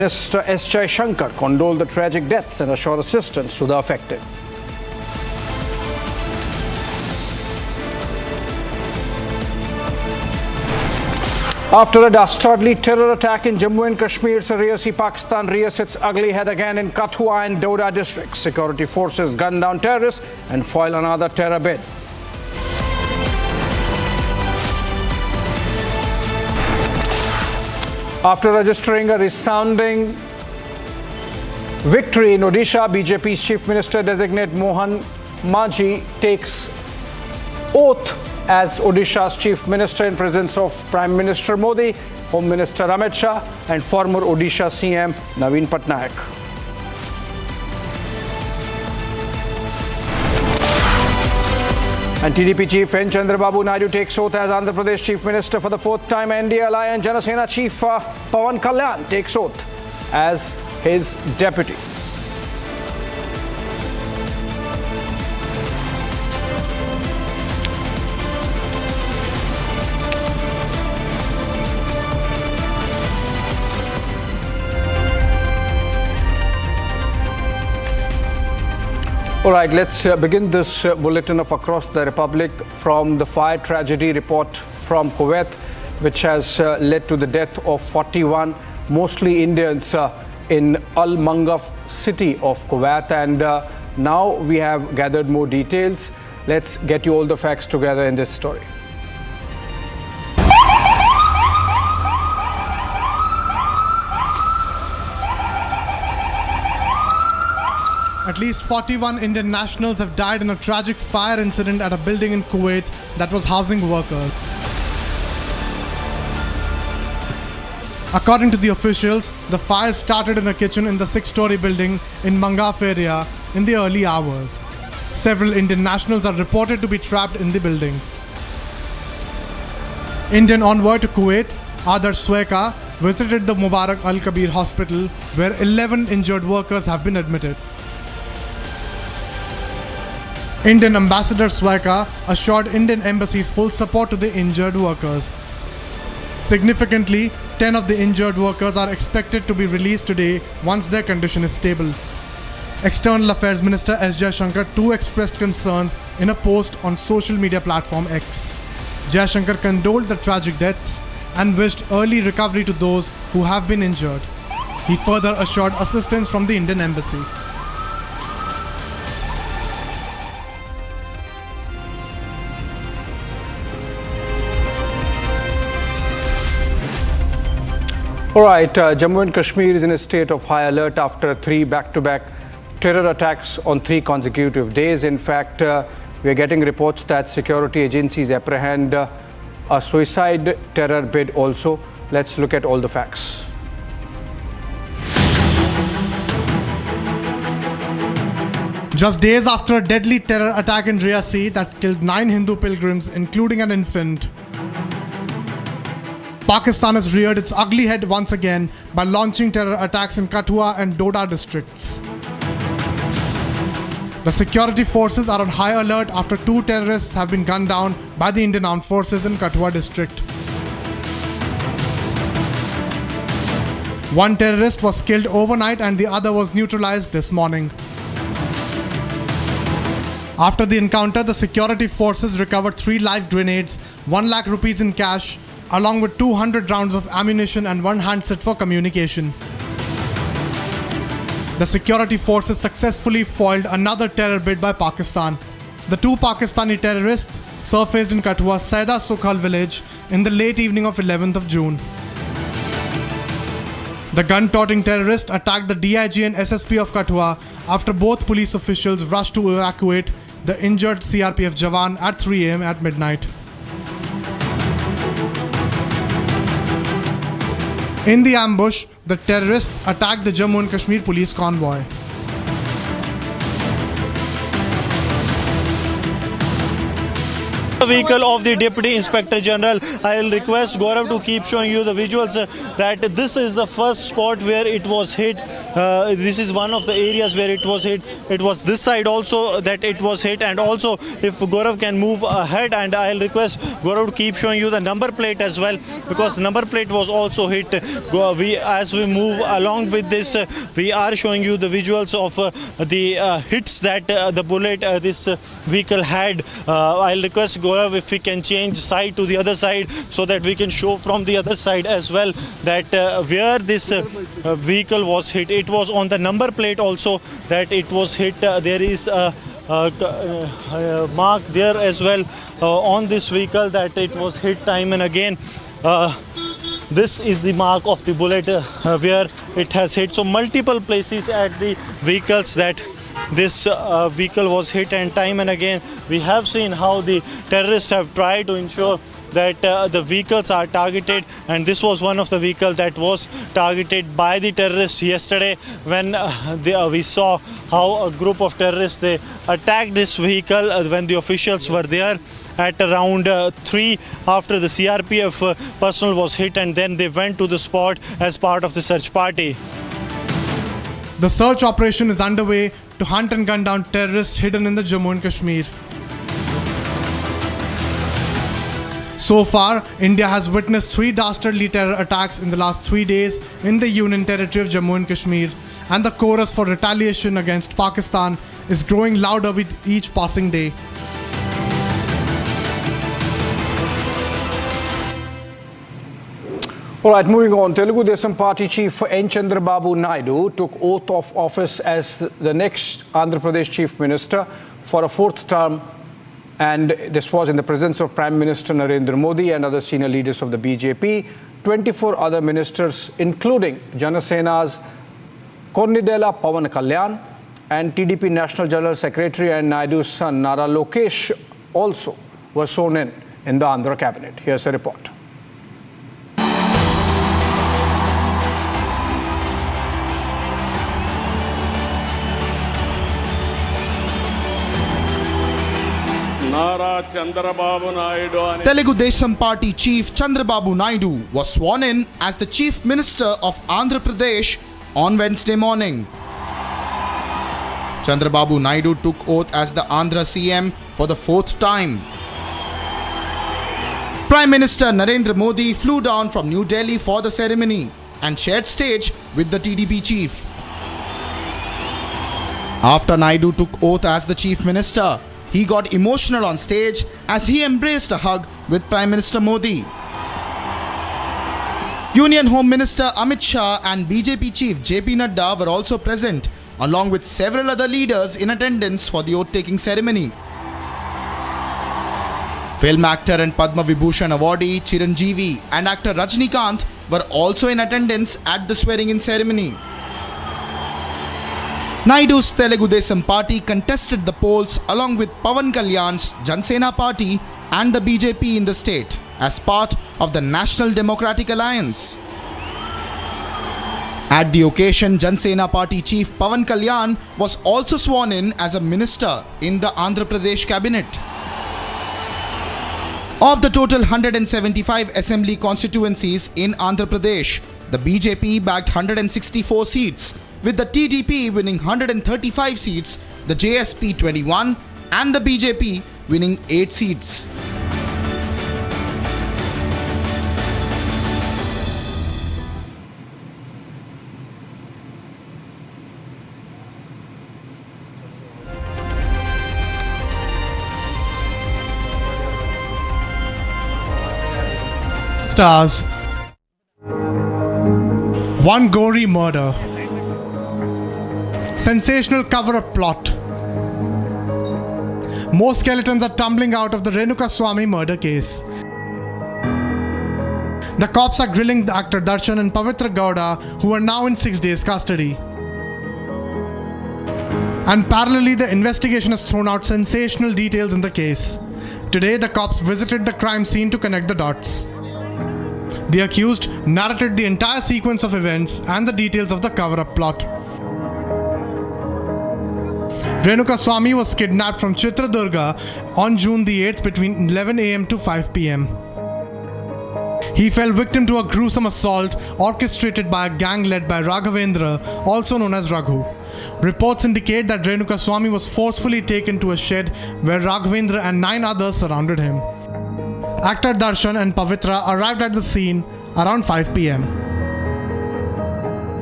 Minister S. Shankar condoled the tragic deaths and assured assistance to the affected. After a dastardly terror attack in Jammu and Kashmir's Riyasi, Pakistan rears its ugly head again in Kathua and Doda districts. Security forces gun down terrorists and foil another terror bid. After registering a resounding victory in Odisha, BJP's Chief Minister designate Mohan Maji takes oath as Odisha's Chief Minister in presence of Prime Minister Modi, Home Minister Amit Shah and former Odisha CM Naveen Patnaik. And TDP Chief N. Chandrababu Naidu takes oath as Andhra Pradesh Chief Minister for the fourth time. NDA Alliance Janasena Chief Pawan Kalyan takes oath as his deputy. All right, let's begin this bulletin of Across the Republic from the fire tragedy report from Kuwait, which has led to the death of 41, mostly Indians, in Al Mangaf city of Kuwait. And now we have gathered more details. Let's get you all the facts together in this story. At least 41 Indian nationals have died in a tragic fire incident at a building in Kuwait that was housing workers. According to the officials, the fire started in a kitchen in the 6-story building in Mangaf area in the early hours. Several Indian nationals are reported to be trapped in the building. Indian envoy to Kuwait, Adar Sweka, visited the Mubarak Al Kabir hospital where 11 injured workers have been admitted. Indian Ambassador Sweka assured Indian embassies full support to the injured workers. Significantly, 10 of the injured workers are expected to be released today once their condition is stable. External Affairs Minister S. Shankar too expressed concerns in a post on social media platform X. Shankar condoled the tragic deaths and wished early recovery to those who have been injured. He further assured assistance from the Indian embassy. All right, Jammu and Kashmir is in a state of high alert after 3 back-to-back terror attacks on 3 consecutive days. In fact, we are getting reports that security agencies apprehend a suicide terror bid also. Let's look at all the facts. Just days after a deadly terror attack in Riyasi that killed 9 Hindu pilgrims, including an infant, Pakistan has reared its ugly head once again by launching terror attacks in Kathua and Doda districts. The security forces are on high alert after 2 terrorists have been gunned down by the Indian Armed Forces in Kathua district. One terrorist was killed overnight and the other was neutralized this morning. After the encounter, the security forces recovered 3 live grenades, 1 lakh rupees in cash, along with 200 rounds of ammunition and 1 handset for communication. The security forces successfully foiled another terror bid by Pakistan. The 2 Pakistani terrorists surfaced in Kathua's Saida Sukhal village in the late evening of 11th of June. The gun-toting terrorist attacked the DIG and SSP of Kathua after both police officials rushed to evacuate the injured CRPF Jawan at 3 a.m. at midnight. In the ambush, the terrorists attacked the Jammu and Kashmir police convoy. vehicle of the Deputy Inspector General. I'll request Gaurav to keep showing you the visuals that this is the first spot where it was hit. This is one of the areas where it was hit. It was this side also that it was hit, and also if Gaurav can move ahead, and I'll request Gaurav to keep showing you the number plate as well, because number plate was also hit. As we move along with this, we are showing you the visuals of the hits that the bullet this vehicle had. I'll request Gaurav if we can change side to the other side so that we can show from the other side as well that where this vehicle was hit. It was on the number plate also that it was hit. There is a mark there as well on this vehicle that it was hit time and again. This is the mark of the bullet where it has hit. So multiple places at the vehicles that this vehicle was hit, and time and again we have seen how the terrorists have tried to ensure that the vehicles are targeted, and this was one of the vehicles that was targeted by the terrorists yesterday when we saw how a group of terrorists, they attacked this vehicle when the officials were there at around 3 after the CRPF personnel was hit, and then they went to the spot as part of the search party. The search operation is underway to hunt and gun down terrorists hidden in the Jammu and Kashmir. So far, India has witnessed 3 dastardly terror attacks in the last 3 days in the Union Territory of Jammu and Kashmir, and the chorus for retaliation against Pakistan is growing louder with each passing day. All right, moving on. Telugu Desam Party Chief N. Chandrababu Naidu took oath of office as the next Andhra Pradesh Chief Minister for a 4th term, and this was in the presence of Prime Minister Narendra Modi and other senior leaders of the BJP. 24 other ministers, including Janasena's Konnidela Pawan Kalyan and TDP National General Secretary and Naidu's son Nara Lokesh, also were sworn in the Andhra cabinet. Here's a report. Telugu Desam Party Chief Chandrababu Naidu was sworn in as the Chief Minister of Andhra Pradesh on Wednesday morning. Chandrababu Naidu took oath as the Andhra CM for the 4th time. Prime Minister Narendra Modi flew down from New Delhi for the ceremony and shared stage with the TDP chief. After Naidu took oath as the Chief Minister, he got emotional on stage as he embraced a hug with Prime Minister Modi. Union Home Minister Amit Shah and BJP Chief JP Nadda were also present, along with several other leaders in attendance for the oath-taking ceremony. Film actor and Padma Vibhushan awardee Chiranjeevi and actor Rajnikant were also in attendance at the swearing-in ceremony. Naidu's Telugu Desam Party contested the polls along with Pawan Kalyan's Janasena Party and the BJP in the state as part of the National Democratic Alliance. At the occasion, Janasena Party Chief Pawan Kalyan was also sworn in as a minister in the Andhra Pradesh cabinet. Of the total 175 assembly constituencies in Andhra Pradesh, the BJP bagged 164 seats, with the TDP winning 135 seats, the JSP 21 and the BJP winning 8 seats. Stars. One gory murder. Sensational cover-up plot. More skeletons are tumbling out of the Renuka Swami murder case. The cops are grilling the actor Darshan and Pavitra Gowda, who are now in 6 days custody. And parallelly, the investigation has thrown out sensational details in the case. Today, the cops visited the crime scene to connect the dots. The accused narrated the entire sequence of events and the details of the cover-up plot. Renuka Swami was kidnapped from Chitradurga on June the 8th between 11 am to 5 pm. He fell victim to a gruesome assault orchestrated by a gang led by Raghavendra, also known as Raghu. Reports indicate that Renuka Swami was forcefully taken to a shed where Raghavendra and 9 others surrounded him. Actor Darshan and Pavitra arrived at the scene around 5 pm.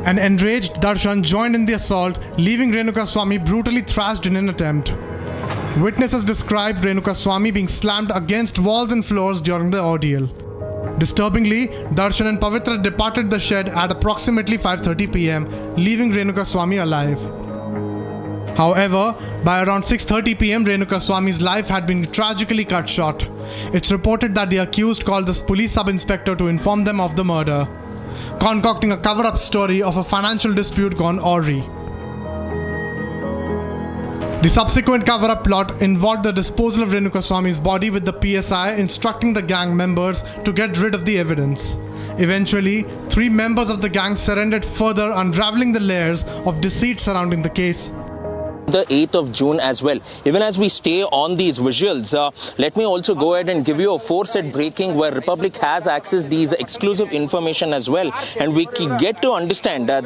An enraged Darshan joined in the assault, leaving Renuka Swami brutally thrashed in an attempt. Witnesses described Renuka Swami being slammed against walls and floors during the ordeal. Disturbingly, Darshan and Pavitra departed the shed at approximately 5:30 pm, leaving Renuka Swami alive. However, by around 6:30 pm, Renuka Swami's life had been tragically cut short. It's reported that the accused called the police sub-inspector to inform them of the murder, concocting a cover-up story of a financial dispute gone awry. The subsequent cover-up plot involved the disposal of Renuka Swami's body, with the PSI instructing the gang members to get rid of the evidence. Eventually, 3 members of the gang surrendered, further unraveling the layers of deceit surrounding the case. The 8th of June as well. Even as we stay on these visuals, let me also go ahead and give you a 4-set breaking where Republic has accessed these exclusive information as well, and we get to understand that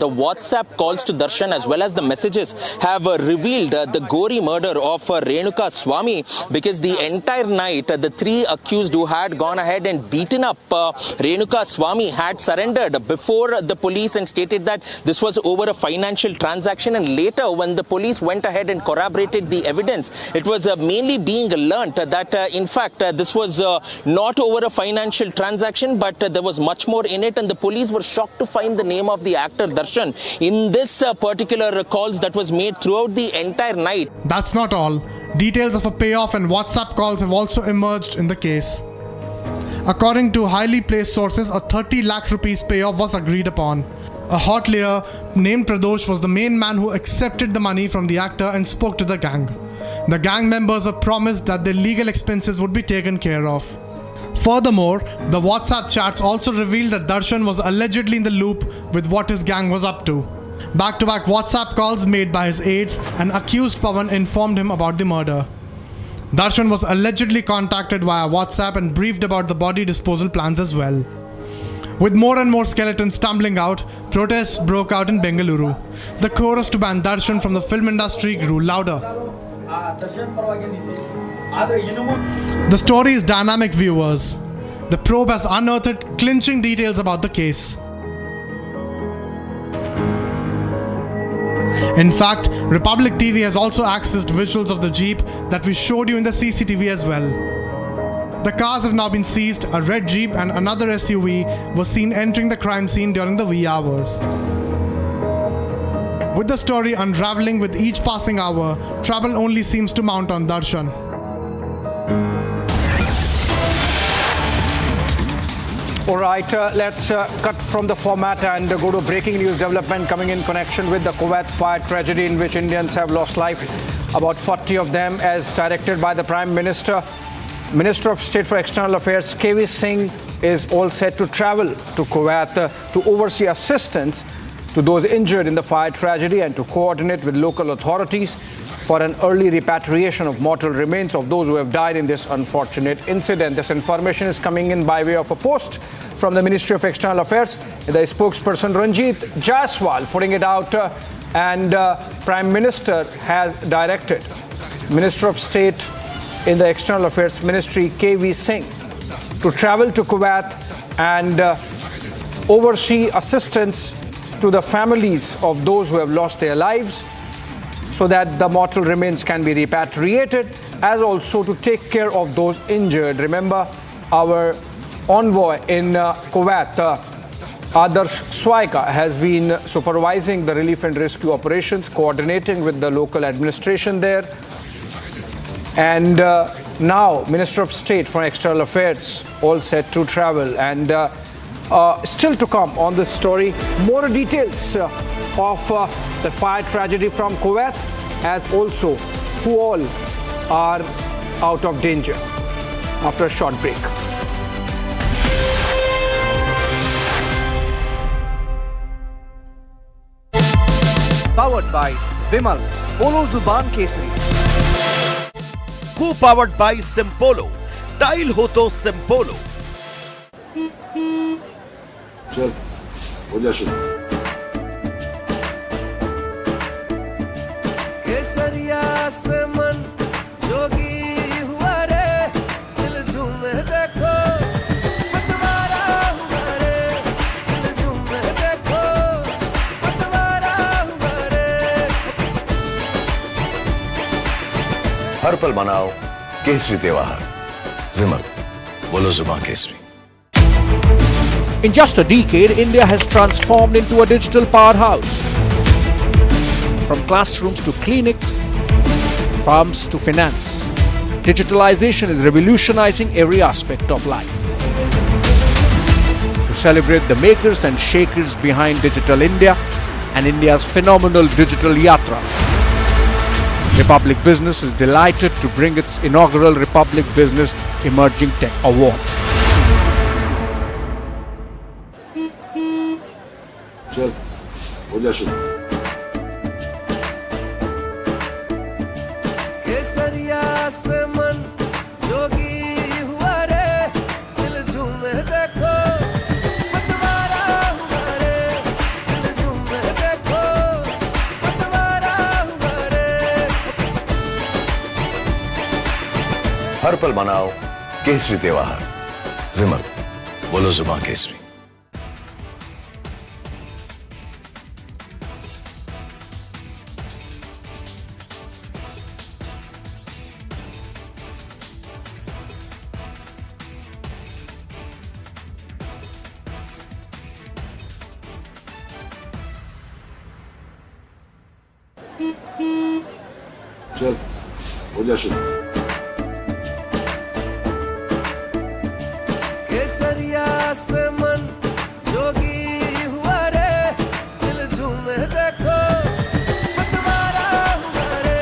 the WhatsApp calls to Darshan as well as the messages have revealed the gory murder of Renuka Swami, because the entire night the 3 accused who had gone ahead and beaten up Renuka Swami had surrendered before the police and stated that this was over a financial transaction, and later when the police went ahead and corroborated the evidence, it was mainly being learnt that in fact this was not over a financial transaction, but there was much more in it, and the police were shocked to find the name of the actor Darshan in this particular calls that was made throughout the entire night. That's not all. Details of a payoff and WhatsApp calls have also emerged in the case. According to highly placed sources, a 30 lakh rupees payoff was agreed upon. A hotelier named Pradosh was the main man who accepted the money from the actor and spoke to the gang. The gang members were promised that their legal expenses would be taken care of. Furthermore, the WhatsApp chats also revealed that Darshan was allegedly in the loop with what his gang was up to. Back-to-back WhatsApp calls made by his aides and accused Pawan informed him about the murder. Darshan was allegedly contacted via WhatsApp and briefed about the body disposal plans as well. With more and more skeletons tumbling out, protests broke out in Bengaluru. The chorus to ban Darshan from the film industry grew louder. The story is dynamic, viewers. The probe has unearthed clinching details about the case. In fact, Republic TV has also accessed visuals of the Jeep that we showed you in the CCTV as well. The cars have now been seized. A red Jeep and another SUV was seen entering the crime scene during the wee hours. With the story unraveling with each passing hour, trouble only seems to mount on Darshan. All right, let's cut from the format and go to breaking news development coming in connection with the Kuwait fire tragedy in which Indians have lost life, about 40 of them, as directed by the Prime Minister. Minister of State for External Affairs KV Singh is all set to travel to Kuwait to oversee assistance to those injured in the fire tragedy and to coordinate with local authorities for an early repatriation of mortal remains of those who have died in this unfortunate incident. This information is coming in by way of a post from the Ministry of External Affairs. The spokesperson Ranjit Jaiswal putting it out, and Prime Minister has directed Minister of State in the External Affairs Ministry KV Singh to travel to Kuwait and oversee assistance to the families of those who have lost their lives, so that the mortal remains can be repatriated, as also to take care of those injured. Remember, our envoy in Kuwait, Adarsh Swaika, has been supervising the relief and rescue operations, coordinating with the local administration there. And now, Minister of State for External Affairs all set to travel. And still to come on this story, more details of the fire tragedy from Kuwait, as also who all are out of danger. After a short break. Powered by विमल बोलो जुबान Kesari. Co-powered by Simpolo. Tile हो तो Simpolo. चल हो जा शुरू। केसरिया से मन जोगी हुआ रे, दिल झूमे देखो पतवारा हुआ रे, दिल झूमे देखो पतवारा हुआ रे। हर पल मनाओ केसरी त्योहार। विमल बोलो जुबान Kesari. In just a decade, India has transformed into a digital powerhouse. From classrooms to clinics, farms to finance, digitalization is revolutionizing every aspect of life. To celebrate the makers and shakers behind Digital India and India's phenomenal digital yatra, Republic Business is delighted to bring its inaugural Republic Business Emerging Tech Awards. चल हो जा शुरू। केसरिया से मन जोगी हुआ रे, दिल झूमे देखो पतवारा हुआ रे, दिल झूमे देखो पतवारा हुआ रे। हर पल मनाओ केसरी त्योहार। विमल बोलो जुबान केसरी। चल हो जा शुरू। केसरिया से मन जोगी हुआ रे, दिल झूमे देखो पतवारा हुआ रे,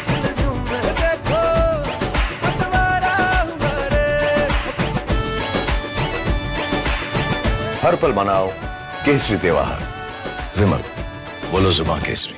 दिल झूमे देखो पतवारा हुआ रे। हर पल मनाओ केसरी त्योहार। विमल बोलो जुबान Kesari.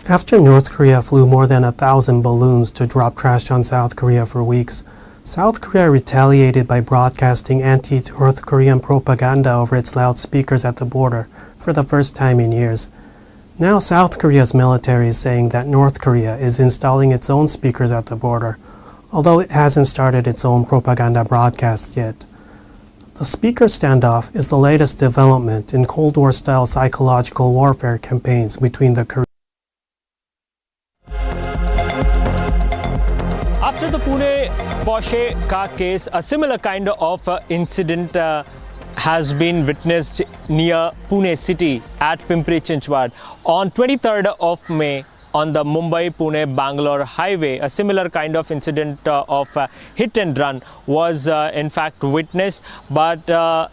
After North Korea flew more than 1,000 balloons to drop trash on South Korea for weeks, South Korea retaliated by broadcasting anti-North Korean propaganda over its loudspeakers at the border for the first time in years. Now South Korea's military is saying that North Korea is installing its own speakers at the border, although it hasn't started its own propaganda broadcasts yet. The speaker standoff is the latest development in Cold War-style psychological warfare campaigns between the Koreans. After the Pune Porsche car case, a similar kind of incident has been witnessed near Pune city at Pimpri Chinchwad. On 23rd of May, on the Mumbai-Pune-Bangalore highway, a similar kind of incident of hit and run was in fact witnessed. But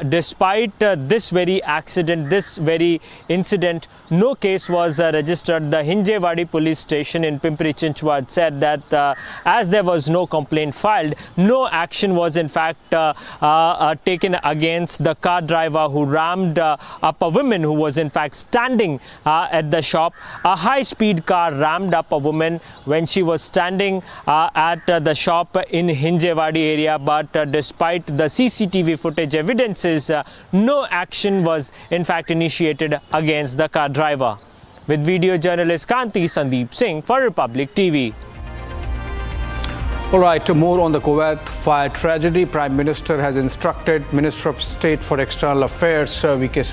despite this very accident, this very incident, no case was registered. The Hinjewadi police station in Pimpri Chinchwad said that as there was no complaint filed, no action was in fact taken against the car driver who rammed up a woman who was in fact standing at the shop. A high-speed car rammed up a woman when she was standing at the shop in Hinjewadi area, but despite the CCTV footage evidences, no action was in fact initiated against the car driver. With video journalist Kanti Sandeep Singh for Republic TV. All right, more on the Kuwait fire tragedy. Prime Minister has instructed Minister of State for External Affairs KV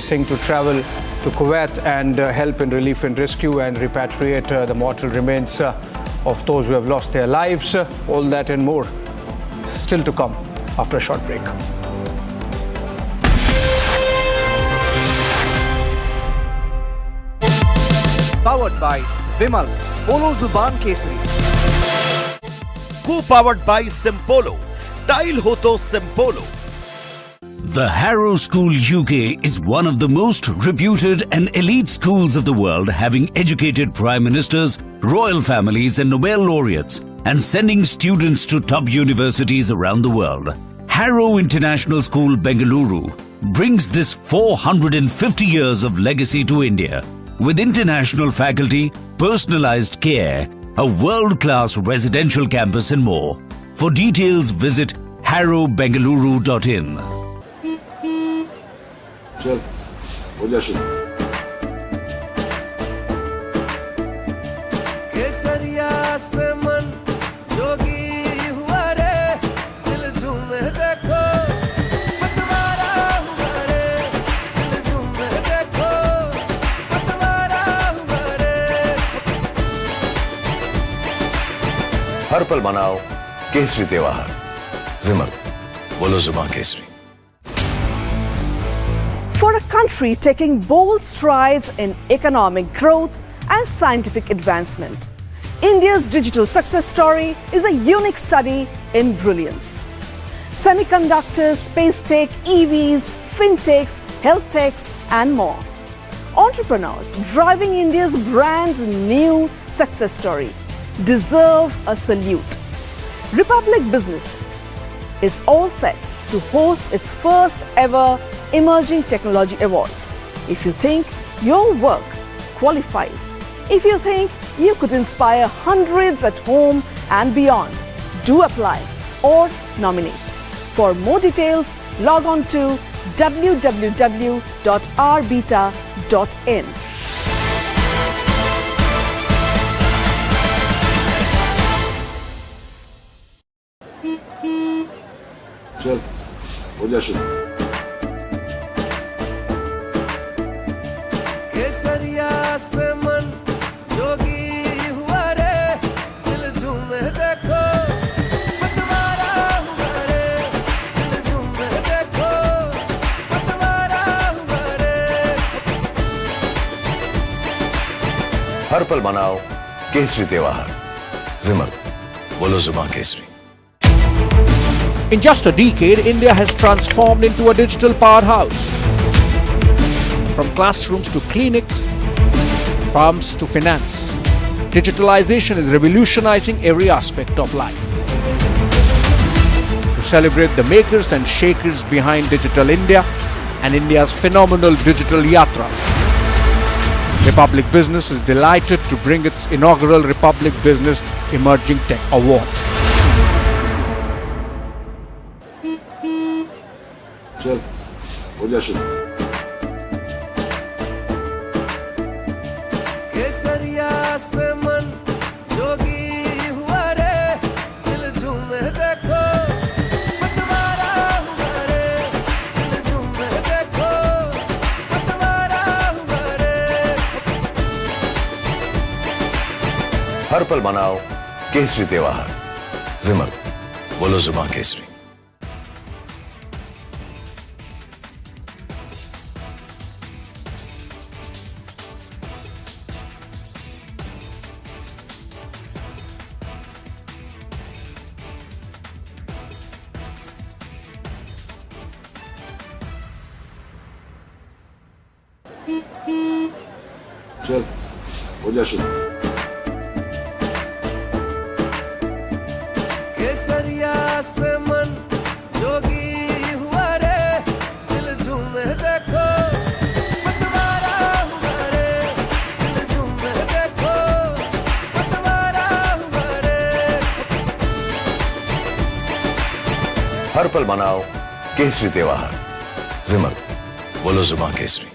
Singh to travel to Kuwait and help in relief and rescue and repatriate the mortal remains of those who have lost their lives. All that and more still to come after a short break. Powered by Vimal, Polo Zuban Kesari. Co-powered by Simpolo. Tile ho to Simpolo. The Harrow School UK is one of the most reputed and elite schools of the world, having educated prime ministers, royal families and Nobel laureates, and sending students to top universities around the world. Harrow International School, Bengaluru, brings this 450 years of legacy to India, with international faculty, personalized care, a world-class residential campus and more. For details, visit harrowbengaluru.in. चल हो जा शुरू केसरिया से मन जोगी हुआ रे दिल झूमे देखो पतवारा हुआ रे दिल झूमे देखो पतवारा हुआ रे हर पल मनाओ केसरी त्योहार विमल बोलो जुबान Kesari For a country taking bold strides in economic growth and scientific advancement, India's digital success story is a unique study in brilliance. Semiconductors, space tech, EVs, fintechs, health techs, and more. Entrepreneurs driving India's brand new success story deserve a salute. Republic Business is all set to host its first ever Emerging Technology Awards. If you think your work qualifies, if you think you could inspire hundreds at home and beyond, do apply or nominate. For more details, log on to www.rbeta.in. चल हो जा शुरू केसरिया से मन जोगी हुआ रे दिल झूमे देखो पतवारा हुआ रे दिल झूमे देखो पतवारा हुआ रे हर पल मनाओ केसरी त्योहार विमल बोलो जुबान Kesari In just a decade, India has transformed into a digital powerhouse. From classrooms to clinics, farms to finance, digitalization is revolutionizing every aspect of life. To celebrate the makers and shakers behind Digital India and India's phenomenal digital yatra, Republic Business is delighted to bring its inaugural Republic Business Emerging Tech Award. केसरिया से मन जोगी हुआ रे दिल झूमे देखो मतवारा हुआ रे दिल झूमे देखो मतवारा हुआ रे हर पल मनाओ केसरी त्योहार विमल बोलो जुबान केसरी। चल हो जा शुरू। केसरिया से मन जोगी हुआ रे दिल झूमे देखो मतवारा हुआ रे दिल झूमे देखो मतवारा हुआ रे हर पल मनाओ केसरी त्योहार विमल बोलो जुबान Kesari.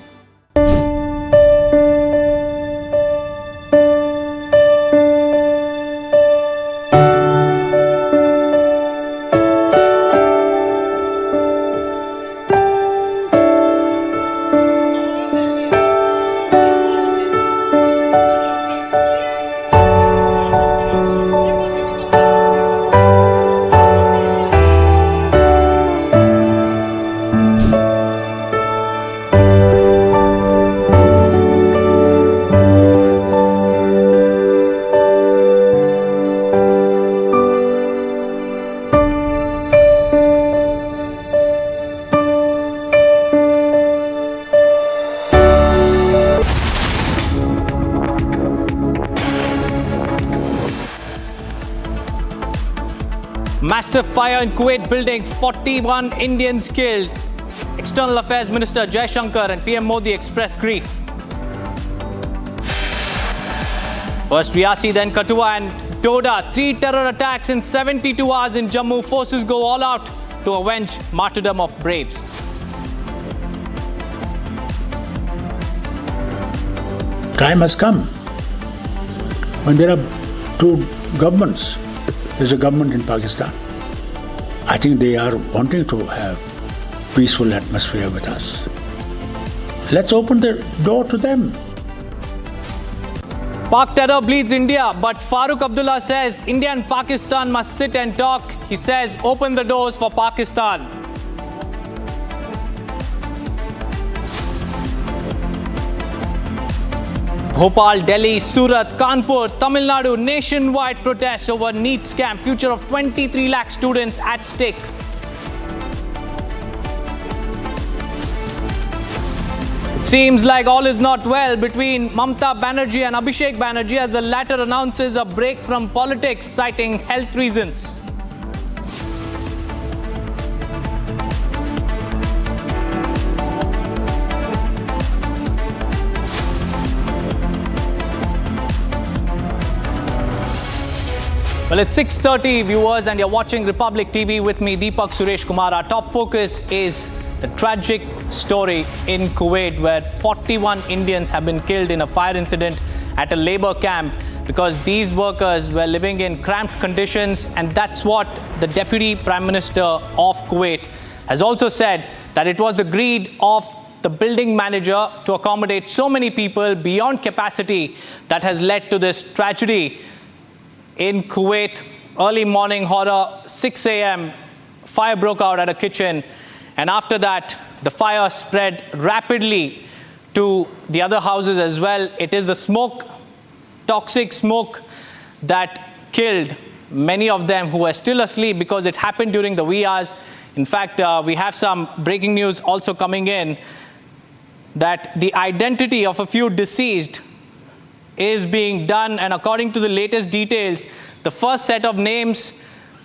Massive fire in Kuwait building, 41 Indians killed. External Affairs Minister Jai Shankar and PM Modi expressed grief. First Riyasi, then Kathua and Doda. 3 terror attacks in 72 hours in Jammu. Forces go all out to avenge martyrdom of braves. Time has come when there are two governments. There's a government in Pakistan. I think they are wanting to have peaceful atmosphere with us. Let's open the door to them. Pak terror bleeds India, but Farooq Abdullah says India and Pakistan must sit and talk. He says open the doors for Pakistan. Bhopal, Delhi, Surat, Kanpur, Tamil Nadu, nationwide protests over NEET scam. Future of 23 lakh students at stake. It seems like all is not well between Mamata Banerjee and Abhishek Banerjee as the latter announces a break from politics, citing health reasons. Well, it's 6:30 viewers and you're watching Republic TV with me, Deepak Suresh Kumar. Our top focus is the tragic story in Kuwait where 41 Indians have been killed in a fire incident at a labor camp because these workers were living in cramped conditions, and that's what the Deputy Prime Minister of Kuwait has also said, that it was the greed of the building manager to accommodate so many people beyond capacity that has led to this tragedy in Kuwait. Early morning horror, 6 a.m., fire broke out at a kitchen. And after that, the fire spread rapidly to the other houses as well. It is the smoke, toxic smoke, that killed many of them who were still asleep because it happened during the wee hours. In fact, we have some breaking news also coming in that the identity of a few deceased is being done, and according to the latest details, the first set of names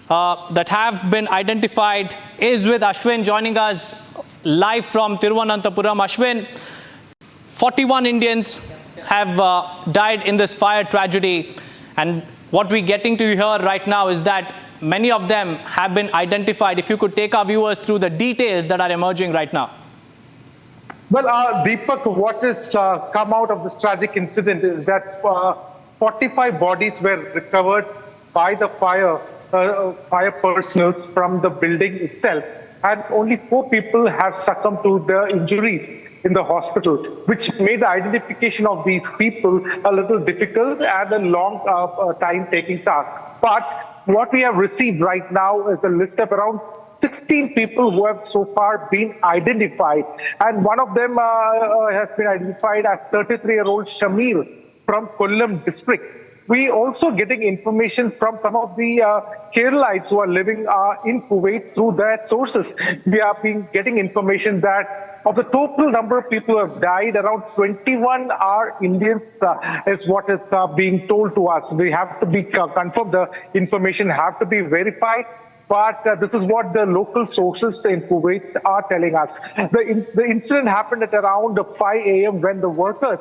that have been identified is with Ashwin joining us live from Thiruvananthapuram. Ashwin, 41 Indians have died in this fire tragedy. And what we're getting to hear right now is that many of them have been identified. If you could take our viewers through the details that are emerging right now. Well, Deepak, what has come out of this tragic incident is that 45 bodies were recovered by the fire personals from the building itself, and only 4 people have succumbed to the injuries in the hospital, which made the identification of these people a little difficult and a long time-taking task. But what we have received right now is the list of around 16 people who have so far been identified, and one of them has been identified as 33-year-old Shamir from Kollam district. We also getting information from some of the Keralites who are living in Kuwait through their sources. We have been getting information that of the total number of people who have died, around 21 are Indians, is what is being told to us. We have to be confirmed, the information have to be verified. But this is what the local sources in Kuwait are telling us. The incident happened at around 5 a.m. when the workers,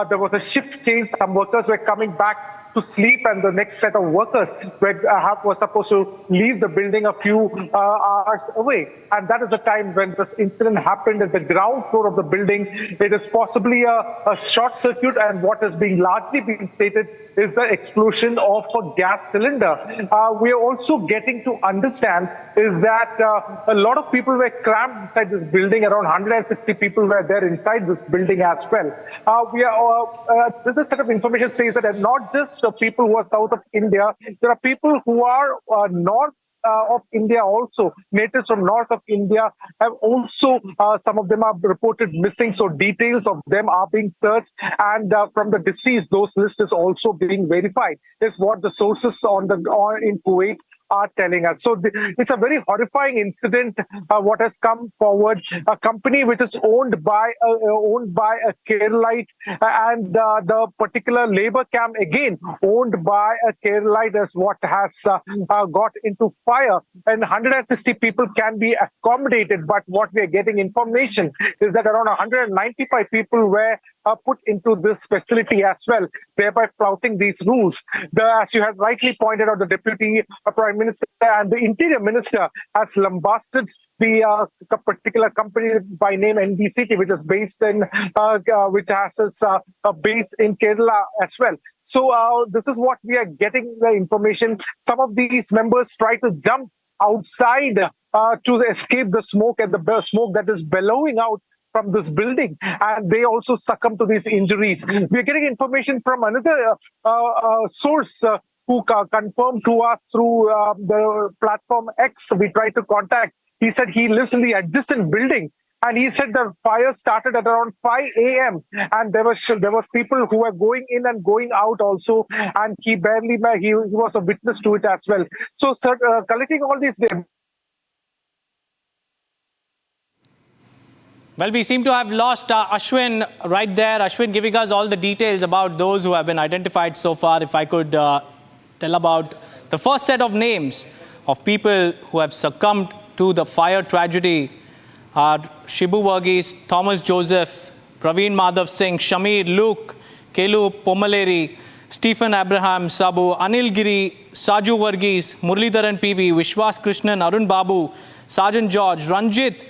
there was a shift change. Some workers were coming back to sleep, and the next set of workers was supposed to leave the building a few hours away. And that is the time when this incident happened at the ground floor of the building. It is possibly a short circuit, and what is being largely being stated is the explosion of a gas cylinder. We are also getting to understand is that a lot of people were crammed inside this building. Around 160 people were there inside this building as well. This set of information says that not just people who are south of India, there are people who are north of India also. Natives from north of India have also, some of them are reported missing, so details of them are being searched, and from the deceased, those list is also being verified, is what the sources in Kuwait are telling us. So it's a very horrifying incident. What has come forward, a company which is owned by a Keralite, and the particular labor camp again owned by a Keralite is what has got into fire, and 160 people can be accommodated. But what we are getting information is that around 195 people were put into this facility as well, thereby flouting these rules. As you had rightly pointed out, the Deputy Prime Minister and the Interior Minister has lambasted the particular company by name NBCT, which is based in, which has a base in Kerala as well. So this is what we are getting the information. Some of these members try to jump outside to escape the smoke, and the smoke that is bellowing out from this building, and they also succumb to these injuries. We are getting information from another source who confirmed to us through the platform X. We tried to contact. He said he lives in the adjacent building, and he said the fire started at around 5 a.m. and there was people who were going in and going out also, and he was a witness to it as well. So, sir, collecting all these. Well, we seem to have lost Ashwin right there. Ashwin giving us all the details about those who have been identified so far. If I could tell about the first set of names of people who have succumbed to the fire tragedy are Shibu Varghese, Thomas Joseph, Praveen Madhav Singh, Shamir, Luke, Kelu Pomaleri, Stephen Abraham Sabu, Anil Giri, Saju Varghese, Muralidharan PV, Vishwas Krishnan, Arun Babu, Sergeant George, Ranjit,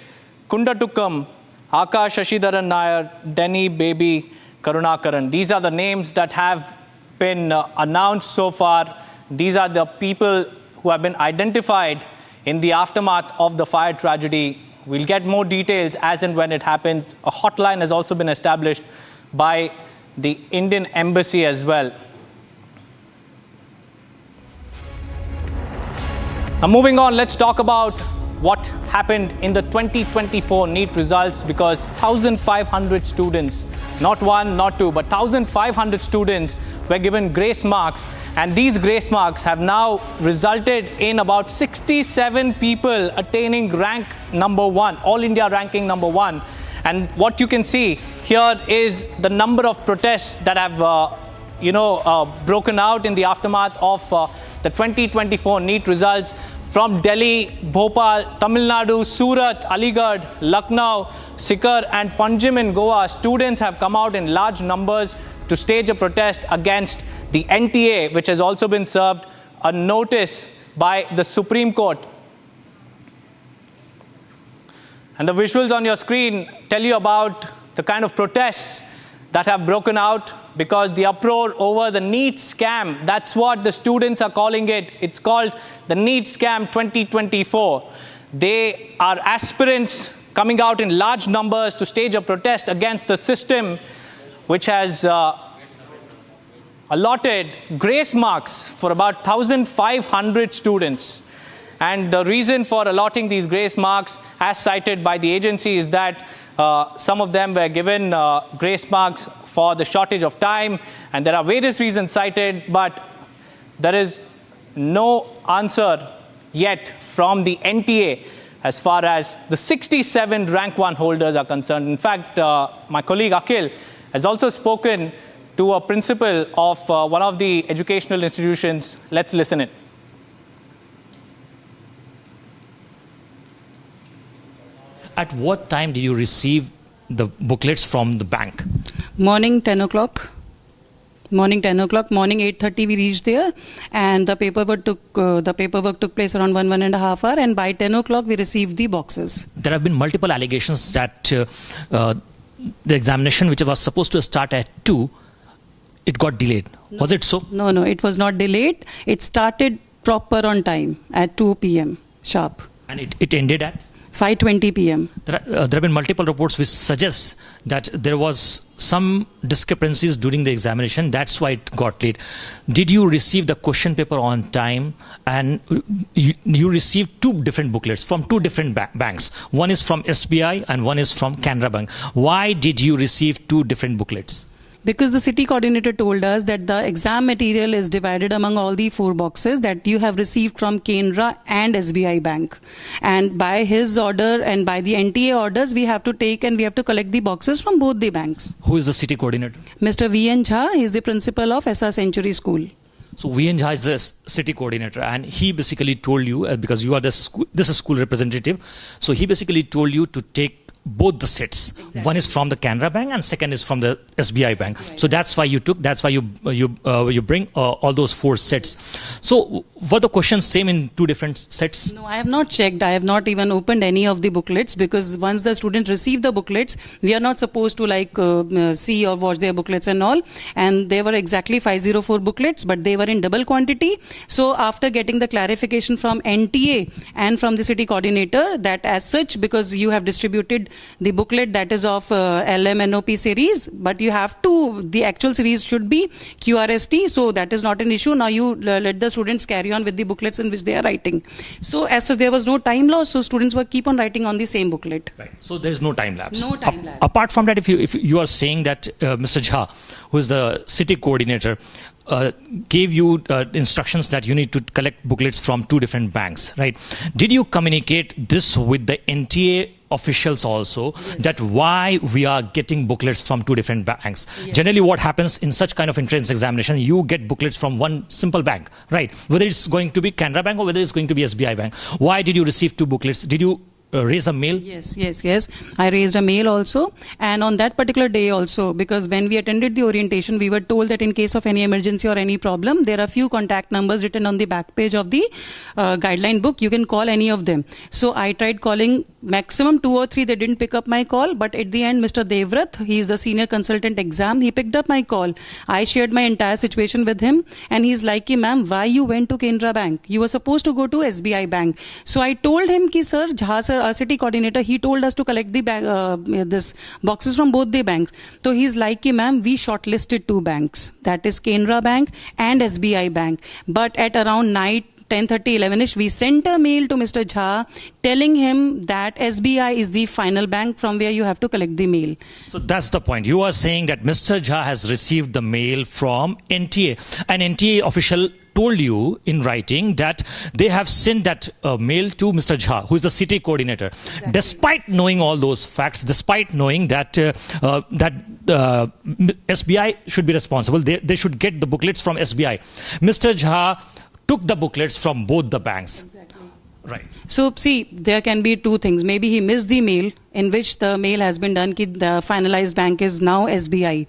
Kundatukam, Akash Shashidharan Nair, Denny Baby Karunakaran. These are the names that have been announced so far. These are the people who have been identified in the aftermath of the fire tragedy. We'll get more details as and when it happens. A hotline has also been established by the Indian Embassy as well. Now moving on, let's talk about what happened in the 2024 NEET results, because 1,500 students, not one, not two, but 1,500 students were given grace marks, and these grace marks have now resulted in about 67 people attaining rank number 1, All India ranking number 1. And what you can see here is the number of protests that have broken out in the aftermath of the 2024 NEET results. From Delhi, Bhopal, Tamil Nadu, Surat, Aligarh, Lucknow, Sikar and Panjim in Goa, students have come out in large numbers to stage a protest against the NTA, which has also been served a notice by the Supreme Court. And the visuals on your screen tell you about the kind of protests that have broken out because the uproar over the NEET scam, that's what the students are calling it. It's called the NEET scam 2024. They are aspirants coming out in large numbers to stage a protest against the system which has allotted grace marks for about 1,500 students. And the reason for allotting these grace marks, as cited by the agency, is that some of them were given grace marks for the shortage of time, and there are various reasons cited, but there is no answer yet from the NTA as far as the 67 rank 1 holders are concerned. In fact, my colleague Akhil has also spoken to a principal of one of the educational institutions. Let's listen in. At what time did you receive the booklets from the bank? Morning 10 o'clock. Morning 10 o'clock. Morning 8:30 we reached there, and the paperwork took place around 1.5 hours, and by 10 o'clock we received the boxes. There have been multiple allegations that the examination, which was supposed to start at 2, it got delayed. No. Was it so? No, it was not delayed. It started proper on time at 2 p.m. sharp. And it ended at? 5:20 p.m. There have been multiple reports which suggest that there was some discrepancies during the examination. That's why it got late. Did you receive the question paper on time? And you received 2 different booklets from 2 different banks. One is from SBI and one is from Canara Bank. Why did you receive 2 different booklets? Because the city coordinator told us that the exam material is divided among all the 4 boxes that you have received from Canara and SBI Bank. And by his order and by the NTA orders, we have to take and we have to collect the boxes from both the banks. Who is the city coordinator? Mr. V.N. Jha, he is the principal of SR Century School. So V.N. Jha is the city coordinator, and he basically told you, because you are this is school representative, so he basically told you to take both the sets. Exactly. One is from the Canara Bank and second is from the SBI Bank. So that's why you bring all those 4 sets. So were the questions same in 2 different sets? No, I have not checked. I have not even opened any of the booklets, because once the students receive the booklets, we are not supposed to see or watch their booklets and all. And they were exactly 504 booklets, but they were in double quantity. So after getting the clarification from NTA and from the city coordinator that as such, because you have distributed the booklet that is of LMNOP series, but you have to, the actual series should be QRST, so that is not an issue. Now you let the students carry on with the booklets in which they are writing. So as such, there was no time loss, so students were keep on writing on the same booklet. Right. So there is no time lapse. No time lapse. Apart from that, if you are saying that Mr. Jha, who is the city coordinator, gave you instructions that you need to collect booklets from 2 different banks, right? Did you communicate this with the NTA officials also, yes, that why we are getting booklets from 2 different banks? Yes. Generally what happens in such kind of entrance examination, you get booklets from one simple bank, right? Whether it's going to be Canara Bank or whether it's going to be SBI Bank. Why did you receive 2 booklets? Did you raise a mail? Yes. I raised a mail also. And on that particular day also, because when we attended the orientation, we were told that in case of any emergency or any problem, there are few contact numbers written on the back page of the guideline book. You can call any of them. So I tried calling maximum 2 or 3. They didn't pick up my call. But at the end, Mr. Devrat, he is the senior consultant exam. He picked up my call. I shared my entire situation with him. And he's like, ma'am, why you went to Canara Bank? You were supposed to go to SBI Bank. So I told him, sir, Jha sir, our city coordinator, he told us to collect the this boxes from both the banks. So he's like, ma'am, we shortlisted 2 banks. That is Canara Bank and SBI Bank. But at around night, 10:30, 11ish, we sent a mail to Mr. Jha telling him that SBI is the final bank from where you have to collect the mail. So that's the point. You are saying that Mr. Jha has received the mail from NTA. An NTA official told you in writing that they have sent that mail to Mr. Jha, who is the city coordinator. Exactly. Despite knowing all those facts, despite knowing that SBI should be responsible, they should get the booklets from SBI. Mr. Jha took the booklets from both the banks. Exactly. Right. So, see, there can be two things. Maybe he missed the mail in which the mail has been done that the finalized bank is now SBI.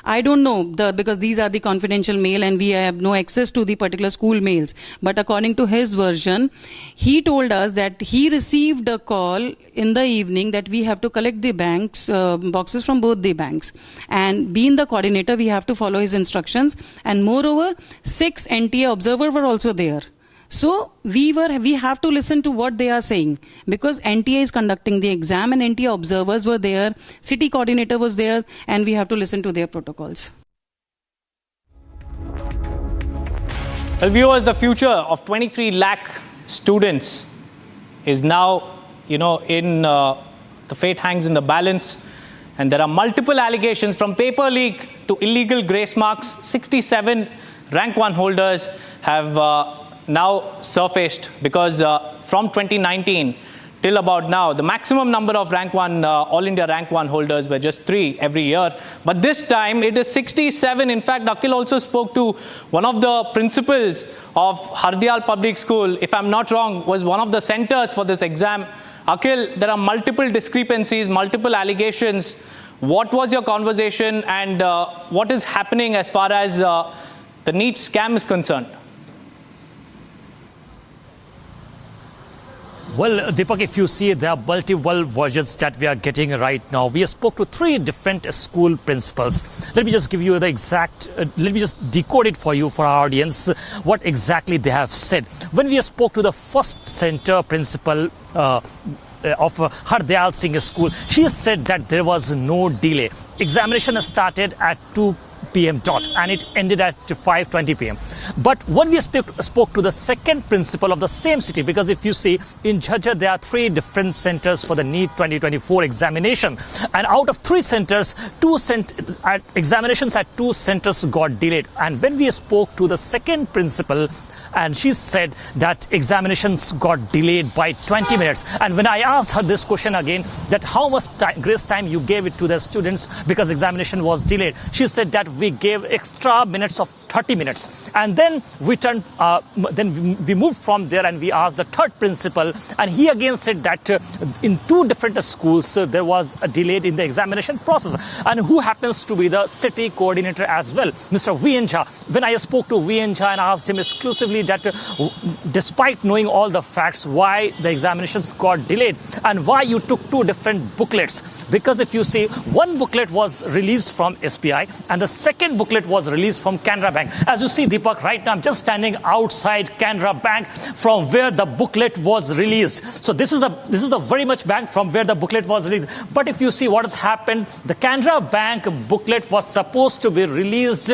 I don't know because these are the confidential mail and we have no access to the particular school mails. But according to his version, he told us that he received a call in the evening that we have to collect the banks boxes from both the banks. And being the coordinator, we have to follow his instructions. And moreover, 6 NTA observers were also there. So we have to listen to what they are saying because NTA is conducting the exam and NTA observers were there, city coordinator was there, and we have to listen to their protocols. Well, viewers, the future of 23 lakh students is now, in the fate hangs in the balance. And there are multiple allegations from paper leak to illegal grace marks. 67 rank 1 holders have now surfaced because from 2019 till about now, the maximum number of rank 1, all India rank 1 holders were just 3 every year. But this time it is 67. In fact, Akhil also spoke to one of the principals of Hardial Public School, if I'm not wrong, was one of the centers for this exam. Akhil, there are multiple discrepancies, multiple allegations. What was your conversation and what is happening as far as the NEET scam is concerned? Well, Deepak, if you see, there are multiple versions that we are getting right now. We spoke to 3 different school principals. Let me just give you the exact, let me just decode it for you, for our audience, what exactly they have said. When we spoke to the first center principal of Hardial Singh School, she said that there was no delay. Examination started at 2 p.m. dot and it ended at 5:20 p.m. But when we spoke to the second principal of the same city, because if you see in Jhajjar there are 3 different centers for the NEET 2024 examination, and out of 3 centers, examinations at 2 centers got delayed. And when we spoke to the second principal, and she said that examinations got delayed by 20 minutes. And when I asked her this question again, that how much grace time you gave it to the students because examination was delayed, she said that we gave extra minutes of 30 minutes. And then we moved from there and we asked the third principal, and he again said that in 2 different schools there was a delay in the examination process. And who happens to be the city coordinator as well, Mr. V.N. Jha. When I spoke to V.N. Jha and asked him exclusively that despite knowing all the facts, why the examinations got delayed and why you took 2 different booklets. Because if you see, one booklet was released from SBI and the second booklet was released from Canara Bank. As you see, Deepak, right now I'm just standing outside Canara Bank from where the booklet was released. So this is the very much bank from where the booklet was released. But if you see what has happened, the Canara Bank booklet was supposed to be released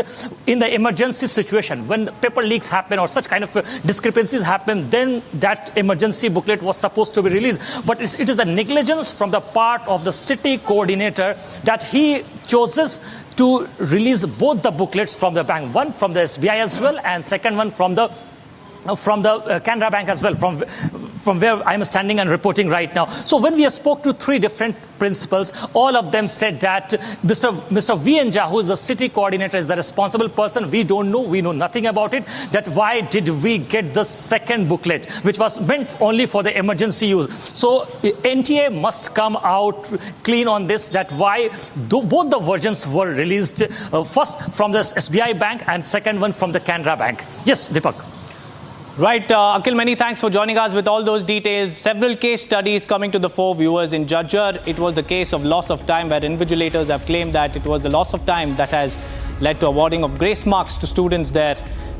in the emergency situation. When paper leaks happen or such kind of discrepancies happen, then that emergency booklet was supposed to be released. But it is a negligence from the part of the city coordinator that he chooses to release both the booklets from the bank, one from the SBI as well and second one from the Canara Bank as well, from where I'm standing and reporting right now. So when we spoke to 3 different principals, all of them said that Mr. V.N. Jha, who is the city coordinator, is the responsible person. We don't know. We know nothing about it. That why did we get the second booklet, which was meant only for the emergency use? So NTA must come out clean on this, that why both the versions were released, first from the SBI Bank and second one from the Canara Bank. Yes, Deepak. Right, Akhil, many thanks for joining us with all those details. Several case studies coming to the fore, viewers. In Jhajjar, it was the case of loss of time, where invigilators have claimed that it was the loss of time that has led to awarding of grace marks to students there.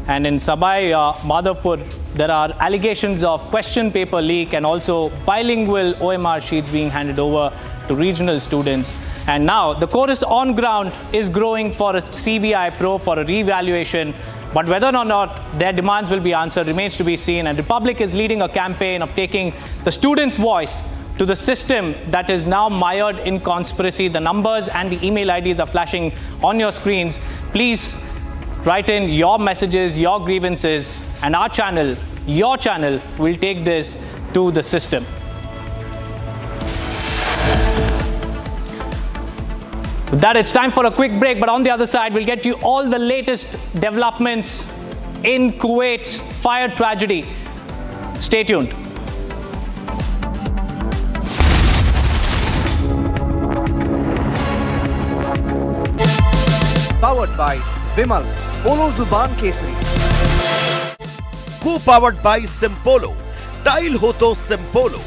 And in Sabai, Madhavpur, there are allegations of question paper leak and also bilingual OMR sheets being handed over to regional students. And now the chorus on ground is growing for a CBI probe for a reevaluation. But whether or not their demands will be answered remains to be seen. And Republic is leading a campaign of taking the students' voice to the system that is now mired in conspiracy. The numbers and the email IDs are flashing on your screens. Please write in your messages, your grievances, and our channel, your channel, will take this to the system. With that, it's time for a quick break, but on the other side, we'll get you all the latest developments in Kuwait's fire tragedy. Stay tuned. powered by Vimal, Polo Zuban Kesari. Co-powered by Simpolo. Tile ho to Simpolo.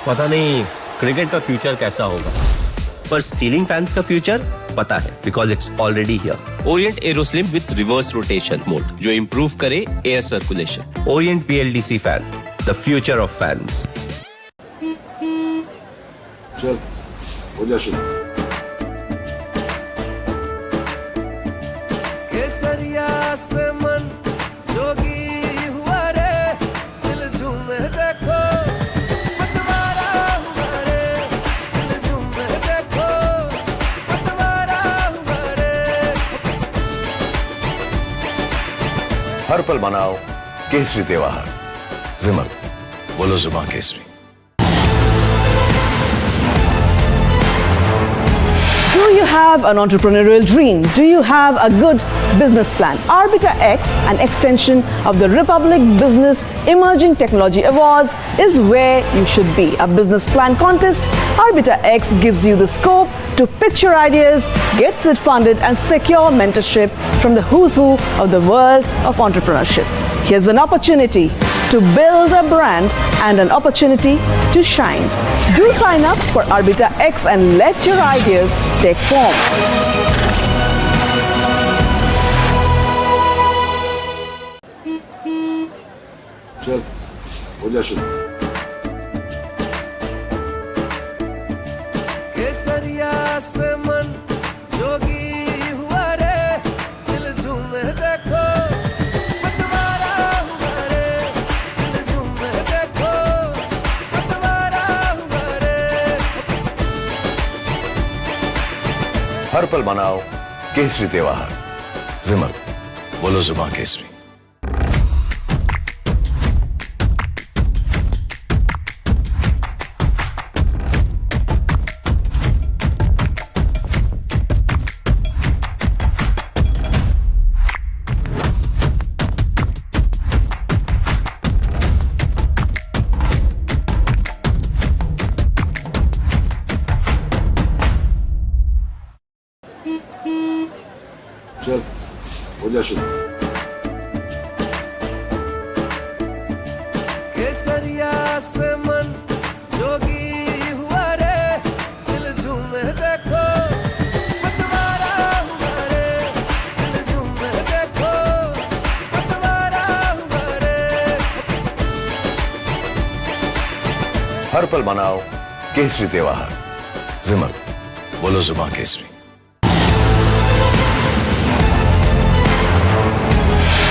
पता नहीं cricket का future कैसा होगा, पर ceiling fans का future पता है, because it's already here. Orient Aeroslim with reverse rotation mode जो इंप्रूव करे air circulation. Orient PLDC fan, the future of fans. चल हो जा शुरू। केसरिया से मन जोगी हुआ रे, दिल झूमे देखो पतवारा हुआ रे, दिल झूमे देखो पतवारा हुआ रे। हर पल मनाओ केसरी त्योहार। विमल, बोलो जुबान Kesari. Do you have an entrepreneurial dream? Do you have a good business plan? Arbiter X, an extension of the Republic Business Emerging Technology Awards, is where you should be. A business plan contest, Arbiter X gives you the scope to pitch your ideas, gets it funded, and secure mentorship from the who's who of the world of entrepreneurship. Here's an opportunity to build a brand and an opportunity to shine. Do sign up for Arbiter X and let your ideas take form. चल हो जा शुरू। केसरिया से मन जोगी हुआ रे, दिल झूमे देखो पतवारा हुआ रे, दिल झूमे देखो पतवारा हुआ रे। हर पल मनाओ केसरी त्योहार। विमल, बोलो जुबान केसरी। चल हो जा शुरू। केसरिया से मन जोगी हुआ रे, दिल झूमे देखो पतवारा हुआ रे, दिल झूमे देखो पतवारा हुआ रे। हर पल मनाओ केसरी त्योहार। विमल, बोलो जुबान Kesari.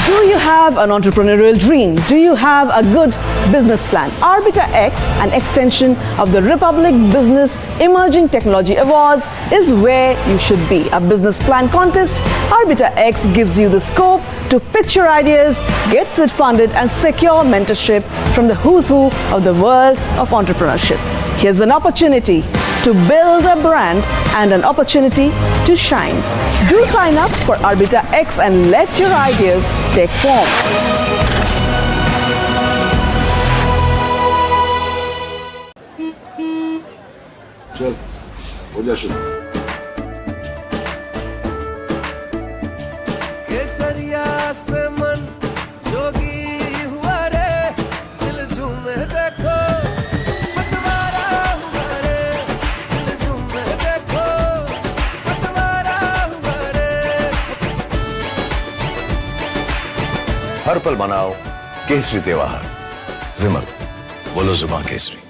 Do you have an entrepreneurial dream? Do you have a good business plan? Arbiter X, an extension of the Republic Business Emerging Technology Awards, is where you should be. A business plan contest, Arbiter X gives you the scope to pitch your ideas, gets it funded, and secure mentorship from the who's who of the world of entrepreneurship. Here's an opportunity to build a brand and an opportunity to shine. Do sign up for Arbiter X and let your ideas take form. चल हो जा शुरू। केसरिया से मन जोगी हुआ रे, दिल झूमे देखो पतवारा हुआ रे, दिल झूमे देखो पतवारा हुआ रे। हर पल मनाओ केसरी त्योहार। विमल, बोलो जुबान Kesari.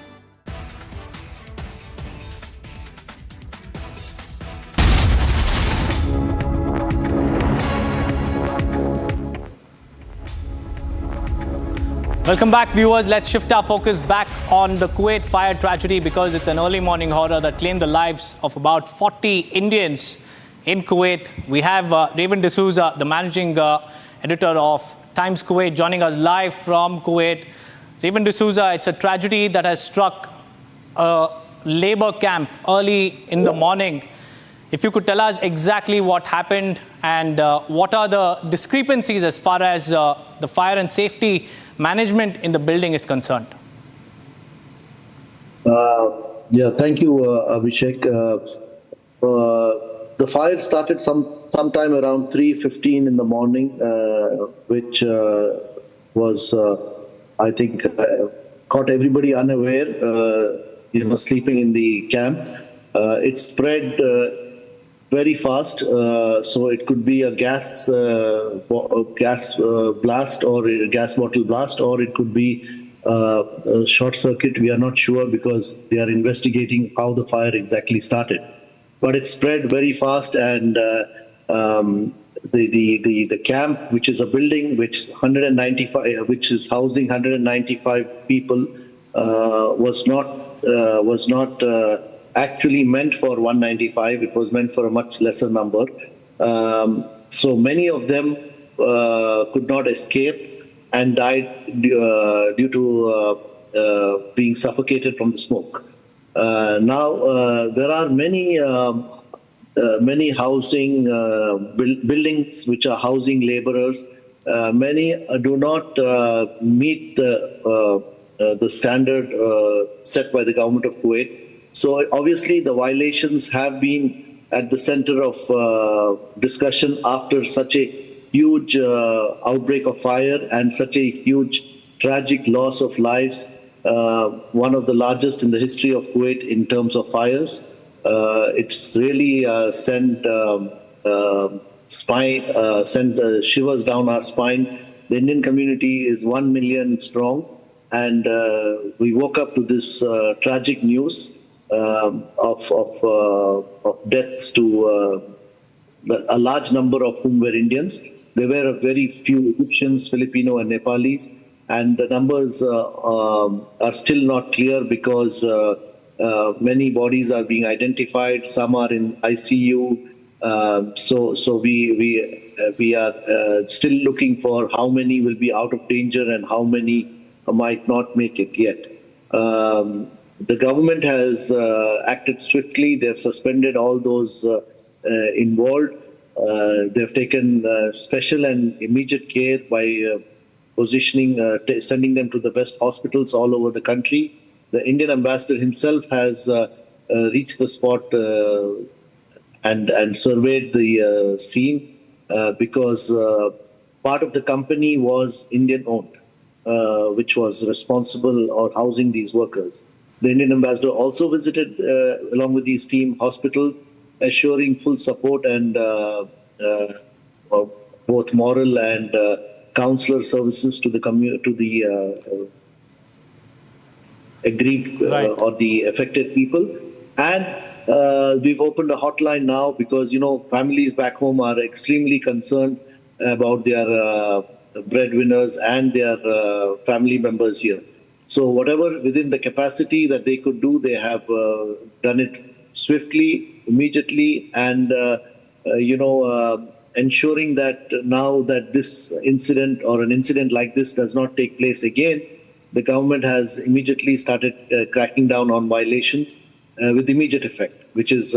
Welcome back, viewers. Let's shift our focus back on the Kuwait fire tragedy because it's an early morning horror that claimed the lives of about 40 Indians in Kuwait. We have Revan D'Souza, the managing editor of Times Kuwait, joining us live from Kuwait. Revan D'Souza, it's a tragedy that has struck a labor camp early in the morning. If you could tell us exactly what happened and what are the discrepancies as far as the fire and safety management in the building is concerned. Yeah, thank you, Abhishek. The fire started sometime around 3:15 in the morning, which was, I think, caught everybody unaware, sleeping in the camp. It spread very fast, so it could be a gas blast or a gas bottle blast, or it could be a short circuit. We are not sure because they are investigating how the fire exactly started. But it spread very fast, and the camp, which is a building which is housing 195 people, was not actually meant for 195. It was meant for a much lesser number. So many of them could not escape and died due to being suffocated from the smoke. Now there are many housing buildings which are housing laborers. Many do not meet the standard set by the government of Kuwait. So obviously the violations have been at the center of discussion after such a huge outbreak of fire and such a huge tragic loss of lives, one of the largest in the history of Kuwait in terms of fires. It's really sent shivers down our spine. The Indian community is 1 million strong, and we woke up to this tragic news of deaths to a large number of whom were Indians. There were a very few Egyptians, Filipino, and Nepalis, and the numbers are still not clear because many bodies are being identified. Some are in ICU. So we are still looking for how many will be out of danger and how many might not make it yet. The government has acted swiftly. They have suspended all those involved. They've taken special and immediate care by positioning, sending them to the best hospitals all over the country. The Indian ambassador himself has reached the spot and surveyed the scene because part of the company was Indian-owned, which was responsible or housing these workers. The Indian ambassador also visited, along with his team, hospital, assuring full support and both moral and counselor services to the aggrieved or the affected people. And we've opened a hotline now because, families back home are extremely concerned about their breadwinners and their family members here. So whatever within the capacity that they could do, they have done it swiftly, immediately, and ensuring that now that this incident or an incident like this does not take place again, the government has immediately started cracking down on violations with immediate effect, which is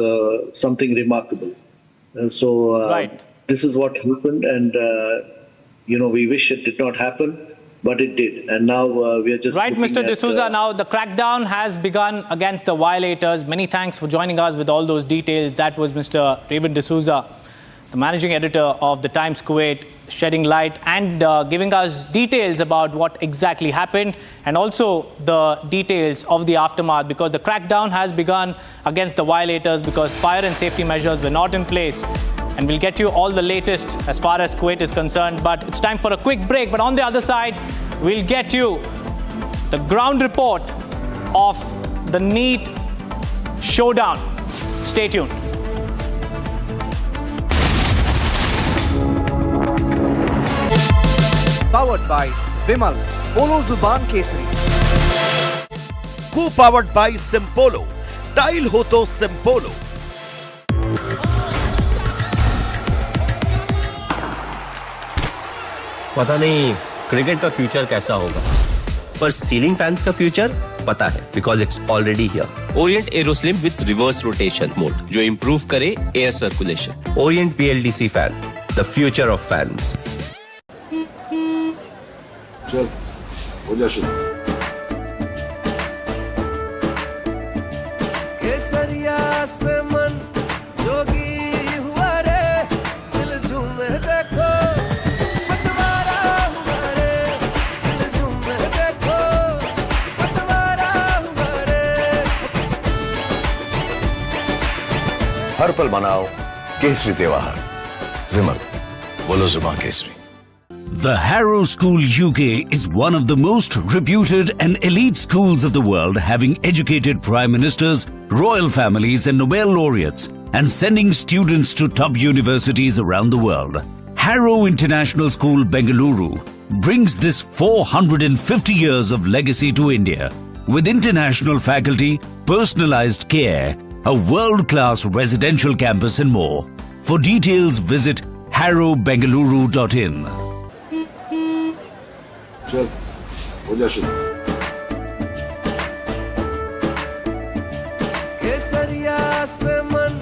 something remarkable. This is what happened, and we wish it did not happen. But it did, and now we are just... Right, Mr. D'Souza, now the crackdown has begun against the violators. Many thanks for joining us with all those details. That was Mr. Renuka D'Souza, the managing editor of the Times Kuwait, shedding light and giving us details about what exactly happened and also the details of the aftermath, because the crackdown has begun against the violators because fire and safety measures were not in place. And we'll get you all the latest as far as Kuwait is concerned. But it's time for a quick break. But on the other side, we'll get you the ground report of the NEET showdown. Stay tuned. Powered by Vimal, Polo Zuban Kesari. Co-powered by Simpolo. Tile ho to Simpolo. पता नहीं cricket का future कैसा होगा, पर ceiling fans का future पता है, because it's already here. Orient Aeroslim with reverse rotation mode जो इंप्रूव करे air circulation. Orient PLDC fan, the future of fans. चल हो जा शुरू. केसरिया से मन जोगी हुआ रे दिल झूमे देखो पतवारा हुआ रे दिल झूमे देखो पतवारा हुआ रे हर पल मनाओ केसरी त्योहार विमल बोलो जुबान Kesari The Harrow School UK is one of the most reputed and elite schools of the world, having educated prime ministers, royal families and Nobel laureates, and sending students to top universities around the world. Harrow International School, Bengaluru, brings this 450 years of legacy to India, with international faculty, personalized care, a world-class residential campus and more. For details, visit harrowbengaluru.in. चल हो जा शुरू केसरिया से मन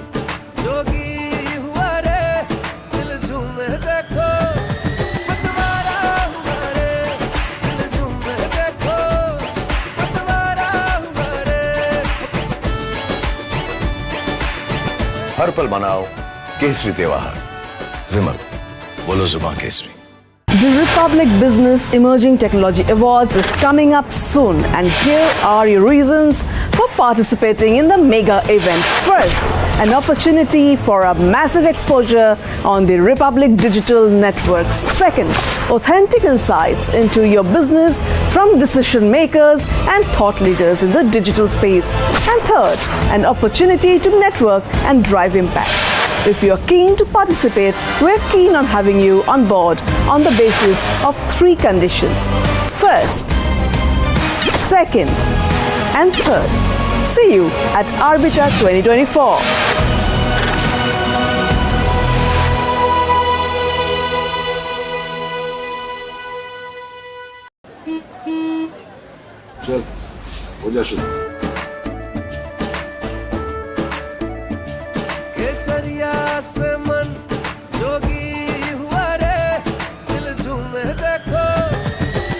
जोगी हुआ रे दिल झूमे देखो पतवारा हुआ रे दिल झूमे देखो पतवारा हुआ रे हर पल मनाओ केसरी त्योहार विमल बोलो जुबान Kesari The Republic Business Emerging Technology Awards is coming up soon, and here are your reasons for participating in the mega event. First, an opportunity for a massive exposure on the Republic Digital Network. Second, authentic insights into your business from decision makers and thought leaders in the digital space. And third, an opportunity to network and drive impact. If you are keen to participate, we're keen on having you on board on the basis of 3 conditions. First, second, and third. See you at Arbiter 2024. चल हो जा शुरू केसरिया से मन जोगी हुआ रे दिल झूमे देखो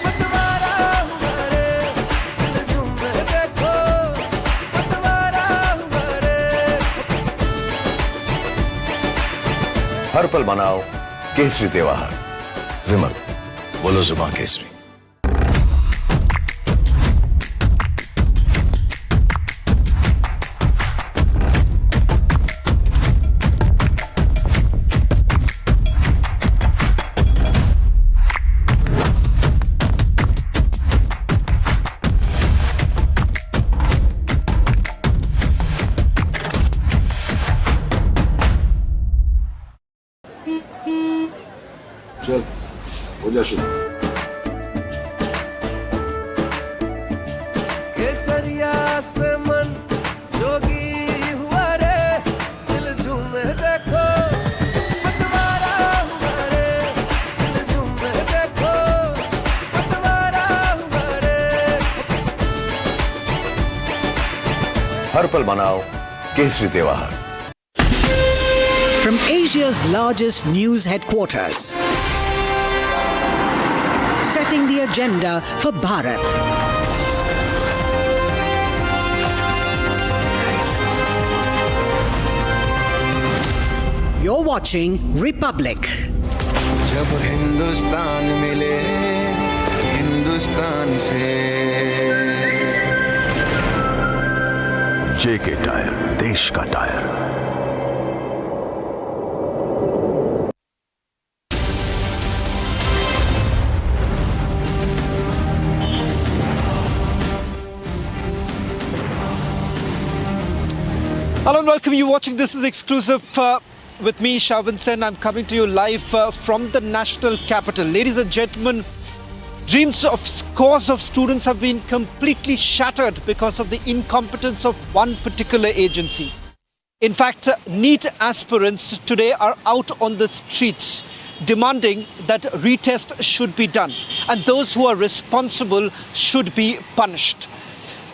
पतवारा हुआ रे दिल झूमे देखो पतवारा हुआ रे हर पल मनाओ केसरी त्योहार विमल बोलो जुबान केसरी चल हो जा शुरू केसरिया से मन जोगी हुआ रे दिल झूमे देखो पतवारा हुआ रे दिल झूमे देखो पतवारा हुआ रे हर पल मनाओ केसरी त्योहार From Asia's largest news headquarters, setting the agenda for Bharat. You're watching Republic. जब हिंदुस्तान मिले हिंदुस्तान से जेके टायर देश का tyre Hello and welcome. You watching this is exclusive with me, Shavan Sen. I'm coming to you live from the national capital. Ladies and gentlemen, dreams of scores of students have been completely shattered because of the incompetence of one particular agency. In fact, NEET aspirants today are out on the streets demanding that retest should be done and those who are responsible should be punished.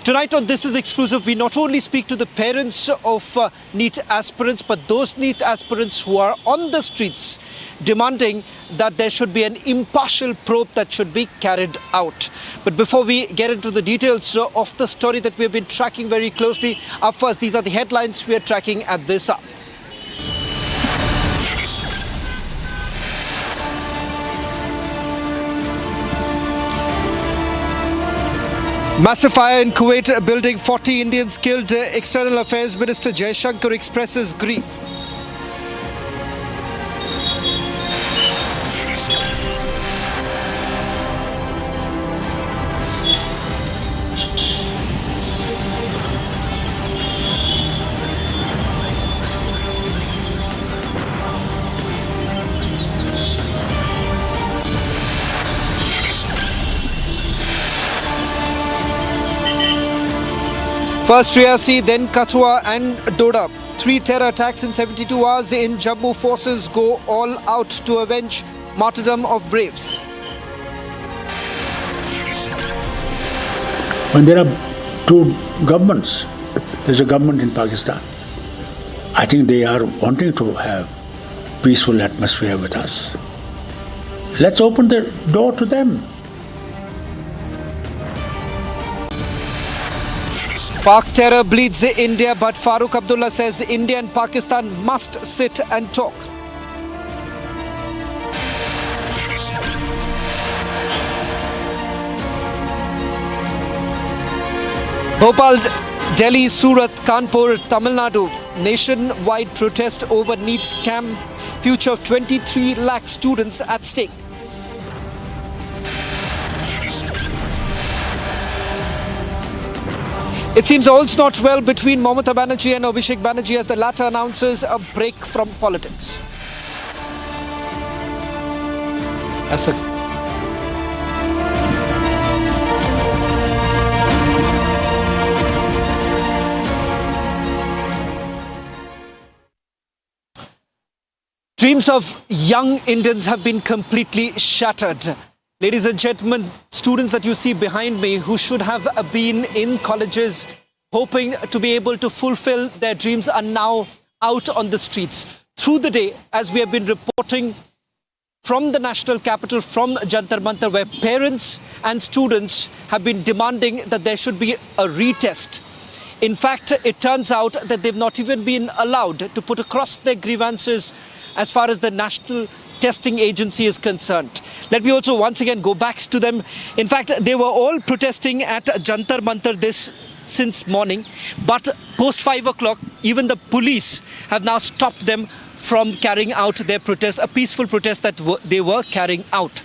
Tonight on This Is Exclusive, we not only speak to the parents of NEET aspirants, but those NEET aspirants who are on the streets demanding that there should be an impartial probe that should be carried out. But before we get into the details of the story that we have been tracking very closely, up first, these are the headlines we are tracking at this hour. Massive fire in Kuwait, building 40 Indians killed. External Affairs Minister Jaishankar expresses grief. First Riyasi, then Kathua and Doda. 3 terror attacks in 72 hours in Jammu. Forces go all out to avenge martyrdom of braves. When there are two governments, there's a government in Pakistan. I think they are wanting to have peaceful atmosphere with us. Let's open the door to them. Pak terror bleeds India, but Farooq Abdullah says India and Pakistan must sit and talk. Bhopal, Delhi, Surat, Kanpur, Tamil Nadu. Nationwide protest over NEET scam. Future of 23 lakh students at stake. It seems all's not well between Mamata Banerjee and Abhishek Banerjee as the latter announces a break from politics. Dreams of young Indians have been completely shattered. Ladies and gentlemen, students that you see behind me who should have been in colleges hoping to be able to fulfill their dreams are now out on the streets. Through the day, as we have been reporting from the national capital, from Jantar Mantar, where parents and students have been demanding that there should be a retest. In fact, it turns out that they've not even been allowed to put across their grievances as far as the national testing agency is concerned. Let me also once again go back to them. In fact, they were all protesting at Jantar Mantar since morning, but post 5 o'clock, even the police have now stopped them from carrying out their protest, a peaceful protest that they were carrying out.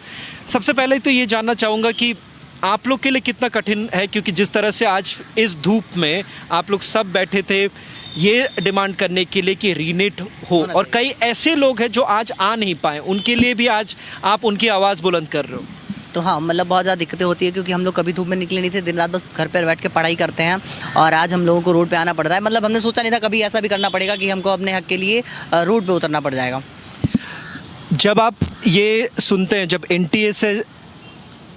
सबसे पहले तो ये जानना चाहूँगा कि आप लोग के लिए कितना कठिन है, क्योंकि जिस तरह से आज इस धूप में आप लोग सब बैठे थे ये डिमांड करने के लिए कि रीनेट हो, और कई ऐसे लोग हैं जो आज आ नहीं पाए, उनके लिए भी आज आप उनकी आवाज़ बुलंद कर रहे हो। तो हाँ, मतलब बहुत ज़्यादा दिक्कतें होती है, क्योंकि हम लोग कभी धूप में निकले नहीं थे, दिन रात बस घर पर बैठ के पढ़ाई करते हैं, और आज हम लोगों को रोड पे आना पड़ रहा है। मतलब हमने सोचा नहीं था कभी ऐसा भी करना पड़ेगा कि हमको अपने हक के लिए रोड पे उतरना पड़ जाएगा। जब आप ये सुनते हैं, जब NTA से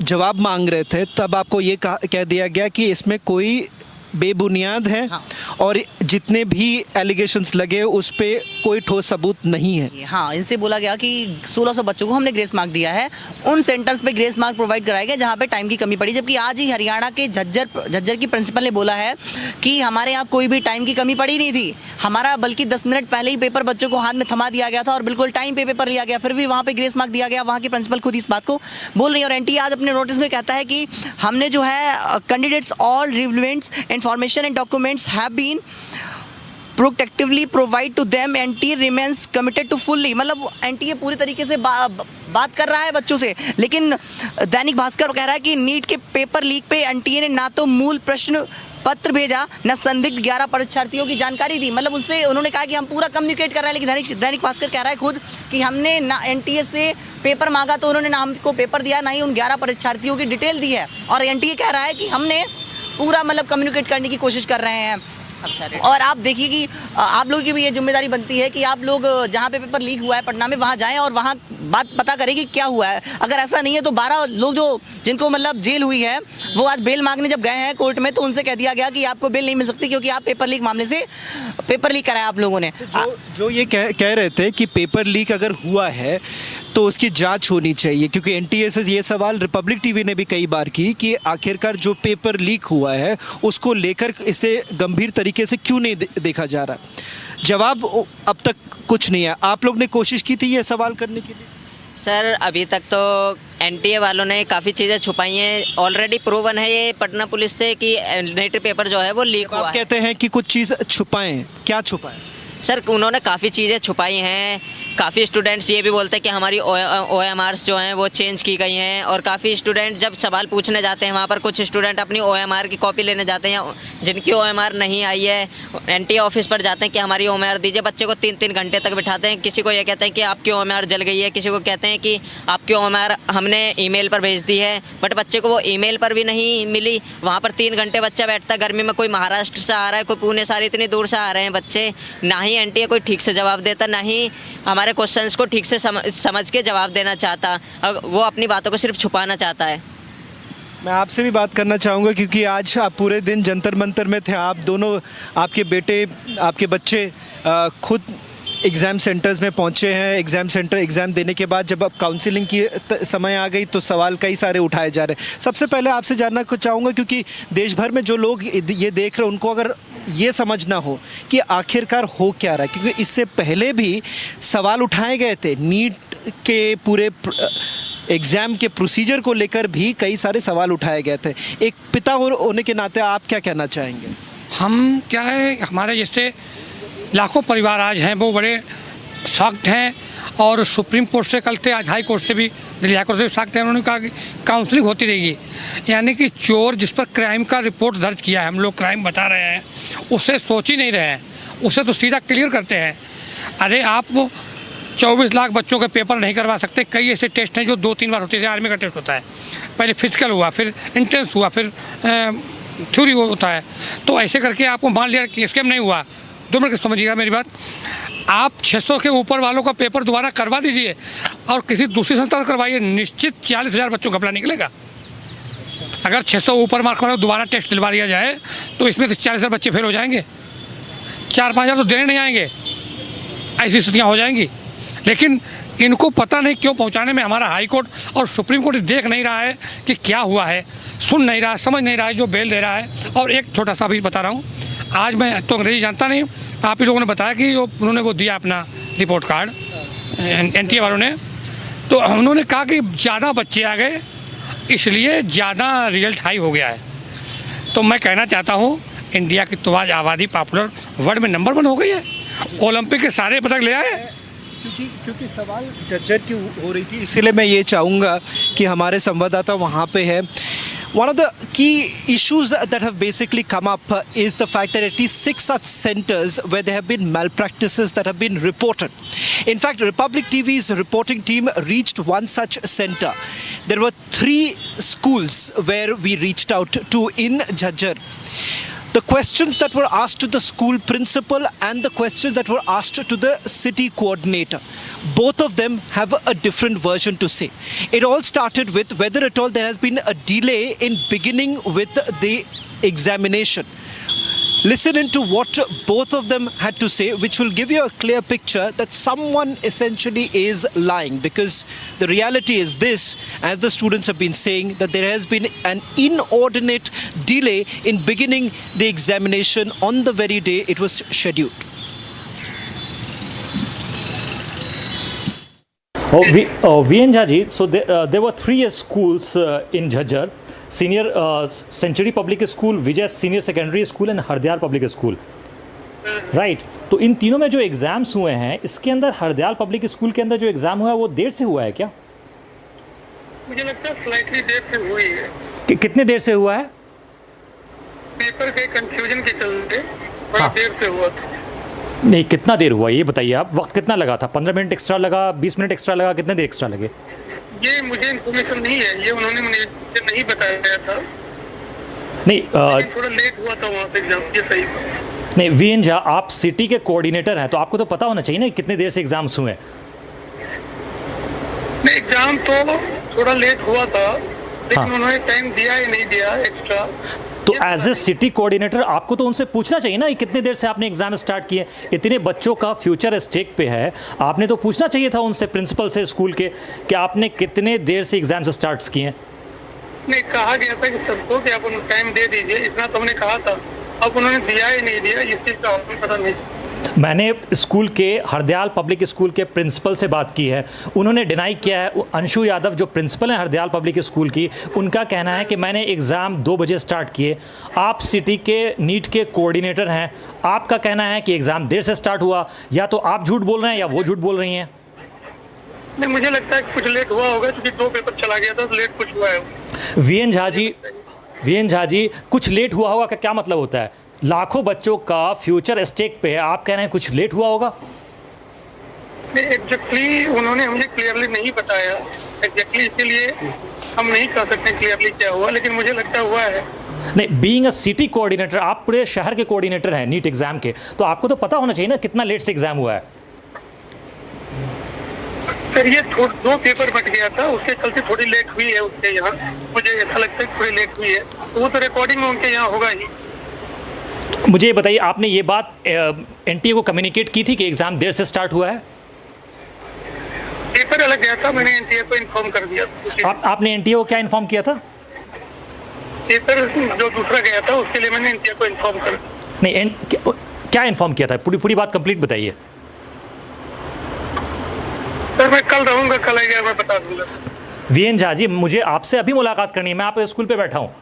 जवाब मांग रहे थे, तब आपको ये कह दिया गया कि इसमें कोई बेबुनियाद है, हाँ। और जितने भी एलिगेशंस लगे उस पे कोई ठोस सबूत नहीं है। हाँ, इनसे बोला गया कि 1600 बच्चों को हमने ग्रेस मार्क दिया है, उन सेंटर्स पे ग्रेस मार्क प्रोवाइड कराए गए जहाँ पे टाइम की कमी पड़ी, जबकि आज ही हरियाणा के झज्जर की प्रिंसिपल ने बोला है कि हमारे यहाँ कोई भी टाइम की कमी पड़ी नहीं थी, हमारा बल्कि 10 मिनट पहले ही पेपर बच्चों को हाथ में थमा दिया गया था और बिल्कुल टाइम पे पेपर लिया गया, फिर भी वहाँ पे ग्रेस मार्क दिया गया। वहाँ की प्रिंसिपल खुद इस बात को बोल रही है। और NTA आज अपने नोटिस में कहता है कि हमने जो है candidates all relevant information and documents have been proactively provide to them. NTA remains committed to fully, मतलब NTA पूरी तरीके से बात कर रहा है बच्चों से, लेकिन दैनिक भास्कर कह रहा है कि नीट के पेपर लीक पे NTA ने ना तो मूल प्रश्न पत्र भेजा, न संदिग्ध 11 परीक्षार्थियों की जानकारी दी। मतलब उनसे उन्होंने कहा कि हम पूरा कम्युनिकेट कर रहे हैं, लेकिन दैनिक भास्कर कह रहा है खुद कि हमने ना NTA से पेपर मांगा तो उन्होंने ना हमको पेपर दिया, ना ही उन 11 परीक्षार्थियों की डिटेल दी है। और NTA कह रहा है कि हमने पूरा मतलब कम्युनिकेट करने की कोशिश कर रहे हैं। और आप देखिए कि आप लोगों की भी ये जिम्मेदारी बनती है कि आप लोग जहाँ पे पेपर लीक हुआ है पटना में वहाँ जाएं और वहाँ बात पता करें कि क्या हुआ है। अगर ऐसा नहीं है तो 12 लोग जो जिनको मतलब जेल हुई है वो आज बेल मांगने जब गए हैं कोर्ट में तो उनसे कह दिया गया कि आपको बेल नहीं मिल सकती क्योंकि आप पेपर लीक मामले से पेपर लीक कराया आप लोगों ने। जो ये कह रहे थे कि पेपर लीक अगर हुआ है तो उसकी जांच होनी चाहिए, क्योंकि एनटीए से ये सवाल रिपब्लिक टीवी ने भी कई बार की कि आखिरकार जो पेपर लीक हुआ है उसको लेकर इसे गंभीर तरीके से क्यों नहीं देखा जा रहा। जवाब अब तक कुछ नहीं है। आप लोग ने कोशिश की थी ये सवाल करने के लिए? सर अभी तक तो एनटीए वालों ने काफ़ी चीज़ें छुपाई हैं। ऑलरेडी प्रूवन है ये पटना पुलिस से कि नीट पेपर जो है वो लीक हुआ है। कहते हैं कि कुछ चीज़ छुपाएं, क्या छुपाएं? सर उन्होंने काफ़ी चीज़ें छुपाई हैं। काफ़ी स्टूडेंट्स ये भी बोलते हैं कि हमारी OMRs जो हैं वो चेंज की गई हैं और काफ़ी स्टूडेंट जब सवाल पूछने जाते हैं वहाँ पर कुछ स्टूडेंट अपनी OMR की कॉपी लेने जाते हैं, जिनकी OMR नहीं आई है एनटीए ऑफिस पर जाते हैं कि हमारी OMR दीजिए। बच्चे को 3-3 घंटे तक बिठाते हैं। किसी को ये कहते हैं कि आपकी OMR जल गई है, किसी को कहते हैं कि आपकी OMR हमने ईमेल पर भेज दी है, बट बच्चे को वो ईमेल पर भी नहीं मिली। वहाँ पर 3 घंटे बच्चा बैठता है गर्मी में। कोई महाराष्ट्र से आ रहा है, कोई पुणे से आ रही, इतनी दूर से आ रहे हैं बच्चे। ना ही एनटीए कोई ठीक से जवाब देता, ना ही हमारे क्वेश्चंस को ठीक से समझ के जवाब देना चाहता। वो अपनी बातों को सिर्फ छुपाना चाहता है। मैं आपसे भी बात करना चाहूँगा क्योंकि आज आप पूरे दिन जंतर मंतर में थे। आप दोनों, आपके बेटे, आपके बच्चे खुद एग्ज़ाम सेंटर्स में पहुंचे हैं। एग्ज़ाम देने के बाद जब अब काउंसलिंग की समय आ गई तो सवाल कई सारे उठाए जा रहे हैं। सबसे पहले आपसे जानना चाहूँगा क्योंकि देश भर में जो लोग ये देख रहे हैं उनको अगर ये समझना हो कि आखिरकार हो क्या रहा है, क्योंकि इससे पहले भी सवाल उठाए गए थे। नीट के पूरे एग्ज़ाम के प्रोसीजर को लेकर भी कई सारे सवाल उठाए गए थे। एक पिता होने के नाते आप क्या कहना चाहेंगे? हम क्या है, हमारे जैसे लाखों परिवार आज हैं वो बड़े सख्त हैं और सुप्रीम कोर्ट से कल थे, आज हाई कोर्ट से भी, दिल्ली हाई कोर्ट से भी सख्त हैं। उन्होंने कहा कि काउंसलिंग होती रहेगी, यानी कि चोर जिस पर क्राइम का रिपोर्ट दर्ज किया है, हम लोग क्राइम बता रहे हैं, उससे सोच ही नहीं रहे हैं, उसे तो सीधा क्लियर करते हैं। अरे आप 24 लाख बच्चों के पेपर नहीं करवा सकते। कई ऐसे टेस्ट हैं जो 2-3 बार होते हैं। आर्मी का टेस्ट होता है, पहले फिजिकल हुआ, फिर इंट्रेंस हुआ, फिर थ्योरी होता है। तो ऐसे करके आपको मान लिया कि स्कैम नहीं हुआ। 2 मिनट समझिएगा मेरी बात। आप 600 के ऊपर वालों का पेपर दोबारा करवा दीजिए और किसी दूसरी संस्था से करवाइए, निश्चित 40,000 बच्चों का अपना निकलेगा। अगर 600 ऊपर मार्क वालों दोबारा टेस्ट दिलवा दिया जाए तो इसमें से 40,000 बच्चे फेल हो जाएंगे, 4-5 हज़ार तो देने नहीं आएंगे। ऐसी स्थितियाँ हो जाएंगी। लेकिन इनको पता नहीं क्यों पहुंचाने में हमारा हाई कोर्ट और सुप्रीम कोर्ट देख नहीं रहा है कि क्या हुआ है, सुन नहीं रहा, समझ नहीं रहा है जो बेल दे रहा है। और एक छोटा सा भी बता रहा हूँ, आज मैं तो अंग्रेजी जानता नहीं, आप ही लोगों ने बताया कि उन्होंने वो दिया अपना रिपोर्ट कार्ड एनटीए वालों ने, तो उन्होंने कहा कि ज़्यादा बच्चे आ गए इसलिए ज़्यादा रिजल्ट हाई हो गया है। तो मैं कहना चाहता हूँ इंडिया की तो आज आबादी पॉपुलर वर्ल्ड में नंबर 1 हो गई है। ओलंपिक के सारे पदक ले आए। क्योंकि सवाल जज्जर की हो रही थी, इसलिए मैं ये चाहूँगा कि हमारे संवाददाता वहाँ पे है। One of the key issues that have basically come up is the fact that at least 6 such centers where there have been malpractices that have been reported. In fact, Republic TV's reporting team reached one such center. There were 3 schools where we reached out to in Jhajjar. The questions that were asked to the school principal and the questions that were asked to the city coordinator, both of them have a different version to say. It all started with whether at all there has been a delay in beginning with the examination. Listen into what both of them had to say, which will give you a clear picture that someone essentially is lying, because the reality is this, as the students have been saying, that there has been an inordinate delay in beginning the examination on the very day it was scheduled. VN Jhaji, so there were 3 schools in Jhajjar. Senior Century Public School, Vijay Senior Secondary School and Hardayal Public School, right. तो इन तीनों में जो exams हुए हैं, इसके अंदर Hardayal public school के अंदर जो एग्ज़ाम हुआ है वो देर से हुआ है क्या? मुझे लगता है स्लाइटली देर से हुई है। कितने देर से हुआ है? पेपर के कंफ्यूजन के चलते बड़ा देर से हुआ था। नहीं, कितना देर हुआ ये बताइए आप। वक्त कितना लगा था? 15 मिनट एक्स्ट्रा लगा, 20 मिनट एक्स्ट्रा लगा, कितने देर एक्स्ट्रा लगे? ये मुझे इन्फॉर्मेशन नहीं है, ये उन्होंने मुझे नहीं बताया गया था। नहीं, थोड़ा लेट हुआ था वहाँ पे एग्जाम, ये सही बात। नहीं वीएन झा, आप सिटी के कोऑर्डिनेटर हैं तो आपको तो पता होना चाहिए ना कितने देर से एग्जाम्स हुए। नहीं, एग्जाम तो थोड़ा लेट हुआ था, लेकिन उन्होंने टाइम दिया ही नहीं दिया एक्स्ट्रा। तो एज ए सिटी कोऑर्डिनेटर आपको तो उनसे पूछना चाहिए ना कितने देर से आपने एग्जाम स्टार्ट किए। इतने बच्चों का फ्यूचर स्टेक पे है, आपने तो पूछना चाहिए था उनसे, प्रिंसिपल से स्कूल के, कि आपने कितने देर से एग्जाम्स स्टार्ट किए हैं। नहीं, कहा गया था कि सबको कि आप उनको टाइम दे दीजिए, इतना तो हमने कहा था। अब उन्होंने दिया ही नहीं दिया, इस चीज़ का हमें पता नहीं। मैंने स्कूल के हरदयाल पब्लिक स्कूल के प्रिंसिपल से बात की है, उन्होंने डिनाई किया है। अंशु यादव जो प्रिंसिपल हैं हरदयाल पब्लिक स्कूल की, उनका कहना है कि मैंने एग्ज़ाम 2 बजे स्टार्ट किए। आप सिटी के नीट के कोऑर्डिनेटर हैं, आपका कहना है कि एग्ज़ाम देर से स्टार्ट हुआ। या तो आप झूठ बोल रहे हैं या वो झूठ बोल रही हैं। नहीं, मुझे लगता है कि कुछ लेट हुआ होगा, क्योंकि 2 पेपर चला गया था तो लेट कुछ हुआ है। वीएन झा जी, कुछ लेट हुआ होगा का क्या मतलब होता है? लाखों बच्चों का फ्यूचर स्टेक पे है, आप कह रहे हैं कुछ लेट हुआ होगा? एग्जैक्टली उन्होंने मुझे क्लियरली नहीं बताया, एग्जैक्टली इसीलिए हम नहीं कह सकते क्लियरली क्या हुआ, लेकिन मुझे लगता हुआ है। नहीं, बीइंग अ सिटी कोऑर्डिनेटर, आप पूरे शहर के कोऑर्डिनेटर हैं नीट एग्जाम के, तो आपको तो पता होना चाहिए ना कितना लेट से एग्जाम हुआ है। सर, ये 2 पेपर बट गया था, उसके चलते थोड़ी लेट हुई है उनके यहाँ। मुझे ऐसा लगता है कि थोड़ी लेट हुई है, तो वो तो रिकॉर्डिंग में उनके यहाँ होगा ही। मुझे ये बताइए, आपने ये बात एनटीए को कम्युनिकेट की थी कि एग्जाम देर से स्टार्ट हुआ है? पेपर अलग गया था, मैंने एनटीए को इन्फॉर्म कर दिया था। आपने एनटीए को क्या इन्फॉर्म किया था? पेपर जो दूसरा गया था उसके लिए मैंने एनटीए को इन्फॉर्म कर दिया। नहीं, क्या इन्फॉर्म किया था? पूरी बात कंप्लीट बताइए। सर, मैं कल रहूंगा, कल आएगा मैं बता दूंगा। वीएन झा जी, मुझे आपसे अभी मुलाकात करनी है, मैं आपके स्कूल पे बैठा हूँ।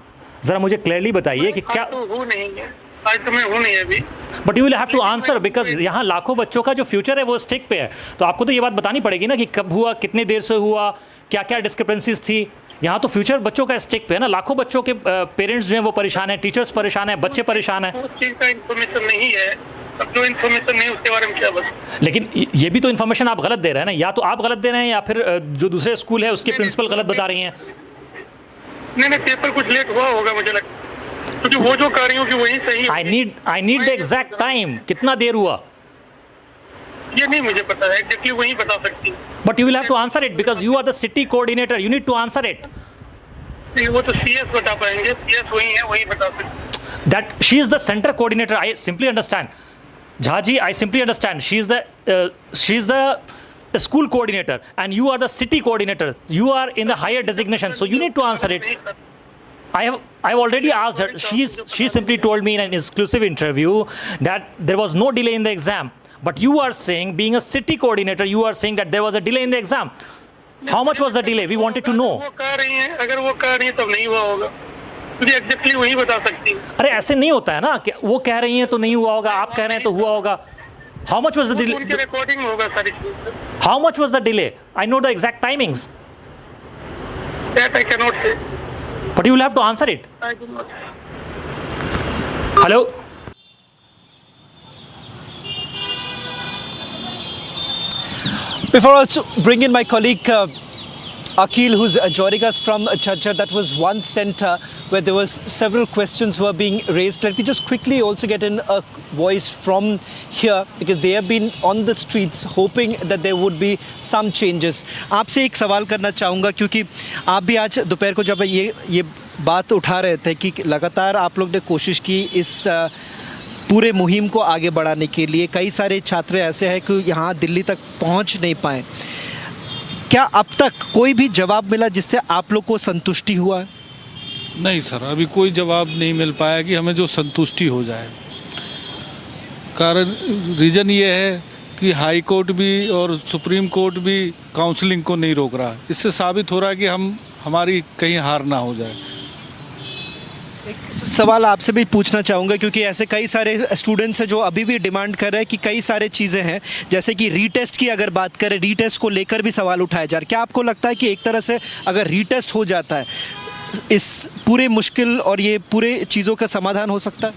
जरा मुझे क्लियरली बताइए कि क्या। तो हूँ नहीं है आज, तो मैं हूँ नहीं अभी। But you will have to answer, because यहाँ लाखों बच्चों का जो फ्यूचर है वो स्टेक पे है। तो आपको तो ये बात बतानी पड़ेगी ना कि कब हुआ, कितने देर से हुआ, क्या क्या डिस्क्रिपेंसीज थी। यहाँ तो फ्यूचर बच्चों का स्टेक पे है ना। लाखों बच्चों के पेरेंट्स जो हैं वो परेशान हैं, टीचर्स परेशान हैं, बच्चे परेशान हैं। उस चीज़ का इन्फॉर्मेशन नहीं है, अब जो इन्फॉर्मेशन नहीं उसके बारे में क्या बता। लेकिन ये भी तो इन्फॉर्मेशन आप गलत दे रहे हैं ना, या तो आप गलत दे रहे हैं या फिर जो दूसरे स्कूल है उसके प्रिंसिपल गलत बता रही हैं। नहीं, पेपर कुछ लेट हुआ होगा मुझे लगता है, क्योंकि वो जो कह रही हूँ कि वही सही है। I need the exact time, कितना देर हुआ ये नहीं मुझे पता है, एग्जैक्टली वही बता सकती है। But you will have to answer it because you are the city coordinator, you need to answer it. वो तो सीएस बता पाएंगे, सीएस वही है, वही बता सकते। That she is the centre coordinator, I simply understand. Jha ji, I simply understand. She is the school coordinator, and you are the city coordinator. You are in the higher designation, so you need to answer it. I've already asked her. She simply told me in an exclusive interview that there was no delay in the exam. But you are saying, being a city coordinator, you are saying that there was a delay in the exam. How much was the delay? We wanted to know. वो कह रही हैं, अगर वो कह रही हैं तब नहीं हुआ होगा, मुझे एग्जैक्टली वही बता सकती है। अरे ऐसे नहीं होता है ना कि वो कह रही हैं तो नहीं हुआ होगा, आप कह रहे हैं तो हुआ होगा। How much was the delay? उनकी रिकॉर्डिंग में होगा सारी चीजें। How much was the delay? I know the exact timings. That I cannot say. But you will have to answer it. I do not. Hello? Before I also bring in my colleague Akhil, who's joining us from Jhajjar, that was one center where there was several questions were being raised. Let me just quickly also get in a voice from here because they have been on the streets hoping that there would be some changes. आपसे एक सवाल करना चाहूँगा क्योंकि आप भी आज दोपहर को जब ये बात उठा रहे थे कि लगातार आप लोग ने कोशिश की इस पूरे मुहिम को आगे बढ़ाने के लिए, कई सारे छात्र ऐसे हैं कि यहाँ दिल्ली तक पहुँच नहीं पाए। क्या अब तक कोई भी जवाब मिला जिससे आप लोग को संतुष्टि हुआ है? नहीं सर, अभी कोई जवाब नहीं मिल पाया कि हमें जो संतुष्टि हो जाए। कारण रीज़न ये है कि हाई कोर्ट भी और सुप्रीम कोर्ट भी काउंसलिंग को नहीं रोक रहा। इससे साबित हो रहा है कि हमारी कहीं हार ना हो जाए। सवाल आपसे भी पूछना चाहूँगा क्योंकि ऐसे कई सारे स्टूडेंट्स हैं जो अभी भी डिमांड कर रहे हैं कि कई सारे चीज़ें हैं, जैसे कि रीटेस्ट की अगर बात करें, रीटेस्ट को लेकर भी सवाल उठाया जा रहा है। क्या आपको लगता है कि एक तरह से अगर रीटेस्ट हो जाता है इस पूरे मुश्किल और ये पूरे चीज़ों का समाधान हो सकता है?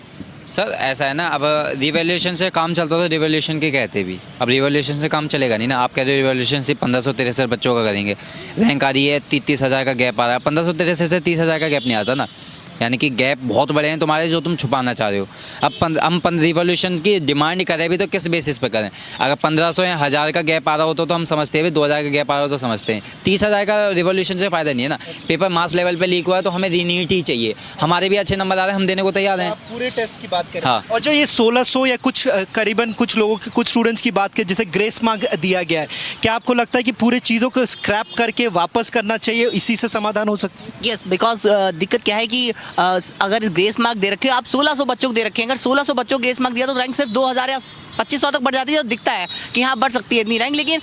सर ऐसा है ना, अब रिवैल्यूएशन से काम चलता तो रिवैल्यूएशन के कहते भी, अब रिवैल्यूएशन से काम चलेगा नहीं ना। आप कह रहे हो रिवैल्यूएशन सिर्फ 1563 बच्चों का करेंगे, रैंक आ रही है 30,000 का गैप आ रहा है, 1563 से 30,000 का गैप नहीं आता ना। यानी कि गैप बहुत बड़े हैं तुम्हारे जो तुम छुपाना चाह रहे हो। अब हम रिवॉल्यूशन की डिमांड करें भी तो किस बेसिस पे करें? अगर 1500 या 1000 का गैप आ रहा होता तो हम समझते हैं, 2000 का गैप आ रहा हो तो समझते हैं। 30,000 का रिवॉल्यूशन से फ़ायदा नहीं है ना। पेपर मास लेवल पे लीक हुआ है तो हमें रीनीट ही चाहिए। हमारे भी अच्छे नंबर आ रहे हैं, हम देने को तैयार हैं। पूरे टेस्ट की बात करें। हाँ। और जो ये 1600 या कुछ करीबन कुछ लोगों के कुछ स्टूडेंट्स की बात करें जिसे ग्रेस मार्क दिया गया है, क्या आपको लगता है कि पूरे चीज़ों को स्क्रैप करके वापस करना चाहिए, इसी से समाधान हो सकता है? यस, बिकॉज दिक्कत क्या है कि अगर ग्रेस मार्क दे रखे आप 1600 बच्चों को दे रखे हैं, अगर 1600 बच्चों को ग्रेस मार्क दिया तो रैंक सिर्फ 2000 या 2500 तक बढ़ जाती है। तो दिखता है कि हाँ बढ़ सकती है इतनी रैंक, लेकिन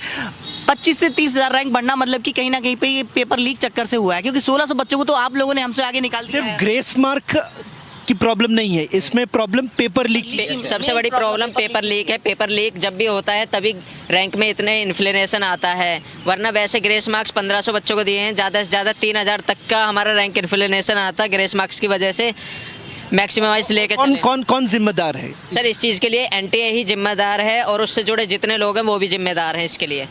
25 से 30,000 रैंक बढ़ना मतलब कि कहीं ना कहीं पे ये पेपर लीक चक्कर से हुआ है, क्योंकि 1600 बच्चों को तो आप लोगों ने हमसे आगे निकाल दिया है। सिर्फ ग्रेस मार्क की प्रॉब्लम नहीं है, इसमें प्रॉब्लम पेपर लीक। सबसे बड़ी प्रॉब्लम पेपर लीक है। पेपर लीक जब भी होता है तभी रैंक में इतने इन्फ्लेशन आता है, वरना वैसे ग्रेस मार्क्स 1500 बच्चों को दिए हैं, ज़्यादा से ज़्यादा 3000 तक का हमारा रैंक इन्फ्लेशन आता है ग्रेस मार्क्स की वजह से। मैक्सिमाइज लेके कौन जिम्मेदार है सर इस चीज़ के लिए? एनटीए ही जिम्मेदार है और उससे जुड़े जितने लोग हैं वो भी जिम्मेदार हैं इसके लिए।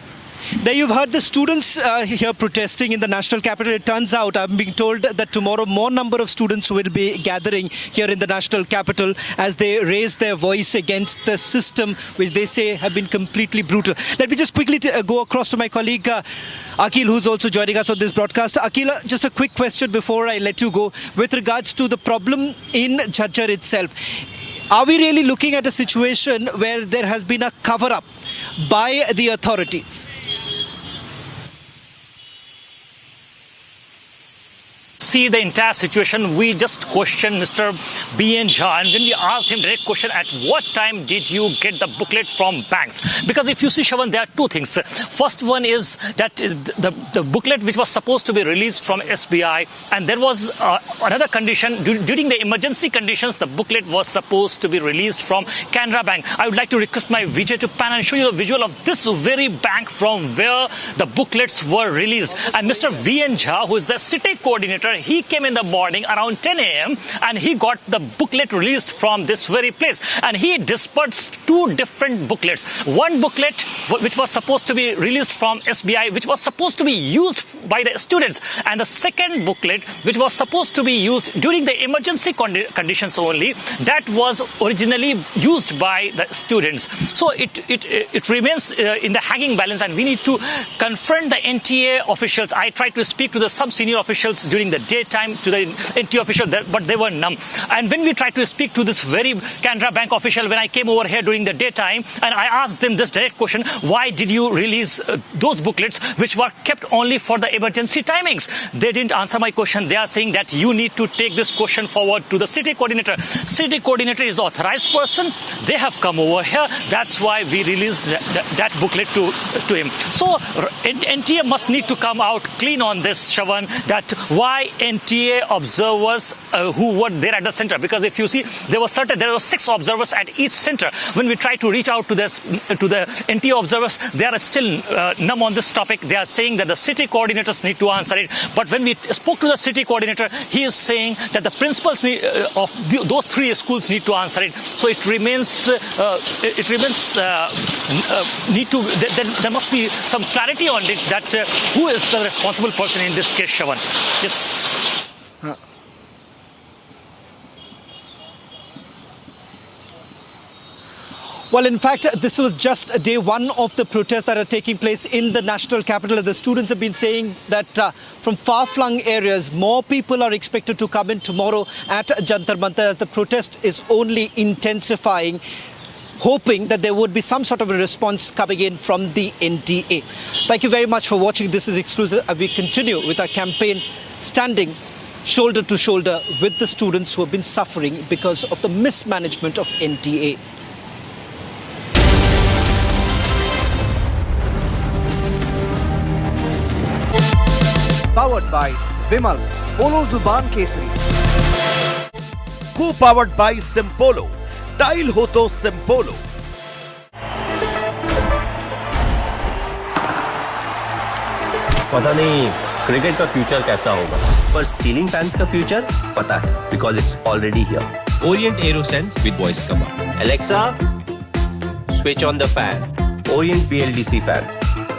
There you've heard the students here protesting in the national capital. It turns out, I'm being told that tomorrow more number of students will be gathering here in the national capital as they raise their voice against the system which they say have been completely brutal. Let me just quickly go across to my colleague Akhil, who's also joining us on this broadcast. Akhil, just a quick question before I let you go. With regards to the problem in Jhajjar itself, are we really looking at a situation where there has been a cover-up by the authorities? See the entire situation, we just questioned Mr. B.N. Jha, and when we asked him direct question, at what time did you get the booklet from banks? Because if you see, Shravan, there are two things. First one is that the booklet which was supposed to be released from SBI, and there was another condition, during the emergency conditions, the booklet was supposed to be released from Canara Bank. I would like to request my Vijay to pan and show you the visual of this very bank from where the booklets were released. And Mr. B.N. Jha, who is the city coordinator, he came in the morning around 10 a.m. and he got the booklet released from this very place. And he dispersed two different booklets. One booklet which was supposed to be released from SBI, which was supposed to be used by the students. And the second booklet, which was supposed to be used during the emergency conditions only, that was originally used by the students. So it remains in the hanging balance, and we need to confront the NTA officials. I tried to speak to the sub-senior officials during the daytime, to the NTA official, but they were numb. And when we tried to speak to this very Canara Bank official, when I came over here during the daytime, and I asked them this direct question, why did you release those booklets which were kept only for the emergency timings? They didn't answer my question. They are saying that you need to take this question forward to the city coordinator. City coordinator is the authorized person. They have come over here. That's why we released that booklet to him. So NTA must need to come out clean on this, Shravan, that why NTA observers who were there at the center, because if you see, there were 6 observers at each center. When we try to reach out to the NTA observers, they are still numb on this topic. They are saying that the city coordinators need to answer it. But when we spoke to the city coordinator, he is saying that the principals of those 3 schools need to answer it. So it remains there must be some clarity on it, that who is the responsible person in this case, Shravan. Yes. Well, in fact, this was just day 1 of the protests that are taking place in the national capital. The students have been saying that from far-flung areas, more people are expected to come in tomorrow at Jantar Mantar as the protest is only intensifying, hoping that there would be some sort of a response coming in from the NTA. Thank you very much for watching. This is Exclusive. We continue with our campaign, standing shoulder to shoulder with the students who have been suffering because of the mismanagement of NTA. Powered by Vimal, Polo Zuban Kesari. Co-powered by Simpolo. Tile ho to Simpolo. पता नहीं cricket का future कैसा होगा, पर ceiling fans का future पता है, because it's already here. Orient arrow sense with voice command. Alexa, switch on the fan. Orient BLDC fan,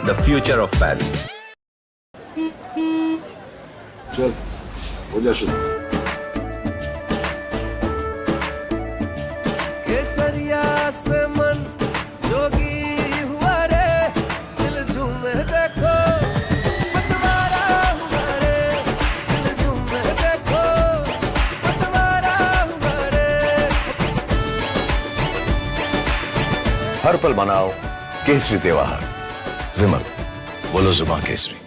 the future of fans. चल हो जा शुरू. केसरिया से मन जोगी हुआ रे दिल झूमे देखो पतवारा हुआ रे दिल झूमे देखो पतवारा हुआ रे हर पल मनाओ केसरी त्योहार। विमल, बोलो जुबान केसरी।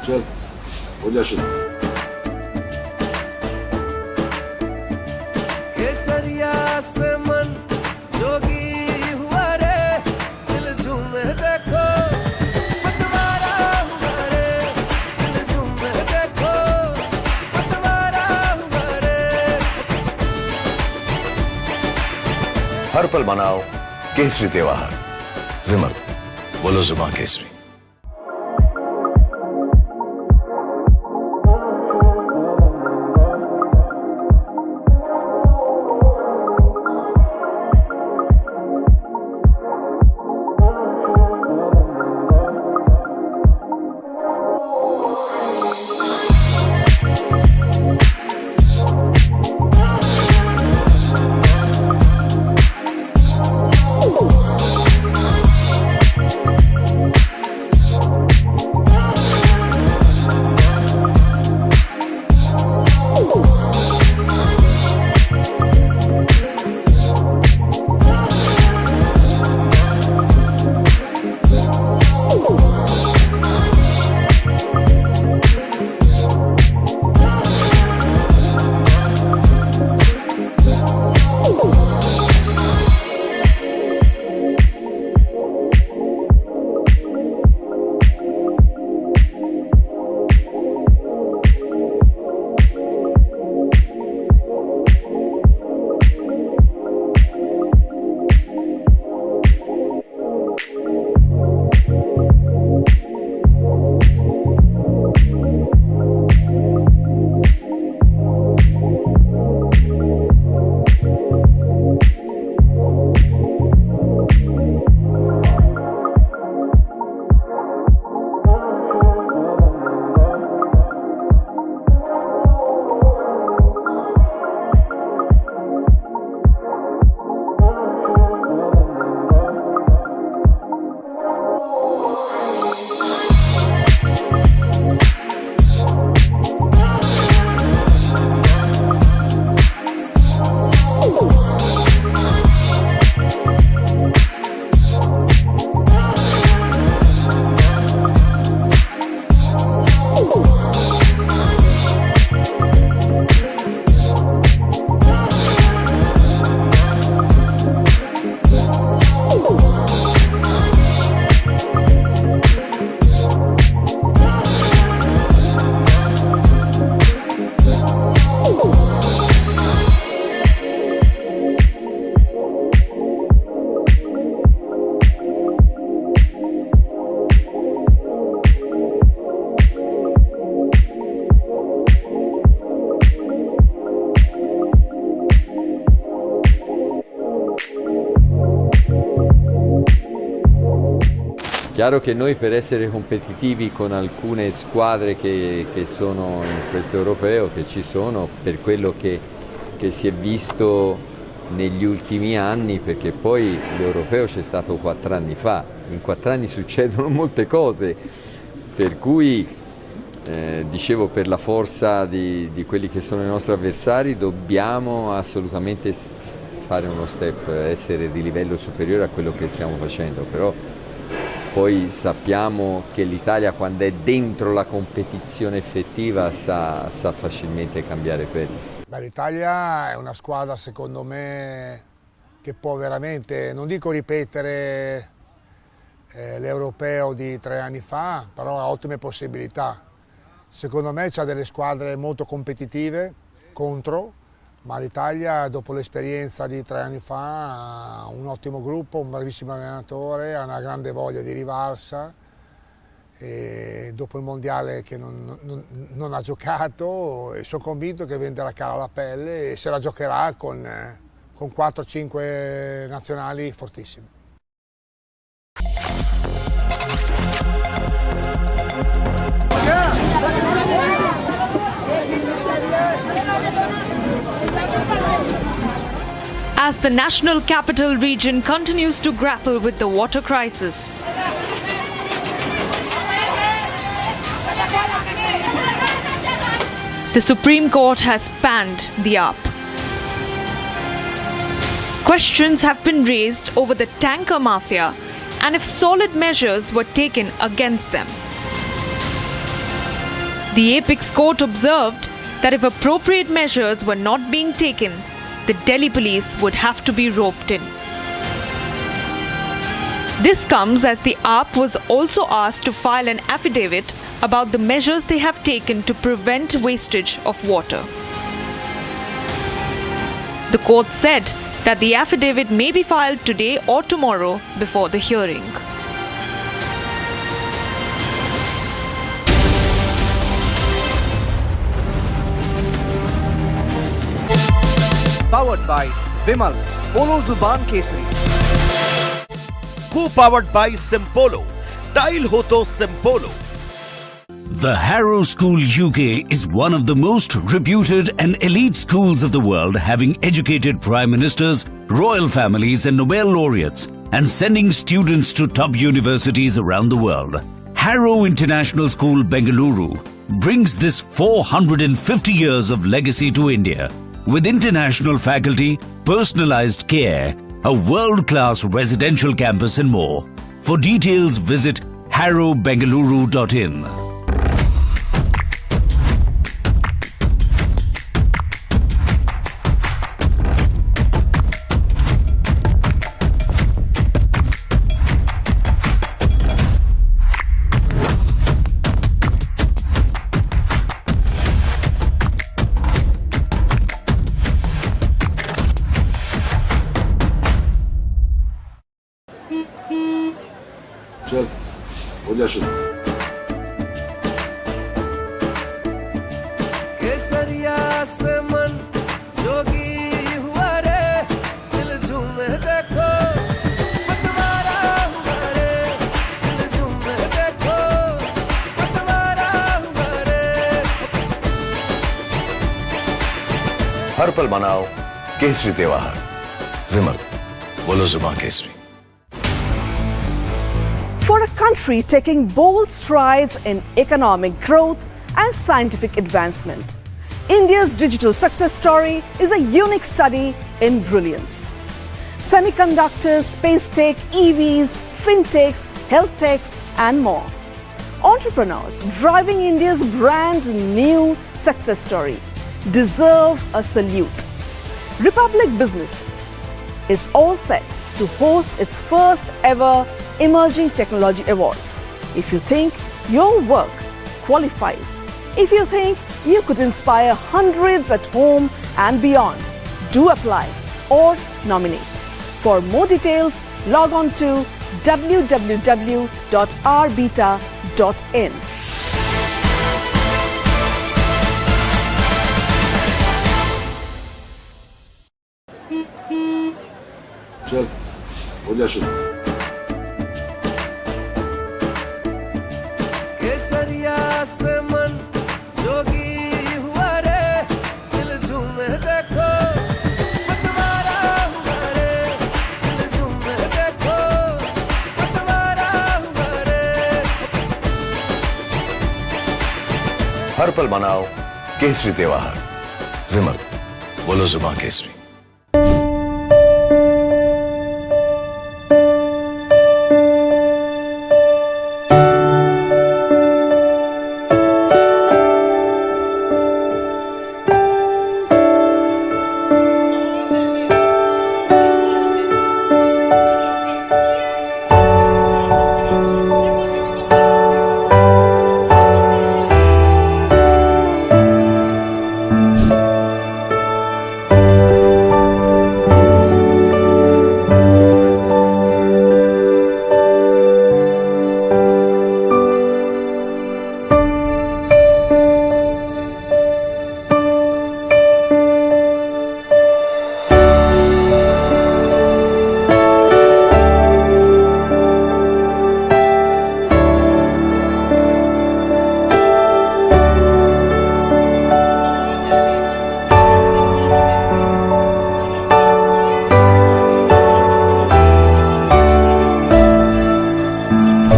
चल हो जा शुरू। केसरिया से मन जोगी हुआ रे दिल झूमे देखो पतवारा हुआ रे दिल झूमे देखो पतवारा हुआ रे हर पल मनाओ केसरी त्योहार। विमल, बोलो जुबान Kesari. Chiaro che noi per essere competitivi con alcune squadre che sono in questo europeo, che ci sono, per quello che si è visto negli ultimi anni, perché poi l'europeo c'è stato 4 anni fa, in 4 anni succedono molte cose, per cui dicevo, per la forza di quelli che sono i nostri avversari dobbiamo assolutamente fare uno step, essere di livello superiore a quello che stiamo facendo, però poi sappiamo che l'Italia, quando è dentro la competizione effettiva, sa facilmente cambiare quelli. L'Italia è una squadra, secondo me, che può veramente, non dico ripetere l'europeo di 3 anni fa, però ha ottime possibilità. Secondo me c'ha delle squadre molto competitive contro, ma l'Italia, dopo l'esperienza di 3 anni fa, ha un ottimo gruppo, un bravissimo allenatore, ha una grande voglia di rivalsa e dopo il mondiale che non ha giocato, e sono convinto che venderà cara la pelle e se la giocherà con 4-5 nazionali fortissimi. As the national capital region continues to grapple with the water crisis, the Supreme Court has banned the AAP. Questions have been raised over the tanker mafia and if solid measures were taken against them. The Apex Court observed that if appropriate measures were not being taken, the Delhi police would have to be roped in. This comes as the AAP was also asked to file an affidavit about the measures they have taken to prevent wastage of water. The court said that the affidavit may be filed today or tomorrow before the hearing. Powered by Vimal, Polo Zuban Kesari. Co-powered by Simpolo. Tile ho to Simpolo. The Harrow School UK is one of the most reputed and elite schools of the world, having educated prime ministers, royal families and Nobel laureates, and sending students to top universities around the world. Harrow International School, Bengaluru, brings this 450 years of legacy to India, with international faculty, personalized care, a world-class residential campus and more. For details, visit harrowbengaluru.in. चल हो जा शुरू केसरिया से मन जोगी हुआ रे दिल झूमे देखो पतवारा हुआ रे दिल झूमे देखो पतवारा हुआ रे हर पल मनाओ केसरी त्योहार विमल बोलो जुबान Kesari For a country taking bold strides in economic growth and scientific advancement, India's digital success story is a unique study in brilliance. Semiconductors, space tech, EVs, fintechs, health techs, and more. Entrepreneurs driving India's brand new success story deserve a salute. Republic Business is all set to host its first ever Emerging Technology Awards. If you think your work qualifies, if you think you could inspire hundreds at home and beyond, do apply or nominate. For more details, log on to www.rbeta.in. चल हो जा शुरू केसरिया से मन जोगी हुआ रे दिल झूमे देखो पतवारा हुआ रे दिल झूमे देखो पतवारा हुआ रे हर पल मनाओ केसरी त्योहार विमल बोलो जुबान Kesari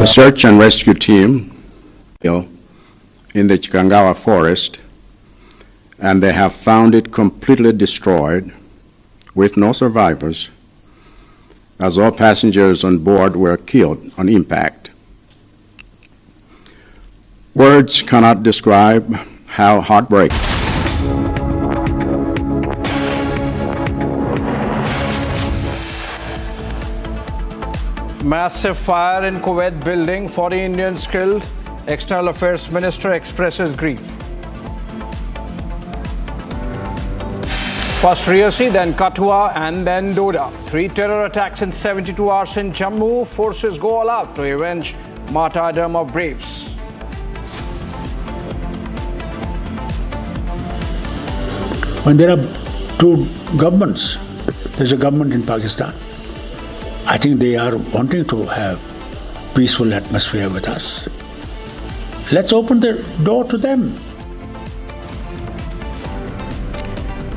search and rescue team in the Chikangawa forest, and they have found it completely destroyed with no survivors, as all passengers on board were killed on impact. Words cannot describe how heartbreaking. Massive fire in Kuwait building, 40 Indians killed. External Affairs Minister expresses grief. First Riyasi, then Kathua, and then Doda. 3 terror attacks in 72 hours in Jammu. Forces go all out to avenge martyrdom of braves. When there are two governments, there's a government in Pakistan. I think they are wanting to have peaceful atmosphere with us. Let's open the door to them.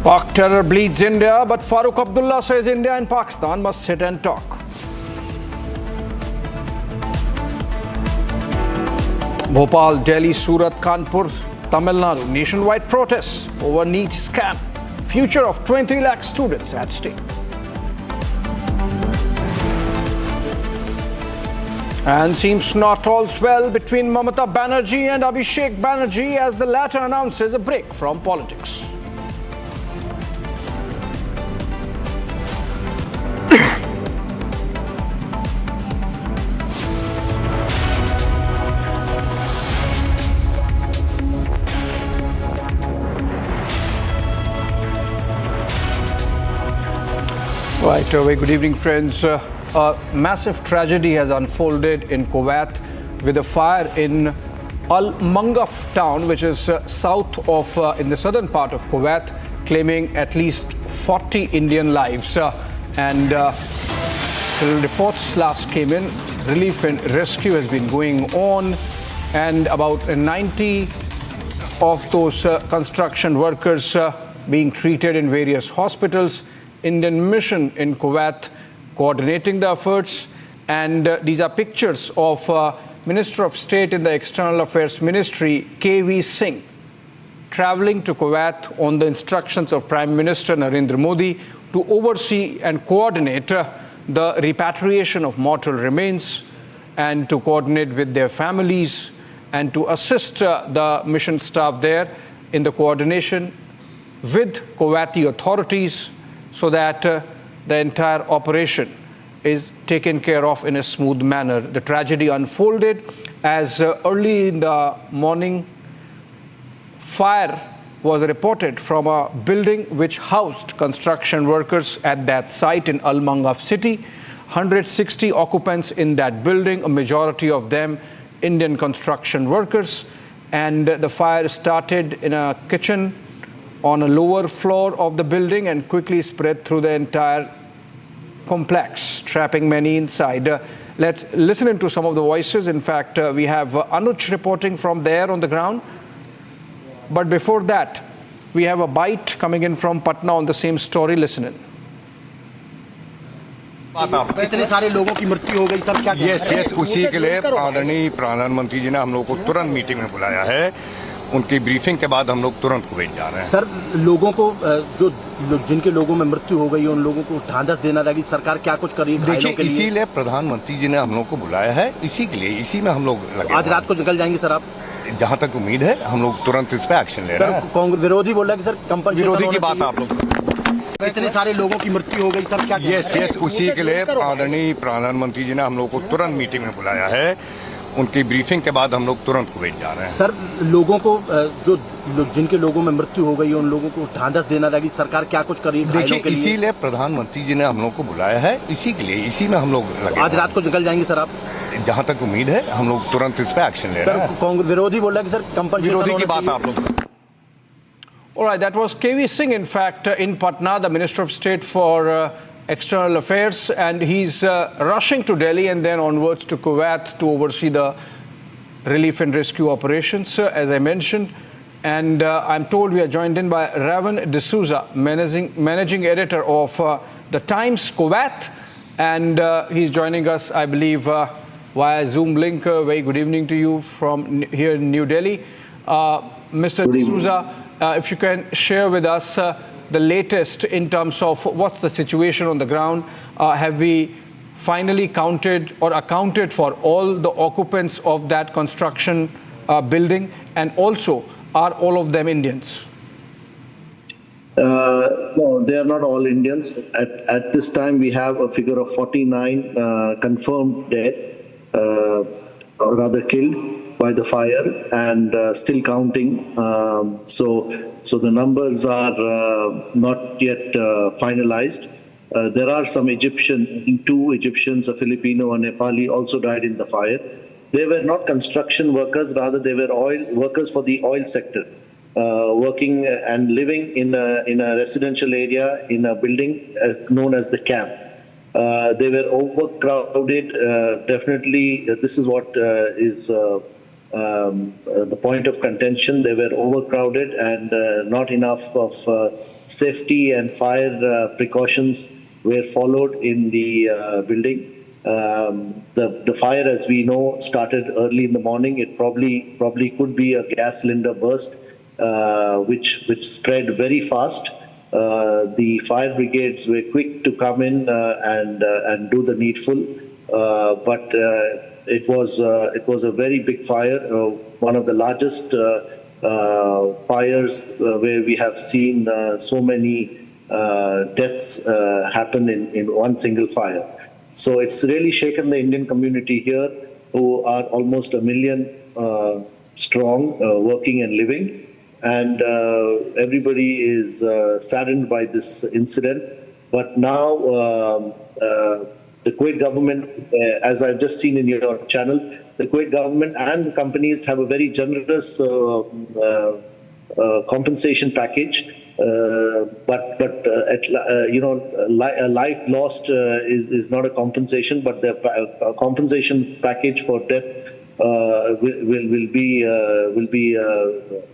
Pak terror bleeds India, but Farooq Abdullah says India and Pakistan must sit and talk. Bhopal, Delhi, Surat, Kanpur, Tamil Nadu, nationwide protests over NEET scam. Future of 20 lakh students at stake. And seems not all's well between Mamata Banerjee and Abhishek Banerjee as the latter announces a break from politics. Right, very good evening, friends. A massive tragedy has unfolded in Kuwait with a fire in Al Mangaf town, which is south of, in the southern part of Kuwait, claiming at least 40 Indian lives. Reports last came in, relief and rescue has been going on, and about 90 of those construction workers being treated in various hospitals. Indian mission in Kuwait coordinating the efforts, and these are pictures of Minister of State in the External Affairs Ministry, K.V. Singh, traveling to Kuwait on the instructions of Prime Minister Narendra Modi to oversee and coordinate the repatriation of mortal remains and to coordinate with their families and to assist the mission staff there in the coordination with Kuwaiti authorities so that the entire operation is taken care of in a smooth manner. The tragedy unfolded as early in the morning, fire was reported from a building which housed construction workers at that site in Al Mangaf city. 160 occupants in that building, a majority of them Indian construction workers. And the fire started in a kitchen on a lower floor of the building and quickly spread through the entire complex, trapping many inside. Let's listen into some of the voices. In fact, we have Anuj reporting from there on the ground. But before that, we have a bite coming in from Patna on the same story. Listen in. इतने सारे लोगों की मृत्यु हो गई sir, क्या yes उसी के लिए आदरणीय प्रधानमंत्री जी ने हम लोग को तुरंत मीटिंग में बुलाया है। उनकी ब्रीफिंग के बाद हम लोग तुरंत कुवैत जा रहे हैं। सर, लोगों को जिनके लोगों में मृत्यु हो गई उन लोगों को ढांढस देना रहेगी, सरकार क्या कुछ करेगी? देखिए, इसीलिए प्रधानमंत्री जी ने हम लोग को बुलाया है, इसी के लिए, इसी में हम लोग लगे। आज रात को निकल जाएंगे सर आप? जहाँ तक उम्मीद है हम लोग तुरंत इस पे एक्शन ले रहे हैं। कांग्रेस विरोधी बोल रहा है कि सर कंपल्सरी, विरोधी की बात आप लोग, इतने सारे लोगों की मृत्यु हो गई सर, क्या यस उसी के लिए आदरणीय प्रधानमंत्री जी ने हम लोग को तुरंत मीटिंग में बुलाया है। उनकी ब्रीफिंग के बाद हम लोग तुरंत कुवैत जा रहे हैं। सर, लोगों को जिनके लोगों में मृत्यु हो गई उन लोगों को ढांढस देना रहेगी, सरकार क्या कुछ करेगी? देखिए, इसीलिए प्रधानमंत्री जी ने हम लोग को बुलाया है, इसी के लिए, इसी में हम लोग लगे। आज रात को निकल जाएंगे सर आप? जहाँ तक उम्मीद है हम लोग तुरंत इस पे एक्शन ले रहे हैं। कांग्रेस विरोधी बोल रहा है कि सर कंपल्सरी, विरोधी की बात आप लोग। All right, that was K.V. Singh, in fact, in Patna, the Minister of State for External Affairs, and he's rushing to Delhi and then onwards to Kuwait to oversee the relief and rescue operations, as I mentioned. And I'm told we are joined in by Ravan D'Souza, managing editor of The Times Kuwait, and he's joining us, I believe, via Zoom link. Very good evening to you from here in New Delhi. Mr. D'Souza, if you can share with us the latest in terms of what's the situation on the ground. Have we finally counted or accounted for all the occupants of that construction building? And also, are all of them Indians? No, they are not all Indians. At this time, we have a figure of 49 confirmed dead, or rather killed by the fire, and still counting. So the numbers are not yet finalized. There are some two Egyptians, a Filipino and Nepali, also died in the fire. They were not construction workers, rather they were oil workers for the oil sector. Working and living in a residential area in a building known as the camp. They were overcrowded. Definitely, this is what is the point of contention. They were overcrowded and not enough of safety and fire precautions were followed in the building. The fire, as we know, started early in the morning. It probably could be a gas cylinder burst. Which spread very fast. The fire brigades were quick to come in and do the needful, but it was a very big fire, one of the largest fires where we have seen so many deaths happen in one single fire. So it's really shaken the Indian community here, who are almost 1 million strong, working and living. And everybody is saddened by this incident. But now the Kuwait government, as I've just seen in your channel, the Kuwait government and the companies have a very generous compensation package. But a life lost is not a compensation, but the compensation package for death will be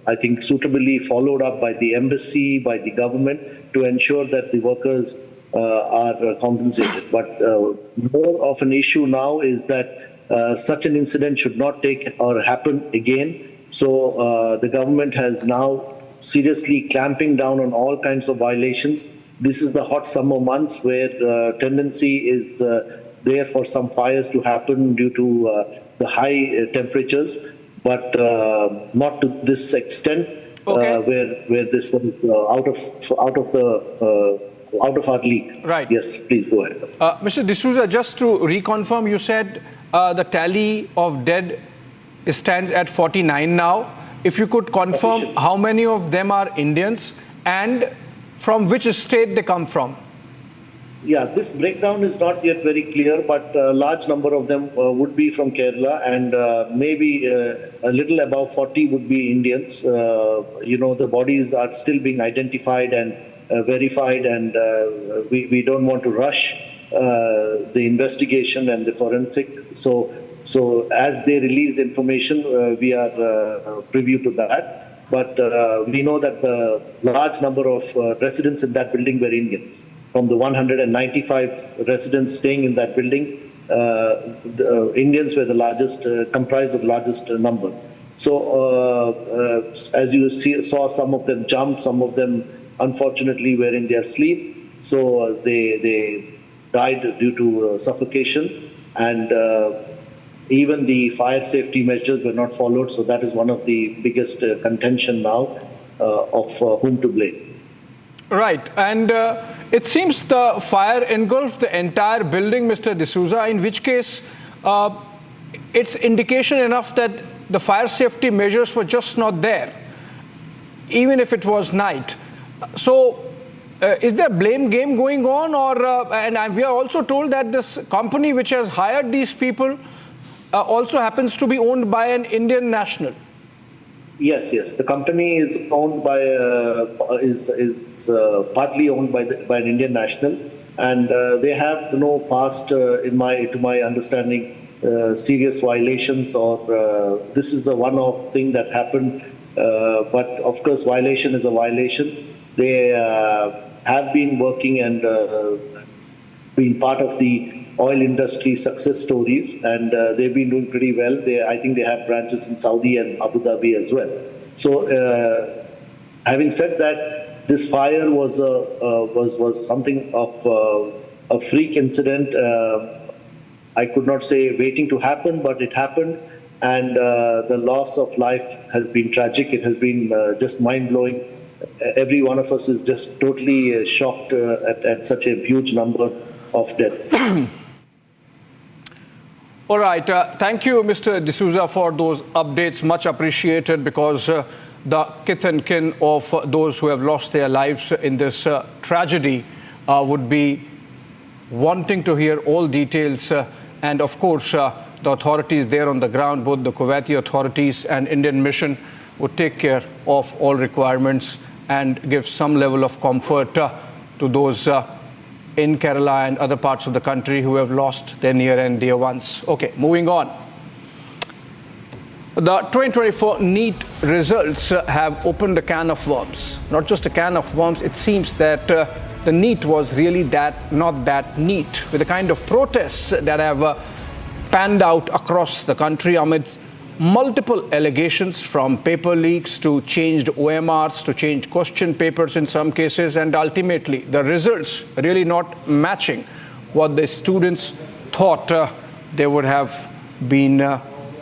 I think suitably followed up by the embassy, by the government, to ensure that the workers are compensated. But more of an issue now is that such an incident should not take or happen again. So the government has now seriously clamping down on all kinds of violations. This is the hot summer months where tendency is there for some fires to happen due to the high temperatures, but not to this extent, where this was out of our league. Right. Yes, please go ahead. Mr. D'Souza, just to reconfirm, you said the tally of dead stands at 49 now. If you could confirm how many of them are Indians and from which state they come from? Yeah, this breakdown is not yet very clear, but a large number of them would be from Kerala, and maybe a little above 40 would be Indians. The bodies are still being identified and verified, and we don't want to rush the investigation and the forensic. So as they release information, we are privy to that. But we know that the large number of residents in that building were Indians. From the 195 residents staying in that building, the Indians were the largest, comprised of the largest number. So as you saw, some of them jumped, some of them unfortunately were in their sleep. So they died due to suffocation, and even the fire safety measures were not followed. So that is one of the biggest contention now of whom to blame. Right, and it seems the fire engulfed the entire building, Mr. D'Souza, in which case it's indication enough that the fire safety measures were just not there, even if it was night. So is there blame game going on, or and we are also told that this company which has hired these people also happens to be owned by an Indian national? Yes. The company is owned by partly owned by an Indian national, and they have past, to my understanding, serious violations, or this is the one-off thing that happened. But of course, violation is a violation. They have been working and been part of the oil industry success stories, and they've been doing pretty well. I think they have branches in Saudi and Abu Dhabi as well. So, having said that, this fire was something of a freak incident. I could not say waiting to happen, but it happened, and the loss of life has been tragic. It has been just mind-blowing. Every one of us is just totally shocked at such a huge number of deaths. All right. Thank you, Mr. D'Souza, for those updates. Much appreciated, because the kith and kin of those who have lost their lives in this tragedy would be wanting to hear all details. And of course, the authorities there on the ground, both the Kuwaiti authorities and Indian mission, would take care of all requirements and give some level of comfort to those in Kerala and other parts of the country who have lost their near and dear ones. Okay, moving on. The 2024 NEET results have opened a can of worms. Not just a can of worms, it seems that the NEET was really not that neat, with the kind of protests that have panned out across the country amidst multiple allegations, from paper leaks to changed OMRs to changed question papers in some cases, and ultimately the results really not matching what the students thought they would have been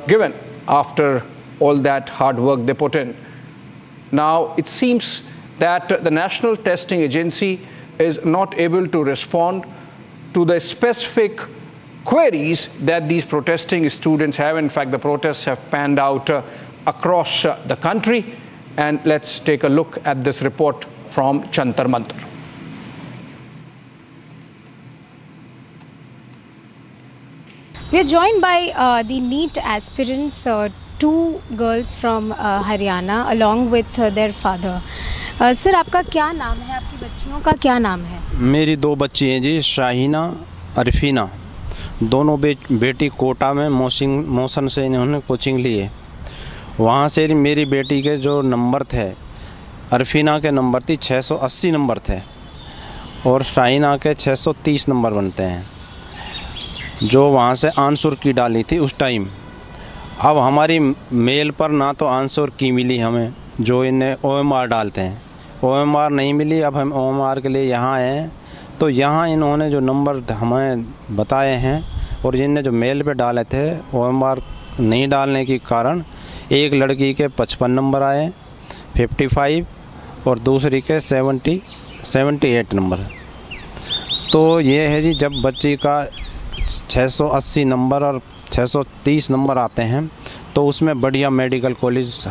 given after all that hard work they put in. Now it seems that the National Testing Agency is not able to respond to the specific queries that these protesting students have. In fact, the protests have panned out across the country. And let's take a look at this report from Chantar Mantar. We are joined by the NEET aspirants, two girls from Haryana, along with their father. Sir, आपका क्या नाम है? आपकी बच्चियों का क्या नाम है? मेरी दो बच्ची हैं जी, शाहीना, अरफीना। दोनों बेटी कोटा में मोशन से इन्होंने कोचिंग ली है। वहाँ से मेरी बेटी के जो नंबर थे, अरफीना के नंबर थी 680 नंबर थे, और शाहीना के 630 नंबर बनते हैं, जो वहाँ से आंसर की डाली थी उस टाइम। अब हमारी मेल पर ना तो आंसर की मिली हमें, जो इन्हें OMR डालते हैं, OMR नहीं मिली। अब हम OMR के लिए यहाँ आए, तो यहाँ इन्होंने जो नंबर हमें बताए हैं और जिनने जो मेल पे डाले थे, OMR नहीं डालने के कारण एक लड़की के 55 नंबर आए, 55, और दूसरी के 78 नंबर। तो ये है जी, जब बच्ची का 680 नंबर और 630 नंबर आते हैं, तो उसमें बढ़िया मेडिकल कॉलेज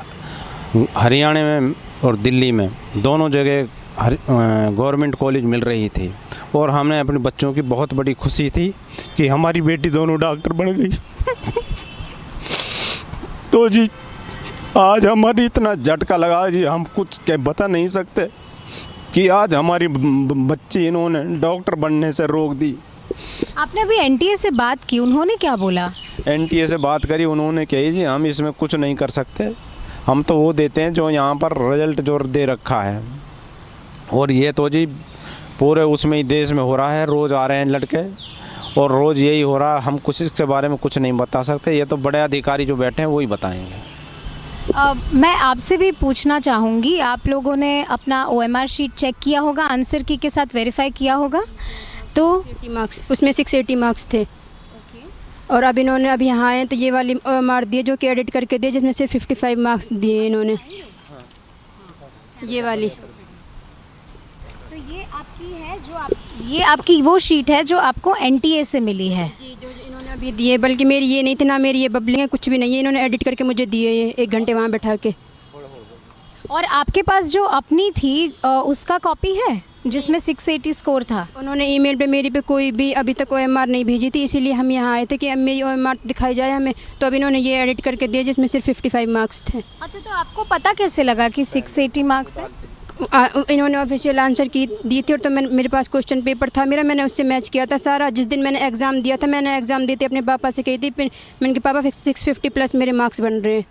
हरियाणा में और दिल्ली में दोनों जगह गवर्नमेंट कॉलेज मिल रही थी, और हमने अपने बच्चों की बहुत बड़ी खुशी थी कि हमारी बेटी दोनों डॉक्टर बन गई। तो जी आज हमारी इतना झटका लगा जी, हम कुछ बता नहीं सकते कि आज हमारी बच्ची इन्होंने डॉक्टर बनने से रोक दी। आपने अभी NTA से बात की, उन्होंने क्या बोला? NTA से बात करी, उन्होंने कही जी हम इसमें कुछ नहीं कर सकते, हम तो वो देते हैं जो यहाँ पर रिजल्ट जो दे रखा है। और ये तो जी पूरे उसमें ही देश में हो रहा है, रोज़ आ रहे हैं लड़के और रोज़ यही हो रहा है। हम कुछ इसके बारे में कुछ नहीं बता सकते, ये तो बड़े अधिकारी जो बैठे हैं वही बताएंगे। मैं आपसे भी पूछना चाहूँगी, आप लोगों ने अपना OMR शीट चेक किया होगा, आंसर की के साथ वेरीफाई किया होगा, तो 80 मार्क्स, उसमें 680 मार्क्स थे। और अब इन्होंने अभी यहाँ आए तो ये वाली OMR दिए जो कि एडिट करके दिए, जिसमें सिर्फ 55 मार्क्स दिए इन्होंने, ये वाली। तो ये आपकी है, ये आपकी वो शीट है जो आपको NTA से मिली है जी, जो इन्होंने अभी दिए। बल्कि मेरी ये नहीं थी ना, मेरी ये बबलिंग है, कुछ भी नहीं है, इन्होंने एडिट करके मुझे दिए ये 1 घंटे वहाँ बैठा के। और आपके पास जो अपनी थी उसका कॉपी है जिसमें 680 स्कोर था? उन्होंने ईमेल पे मेरी पे कोई भी अभी तक OMR नहीं भेजी थी, इसीलिए हम यहाँ आए थे कि अब मेरी OMR दिखाई जाए हमें। तो अब इन्होंने ये एडिट करके दिया जिसमें सिर्फ 55 मार्क्स थे। अच्छा, तो आपको पता कैसे लगा कि 680 मार्क्स है? इन्होंने ऑफिशियल आंसर की दी थी, और तो मेरे पास क्वेश्चन पेपर था मेरा, मैंने उससे मैच किया था सारा। जिस दिन मैंने एग्ज़ाम दिया था, मैंने एग्ज़ाम देते अपने पापा से कही थी, मैंने कहा पापा 650 प्लस मेरे मार्क्स बन रहे हैं।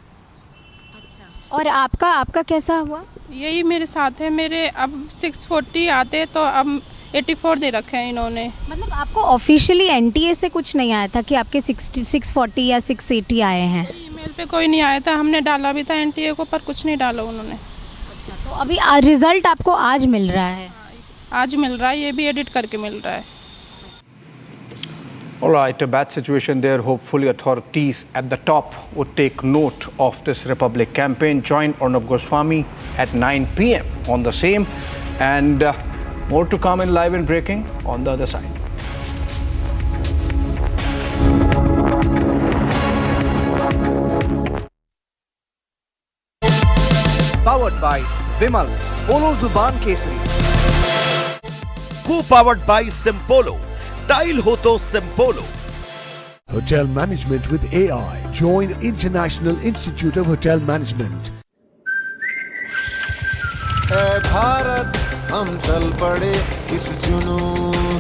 अच्छा, और आपका कैसा हुआ? यही मेरे साथ है, मेरे अब 640 आते, तो अब 84 दे रखे हैं इन्होंने। मतलब आपको ऑफिशियली एनटीए से कुछ नहीं आया था कि आपके 640 या 680 आए हैं? ईमेल पे कोई नहीं आया था, हमने डाला भी था एनटीए को, पर कुछ नहीं डाला उन्होंने। अच्छा, तो अभी रिजल्ट आपको आज मिल रहा है? आज मिल रहा है, ये भी एडिट करके मिल रहा है। All right, a bad situation there. Hopefully authorities at the top would take note of this Republic campaign. Join Renuka Swami at 9 p.m. on the same. And more to come in live and breaking on the other side. Powered by Vimal, Polo Zuban Kesari. Co-powered by Simpolo. Tile ho to Simpolo. Hotel Management with AI. Join International Institute of Hotel Management. ऐ भारत हम चल पड़े इस जुनू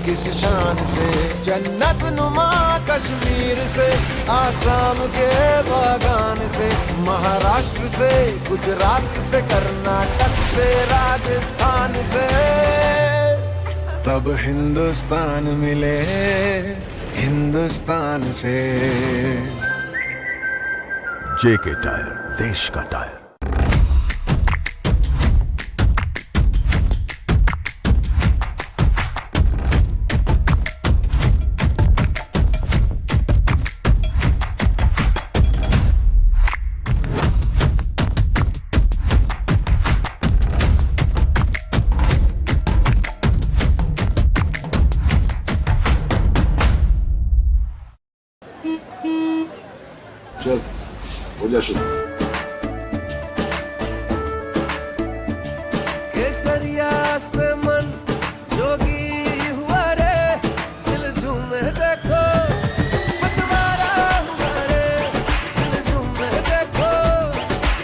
किस शान से, जन्नत नुमा कश्मीर से, आसाम के बागान से, महाराष्ट्र से, गुजरात से, कर्नाटक से, राजस्थान से, तब हिंदुस्तान मिले हिंदुस्तान से। जेके टायर, देश का टायर। चल हो जा शुरू। केसरिया से मन जोगी हुआ रे, दिल झूमे देखो पतवारा हुआ रे, दिल झूमे देखो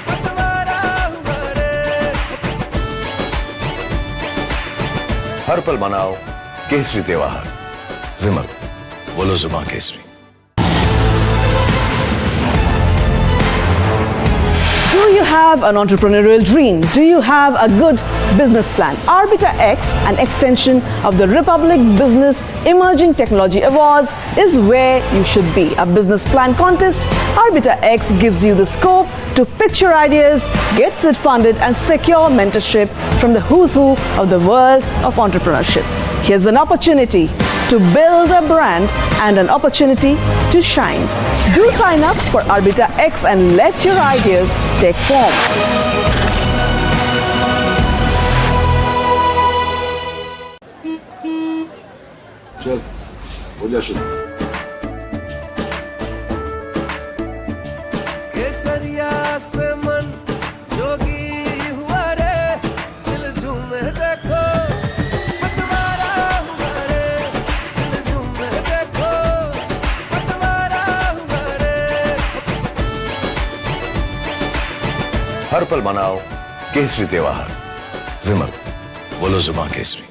पतवारा हुआ रे। हर पल मनाओ केसरी त्योहार। विमल, बोलो जुबान Kesari. Do you have an entrepreneurial dream? Do you have a good business plan? Arbiter X, an extension of the Republic Business Emerging Technology Awards, is where you should be. A business plan contest, Arbiter X gives you the scope to pitch your ideas, gets it funded, and secure mentorship from the who's who of the world of entrepreneurship. Here's an opportunity to build a brand and an opportunity to shine. Do sign up for Arbiter X and let your ideas take form. चल हो जा शुरू। केसरिया से मन जोगी हुआ रे, दिल झूमे देखो पतवारा हुआ रे, दिल झूमे देखो पतवारा हुआ रे। हर पल मनाओ केसरी त्योहार। विमल, बोलो जुबान Kesari.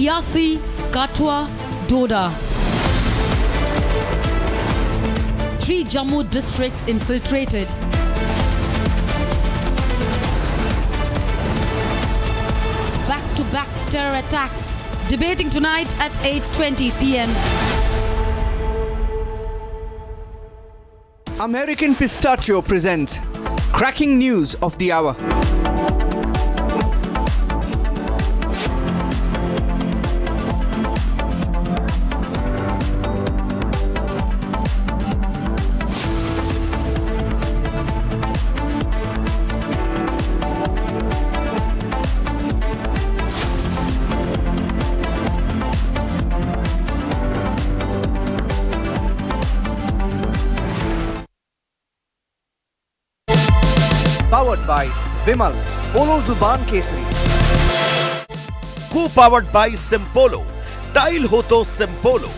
Riasi, Katwa, Doda. 3 Jammu districts infiltrated. Back-to-back terror attacks. Debating tonight at 8:20 p.m. American Pistachio presents cracking news of the hour. Powered by Vimal, Polo Zuban Kesari. Co-powered by Simpolo. Tile ho to Simpolo.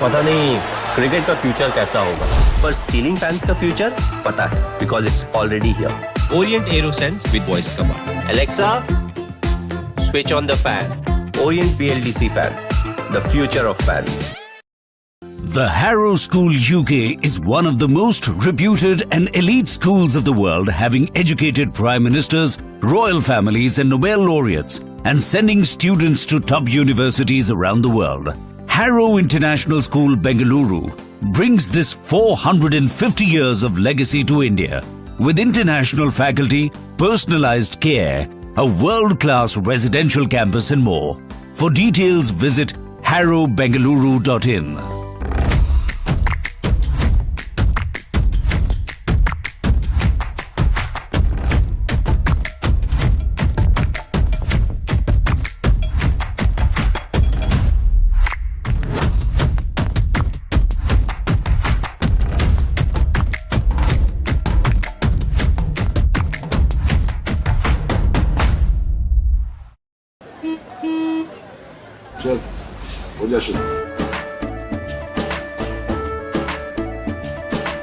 पता नहीं cricket का future कैसा होगा, पर ceiling fans का future पता है, because it's already here. Orient AeroSense with voice command. Alexa, switch on the fan. Orient BLDC fan, the future of fans. The Harrow School UK is one of the most reputed and elite schools of the world, having educated prime ministers, royal families and Nobel laureates, and sending students to top universities around the world. Harrow International School, Bengaluru, brings this 450 years of legacy to India, with international faculty, personalized care, a world-class residential campus and more. For details, visit harrowbengaluru.in. चल हो जा शुरू।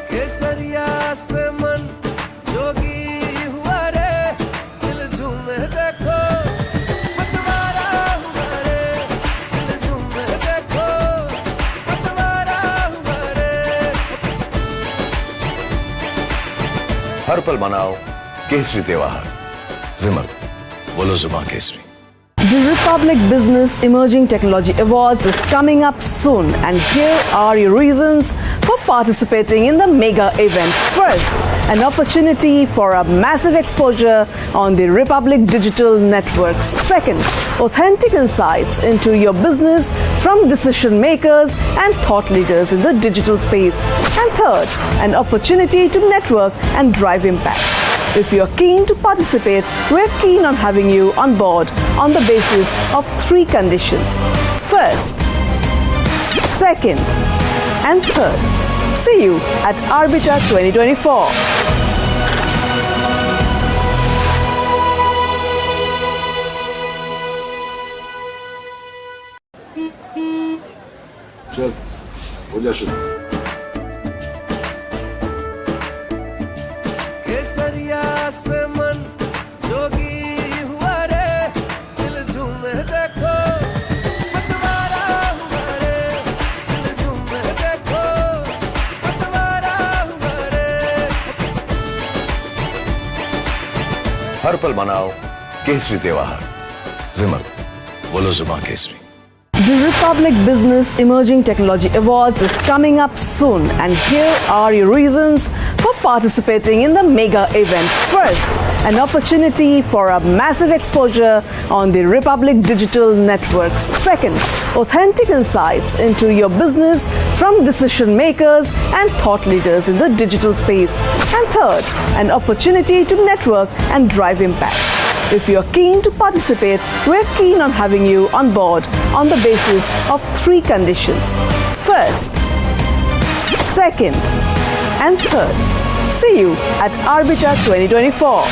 केसरिया से मन जोगी हुआ रे, दिल झूमे देखो पतवारा हुआ रे, दिल झूमे देखो पतवारा हुआ रे। हर पल मनाओ केसरी त्योहार। विमल, बोलो जुबान Kesari. The Republic Business Emerging Technology Awards is coming up soon, and here are your reasons for participating in the mega event. First, an opportunity for a massive exposure on the Republic Digital Network. Second, authentic insights into your business from decision makers and thought leaders in the digital space. And third, an opportunity to network and drive impact. If you're keen to participate, we're keen on having you on board on the basis of 3 conditions. First, second, and third. See you at Arbiter 2024. चल हो जा शुरू। केसरिया से मन जोगी हुआ रे, दिल झूमे देखो पतवारा हुआ रे, दिल झूमे देखो पतवारा हुआ रे। हर पल मनाओ केसरी त्योहार। विमल, बोलो जुबान Kesari. The Republic Business Emerging Technology Awards is coming up soon, and here are your reasons for participating in the mega event. First, an opportunity for a massive exposure on the Republic Digital Network. Second, authentic insights into your business from decision makers and thought leaders in the digital space. And third, an opportunity to network and drive impact. If you're keen to participate, we're keen on having you on board on the basis of 3 conditions. First, second, and third. See you at Arbiter 2024.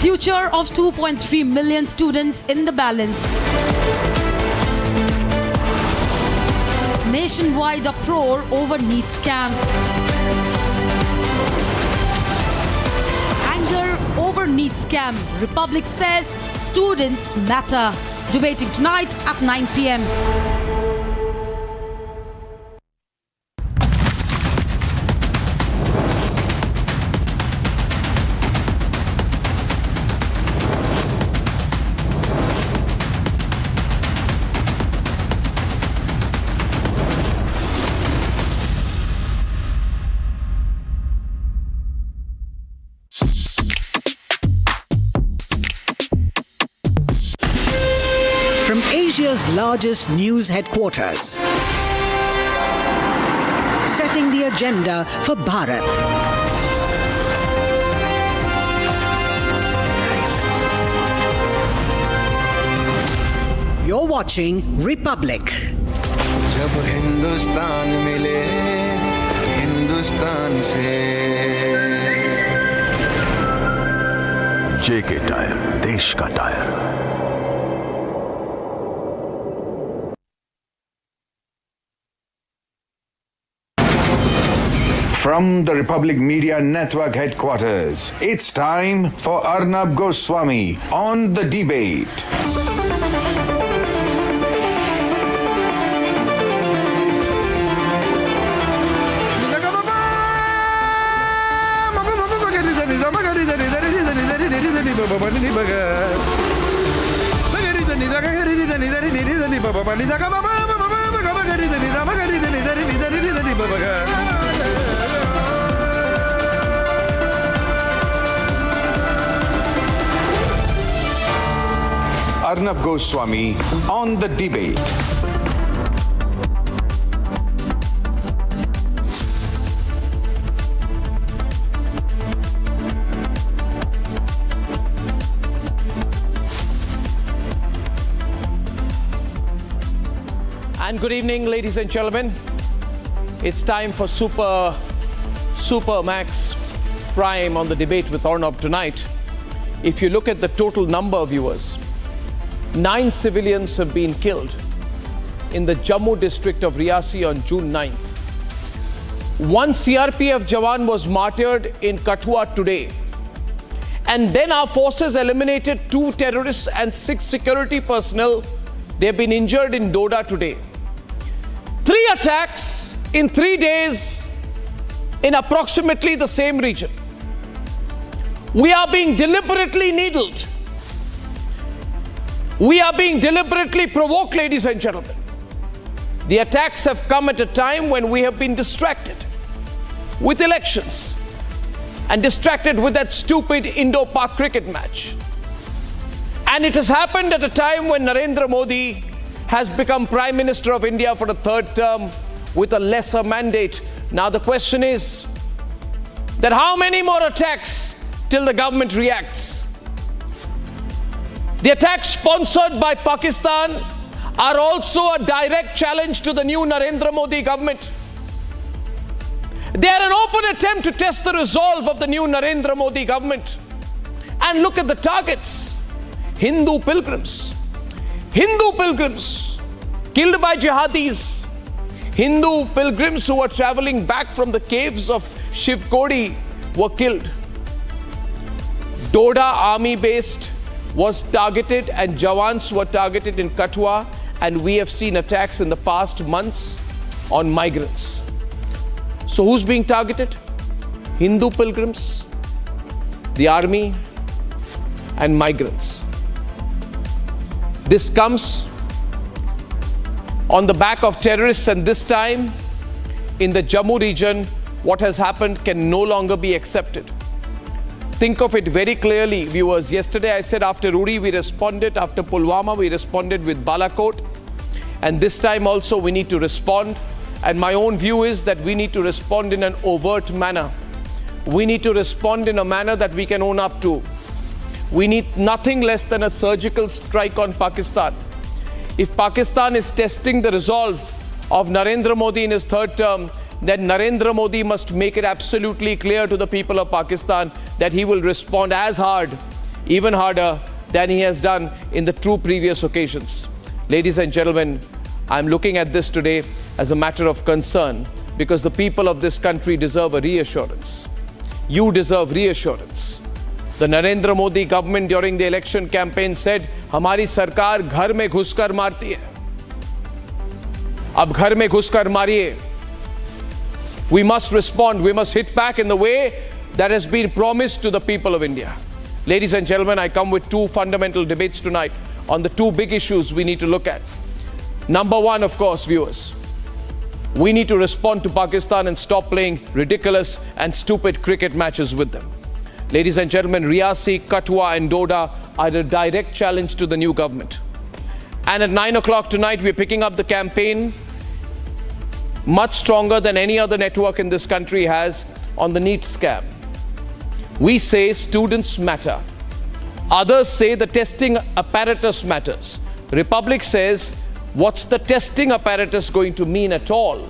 Future of 2.3 million students in the balance. Nationwide uproar over NEET scam. Anger over NEET scam. Republic says students matter. Debating tonight at 9 p.m. From Asia's largest news headquarters, setting the agenda for Bharat. You're watching Republic. जब हिंदुस्तान मिले हिंदुस्तान से जेके tyre, देश का tyre. From the Republic Media Network headquarters, it's time for Arnab Goswami on The Debate. Arnab Goswami on The Debate. And good evening, ladies and gentlemen. It's time for Super Max Prime on The Debate with Arnab tonight. If you look at the total number of viewers, 9 civilians have been killed in the Jammu district of Riyasi on June 9th. 1 CRPF Jawan was martyred in Kathua today. And then our forces eliminated 2 terrorists and 6 security personnel. They've been injured in Doda today. 3 attacks in 3 days in approximately the same region. We are being deliberately needled. We are being deliberately provoked, ladies and gentlemen. The attacks have come at a time when we have been distracted with elections and distracted with that stupid Indo-Pak cricket match. And it has happened at a time when Narendra Modi has become Prime Minister of India for the 3rd term with a lesser mandate. Now the question is that how many more attacks till the government reacts? The attacks sponsored by Pakistan are also a direct challenge to the new Narendra Modi government. They are an open attempt to test the resolve of the new Narendra Modi government. And look at the targets. Hindu pilgrims killed by jihadis. Hindu pilgrims who were traveling back from the caves of Shiv Kodi were killed. Doda army based was targeted and Jawans were targeted in Kathua, and we have seen attacks in the past months on migrants. So who's being targeted? Hindu pilgrims, the army, and migrants. This comes on the back of terrorists, and this time in the Jammu region, what has happened can no longer be accepted. Think of it very clearly, viewers. Yesterday I said after Uri we responded, after Pulwama we responded with Balakot, and this time also we need to respond. And my own view is that we need to respond in an overt manner. We need to respond in a manner that we can own up to. We need nothing less than a surgical strike on Pakistan. If Pakistan is testing the resolve of Narendra Modi in his 3rd term, then Narendra Modi must make it absolutely clear to the people of Pakistan that he will respond as hard even harder than he has done in the two previous occasions. Ladies and gentlemen, I'm looking at this today as a matter of concern because the people of this country deserve a reassurance. You deserve reassurance. The Narendra Modi government during the election campaign said, "Hamari sarkar ghar mein ghuskar marti hai." Ab ghar mein ghuskar mariye. We must respond. We must hit back in the way that has been promised to the people of India. Ladies and gentlemen, I come with two fundamental debates tonight on the two big issues we need to look at. Number one, of course, viewers, we need to respond to Pakistan and stop playing ridiculous and stupid cricket matches with them. Ladies and gentlemen, Riyasi, Kathua and Doda are a direct challenge to the new government. And at 9 o'clock tonight, we're picking up the campaign much stronger than any other network in this country has on the NEET scam. We say students matter. Others say the testing apparatus matters. Republic says, what's the testing apparatus going to mean at all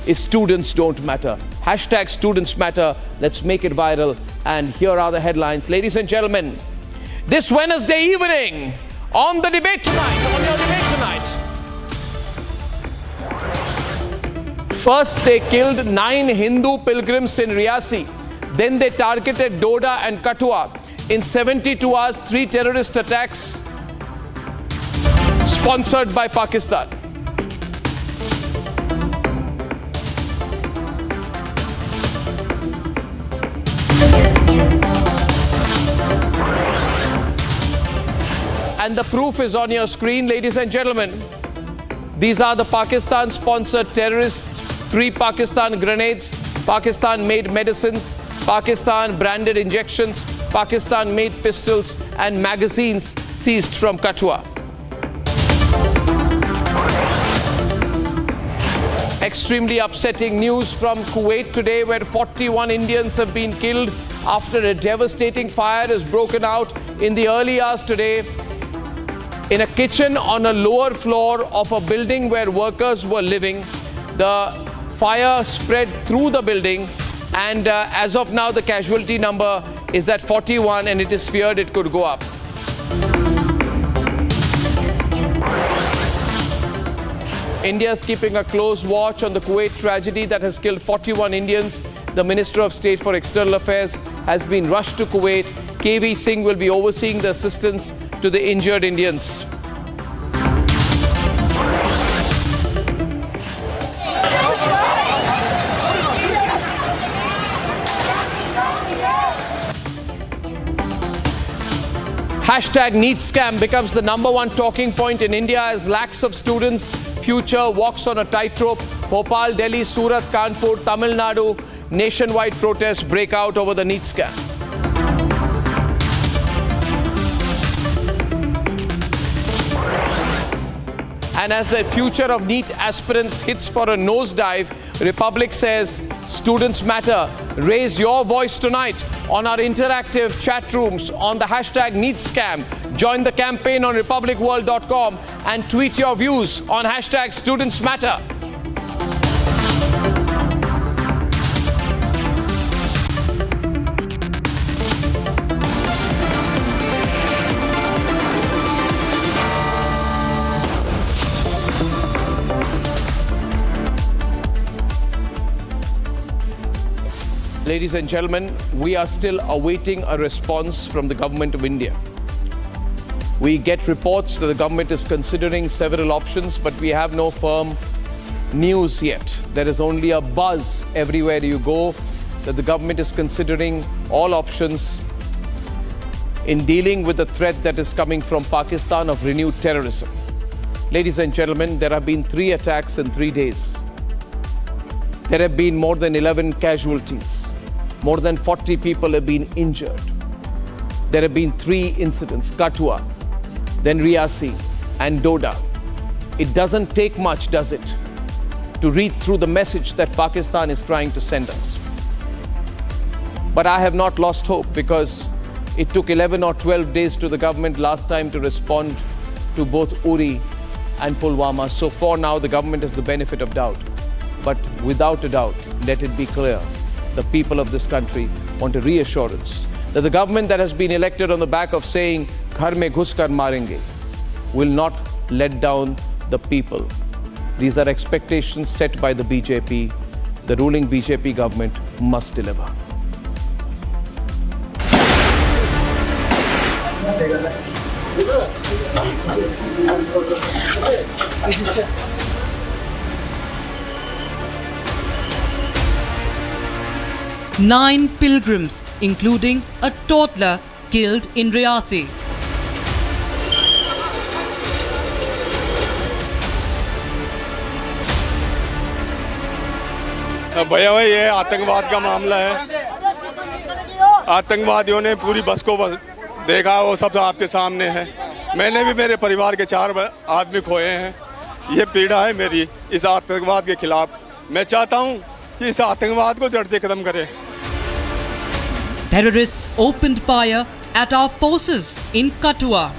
if students don't matter? Hashtag students matter. Let's make it viral. And here are the headlines. Ladies and gentlemen, this Wednesday evening on the debate tonight, on your debate tonight, first they killed 9 Hindu pilgrims in Riyasi. Then they targeted Doda and Kathua. In 72 hours, 3 terrorist attacks sponsored by Pakistan. And the proof is on your screen, ladies and gentlemen. These are the Pakistan-sponsored terrorists. 3 Pakistan grenades, Pakistan-made medicines, Pakistan-branded injections, Pakistan-made pistols and magazines seized from Kathua. Extremely upsetting news from Kuwait today, where 41 Indians have been killed after a devastating fire has broken out in the early hours today in a kitchen on a lower floor of a building where workers were living. The fire spread through the building, and as of now the casualty number is at 41 and it is feared it could go up. India is keeping a close watch on the Kuwait tragedy that has killed 41 Indians. The Minister of State for External Affairs has been rushed to Kuwait. KV Singh will be overseeing the assistance to the injured Indians. Hashtag NEET scam becomes the #1 talking point in India as lakhs of students' future walks on a tightrope. Bhopal, Delhi, Surat, Kanpur, Tamil Nadu, nationwide protests break out over the NEET scam. And as the future of NEET aspirants hits for a nosedive, Republic says, students matter. Raise your voice tonight on our interactive chat rooms on the hashtag NEET scam. Join the campaign on republicworld.com and tweet your views on hashtag students matter. Ladies and gentlemen, we are still awaiting a response from the government of India. We get reports that the government is considering several options, but we have no firm news yet. There is only a buzz everywhere you go that the government is considering all options in dealing with the threat that is coming from Pakistan of renewed terrorism. Ladies and gentlemen, there have been 3 attacks in 3 days. There have been more than 11 casualties. More than 40 people have been injured. There have been 3 incidents, Kathua, then Riyasi and Doda. It doesn't take much, does it, to read through the message that Pakistan is trying to send us. But I have not lost hope, because it took 11 or 12 days to the government last time to respond to both Uri and Pulwama. So for now, the government has the benefit of doubt. But without a doubt, let it be clear, the people of this country want a reassurance that the government that has been elected on the back of saying "Ghar mein ghus kar marenge" will not let down the people. These are expectations set by the BJP. The ruling BJP government must deliver. Nine pilgrims, including a toddler, killed in Riyasi. भैया भाई ये आतंकवाद का मामला है। आतंकवादियों ने पूरी बस को देखा, वो सब आपके सामने है। मैंने भी मेरे परिवार के 4 आदमी खोए हैं। ये पीड़ा है मेरी इस आतंकवाद के खिलाफ। मैं चाहता हूं कि इस आतंकवाद को जड़ से खत्म करें। Terrorists opened fire at our forces in Kathua.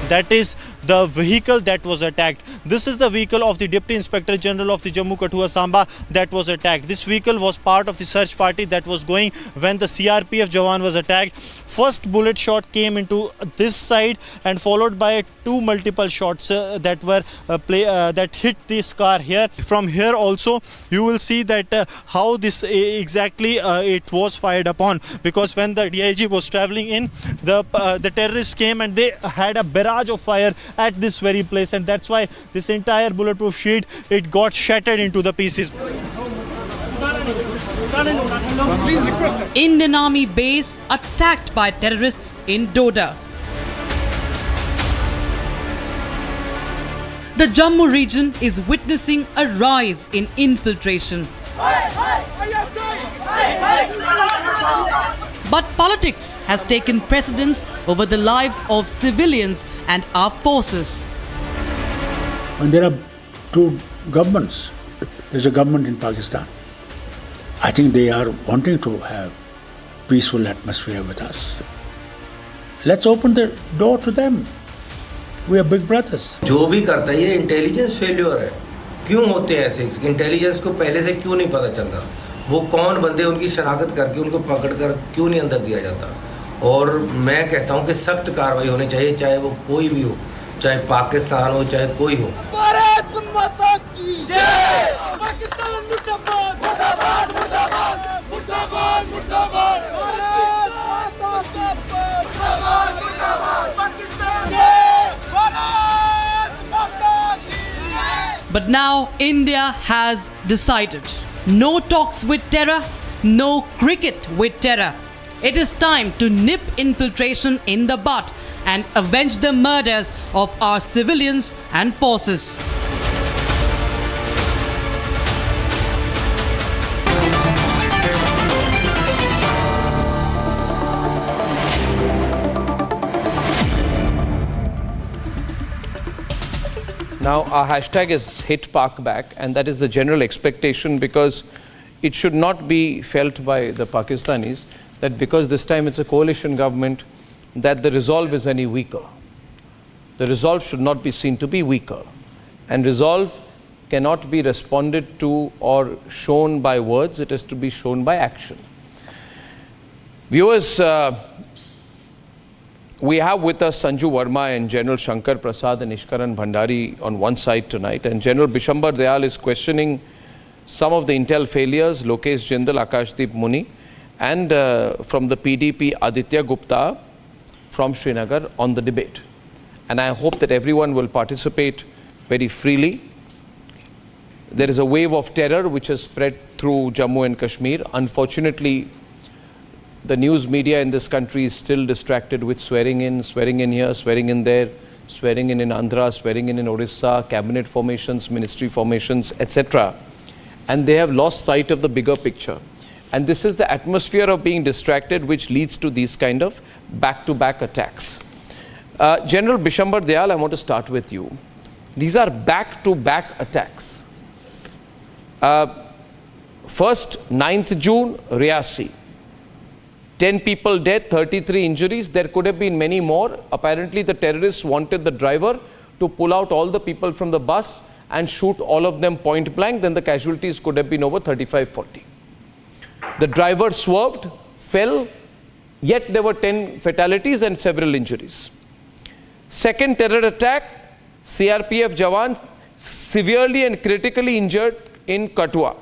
That is the vehicle that was attacked. This is the vehicle of the Deputy Inspector General of the Jammu Kathua Samba that was attacked. This vehicle was part of the search party that was going when the CRPF Jawan was attacked. First bullet shot came into this side and followed by 2 multiple shots that were that hit this car here. From here also you will see that how this exactly it was fired upon, because when the DIG was travelling in, the terrorists came and they had a barrage of fire at this very place, and that's why this entire bulletproof sheet, it got shattered into the pieces. Indian Army base attacked by terrorists in Doda. The Jammu region is witnessing a rise in infiltration. But politics has taken precedence over the lives of civilians and our forces. When there are 2 governments, there's a government in Pakistan. I think they are wanting to have peaceful atmosphere with us. Let's open the door to them. We are big brothers. जो भी करता है ये intelligence failure है। क्यों होते हैं ऐसे? इंटेलिजेंस को पहले से क्यों नहीं पता चलता? वो कौन बंदे उनकी शनाख्त करके उनको पकड़कर क्यों नहीं अंदर दिया जाता? और मैं कहता हूं कि सख्त कार्रवाई होनी चाहिए, चाहे वो कोई भी हो, चाहे पाकिस्तान हो, चाहे कोई हो। भारत माता की जय! पाकिस्तान मुर्दाबाद! मुर्दाबाद! मुर्दाबाद! मुर्दाबाद! मुर्दाबाद! भारत माता की मुर्दाबाद! मुर्दाबाद! पाकिस्तान जय! भारत माता की जय! But now India has decided. No talks with terror, no cricket with terror. It is time to nip infiltration in the bud and avenge the murders of our civilians and forces. Now our hashtag is #HitPakBack, and that is the general expectation, because it should not be felt by the Pakistanis that because this time it's a coalition government that the resolve is any weaker. The resolve should not be seen to be weaker, and resolve cannot be responded to or shown by words, it is to be shown by action. Viewers, we have with us Sanju Verma and General Shankar Prasad and Ishkaran Bhandari on one side tonight, and General Bishambar Dayal is questioning some of the intel failures, Lokesh Jindal, Akashdeep Muni, and from the PDP Aditya Gupta from Srinagar on the debate. And I hope that everyone will participate very freely. There is a wave of terror which has spread through Jammu and Kashmir. Unfortunately, the news media in this country is still distracted with swearing in here, swearing in there, swearing in Andhra, swearing in Orissa, cabinet formations, ministry formations, etc. And they have lost sight of the bigger picture. And this is the atmosphere of being distracted which leads to these kind of back-to-back attacks. General Bishambar Dayal, I want to start with you. These are back-to-back attacks. First, 9th June, Riyasi. 10 people dead, 33 injuries. There could have been many more. Apparently, the terrorists wanted the driver to pull out all the people from the bus and shoot all of them point blank. Then the casualties could have been over 35-40. The driver swerved, fell, yet there were 10 fatalities and several injuries. Second terror attack, CRPF Jawan severely and critically injured in Kathua.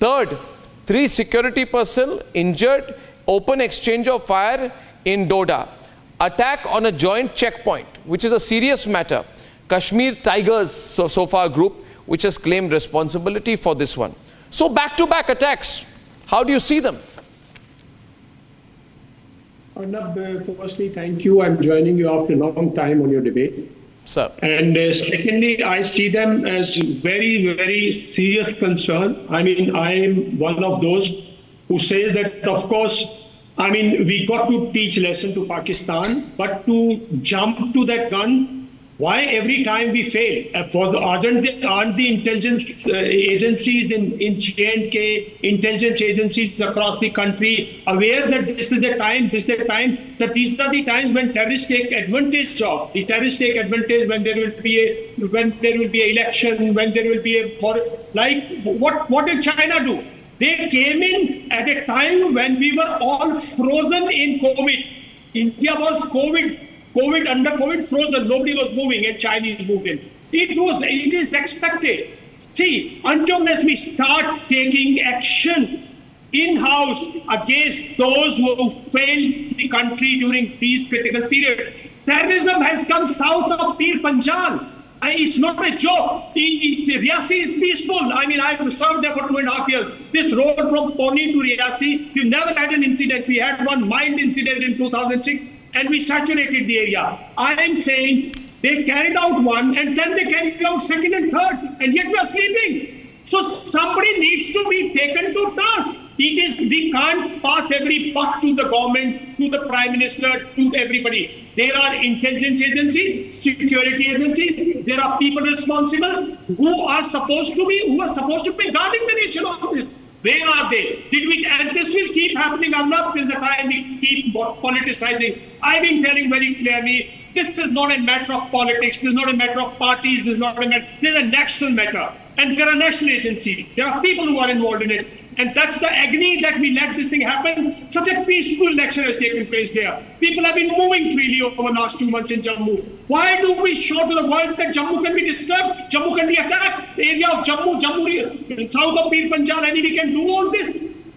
Third, 3 security personnel injured, open exchange of fire in Doda. Attack on a joint checkpoint, which is a serious matter. Kashmir Tigers so far group, which has claimed responsibility for this one. So back-to-back attacks, how do you see them? Arnab, firstly, thank you. I'm joining you after a long time on your debate. Sir. And secondly, I see them as very, very serious concern. I mean, I am one of those who says that, of course, I mean, we got to teach lesson to Pakistan, but to jump to that gun, why every time we fail? Aren't the intelligence agencies in J&K, intelligence agencies across the country aware that this is the time, that these are the times when terrorists take advantage of? The terrorists take advantage when there will be a election, when there will be what did China do? They came in at a time when we were all frozen in COVID. India was under COVID frozen. Nobody was moving, and Chinese moved in. It is expected. See, until we start taking action in-house against those who failed the country during these critical periods. Terrorism has come south of Pir Panjal. It's not a joke. Riyasi is peaceful. I mean, I've served there for 2.5 years. This road from Pune to Riyasi, you never had an incident. We had one mined incident in 2006, and we saturated the area. I am saying they carried out one, and then they carried out second and third, and yet we are sleeping. So somebody needs to be taken to task. We can't pass every buck to the government, to the Prime Minister, to everybody. There are intelligence agencies, security agencies. There are people responsible who are supposed to be guarding the nation of this. Where are they? And this will keep happening. I'm not till the time we keep politicizing. I've been telling very clearly, this is not a matter of politics. This is not a matter of parties. This is not a matter. This is a national matter. And there are national agencies. There are people who are involved in it. And that's the agony that we let this thing happen. Such a peaceful election has taken place there. People have been moving freely over the last 2 months in Jammu. Why do we show to the world that Jammu can be disturbed? Jammu can be attacked? The area of Jammu, south of Pir Panjal, and we can do all this.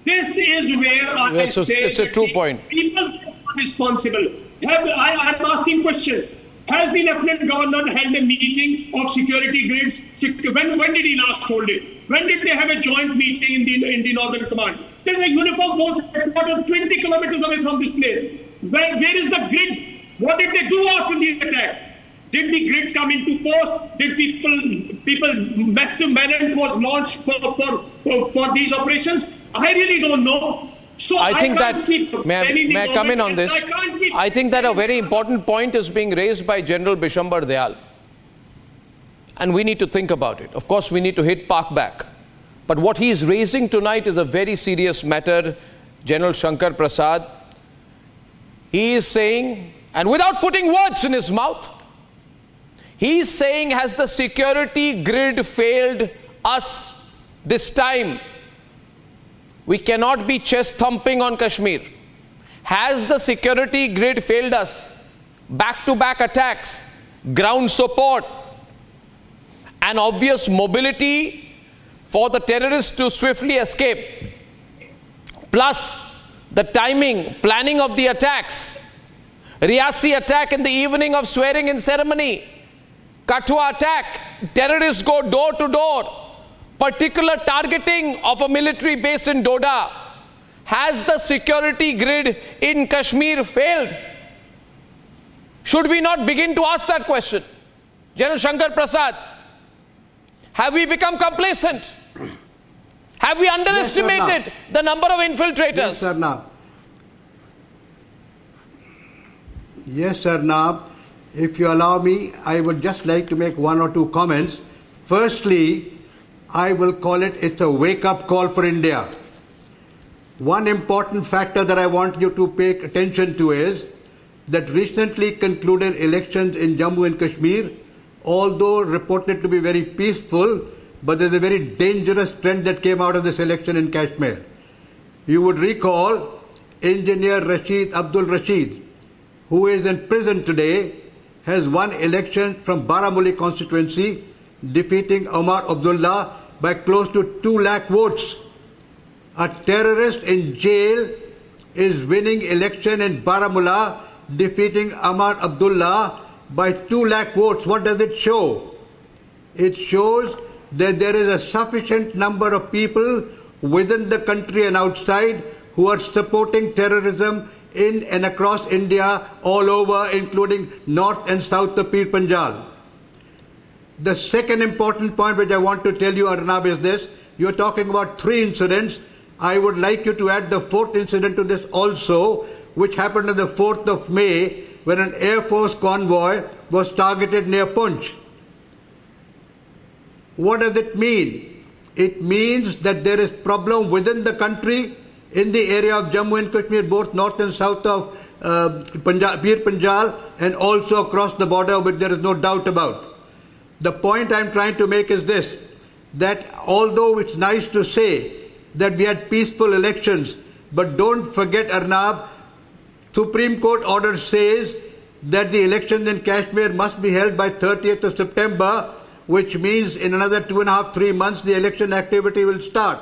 This is where I say it's a true point. People are responsible. I'm asking questions. Has the Lieutenant Governor held a meeting of security grids? When did he last hold it? When did they have a joint meeting in the Northern Command? There's a uniform force headquarters 20 kilometers away from this place. Where is the grid? What did they do after the attack? Did the grids come into force? Did massive manhunt was launched for these operations? I really don't know. So I think that, may I come in on this? I think that a very important point is being raised by General Bishambar Dayal. And we need to think about it. Of course, we need to hit Pak back. But what he is raising tonight is a very serious matter. General Shankar Prasad, he is saying, and without putting words in his mouth, he is saying, has the security grid failed us this time? We cannot be chest thumping on Kashmir. Has the security grid failed us? Back-to-back attacks, ground support, and obvious mobility for the terrorists to swiftly escape, plus the timing, planning of the attacks, Riyasi attack in the evening of swearing-in ceremony, Kathua attack, terrorists go door to door, particular targeting of a military base in Doda. Has the security grid in Kashmir failed? Should we not begin to ask that question? General Shankar Prasad, have we become complacent? Have we underestimated the number of infiltrators? Yes, Arnab. Yes, Arnab. If you allow me, I would just like to make 1 or 2 comments. Firstly, I will call it's a wake-up call for India. One important factor that I want you to pay attention to is that recently concluded elections in Jammu and Kashmir, although reported to be very peaceful, but there's a very dangerous trend that came out of this election in Kashmir. You would recall Engineer Abdul Rashid, who is in prison today, has won election from Baramuli constituency, defeating Omar Abdullah by close to 2 lakh votes. A terrorist in jail is winning election in Baramulla, defeating Omar Abdullah by 2 lakh votes. What does it show? It shows that there is a sufficient number of people within the country and outside who are supporting terrorism in and across India, all over, including north and south of Pir Panjal. The second important point which I want to tell you, Arnab, is this. You're talking about 3 incidents. I would like you to add the 4th incident to this also, which happened on the 4th of May, when an Air Force convoy was targeted near Poonch. What does it mean? It means that there is problem within the country, in the area of Jammu and Kashmir, both north and south of Pir Panjal, and also across the border, which there is no doubt about. The point I'm trying to make is this, that although it's nice to say that we had peaceful elections, but don't forget, Arnab, Supreme Court order says that the elections in Kashmir must be held by 30th of September, which means in another 2.5-3 months the election activity will start.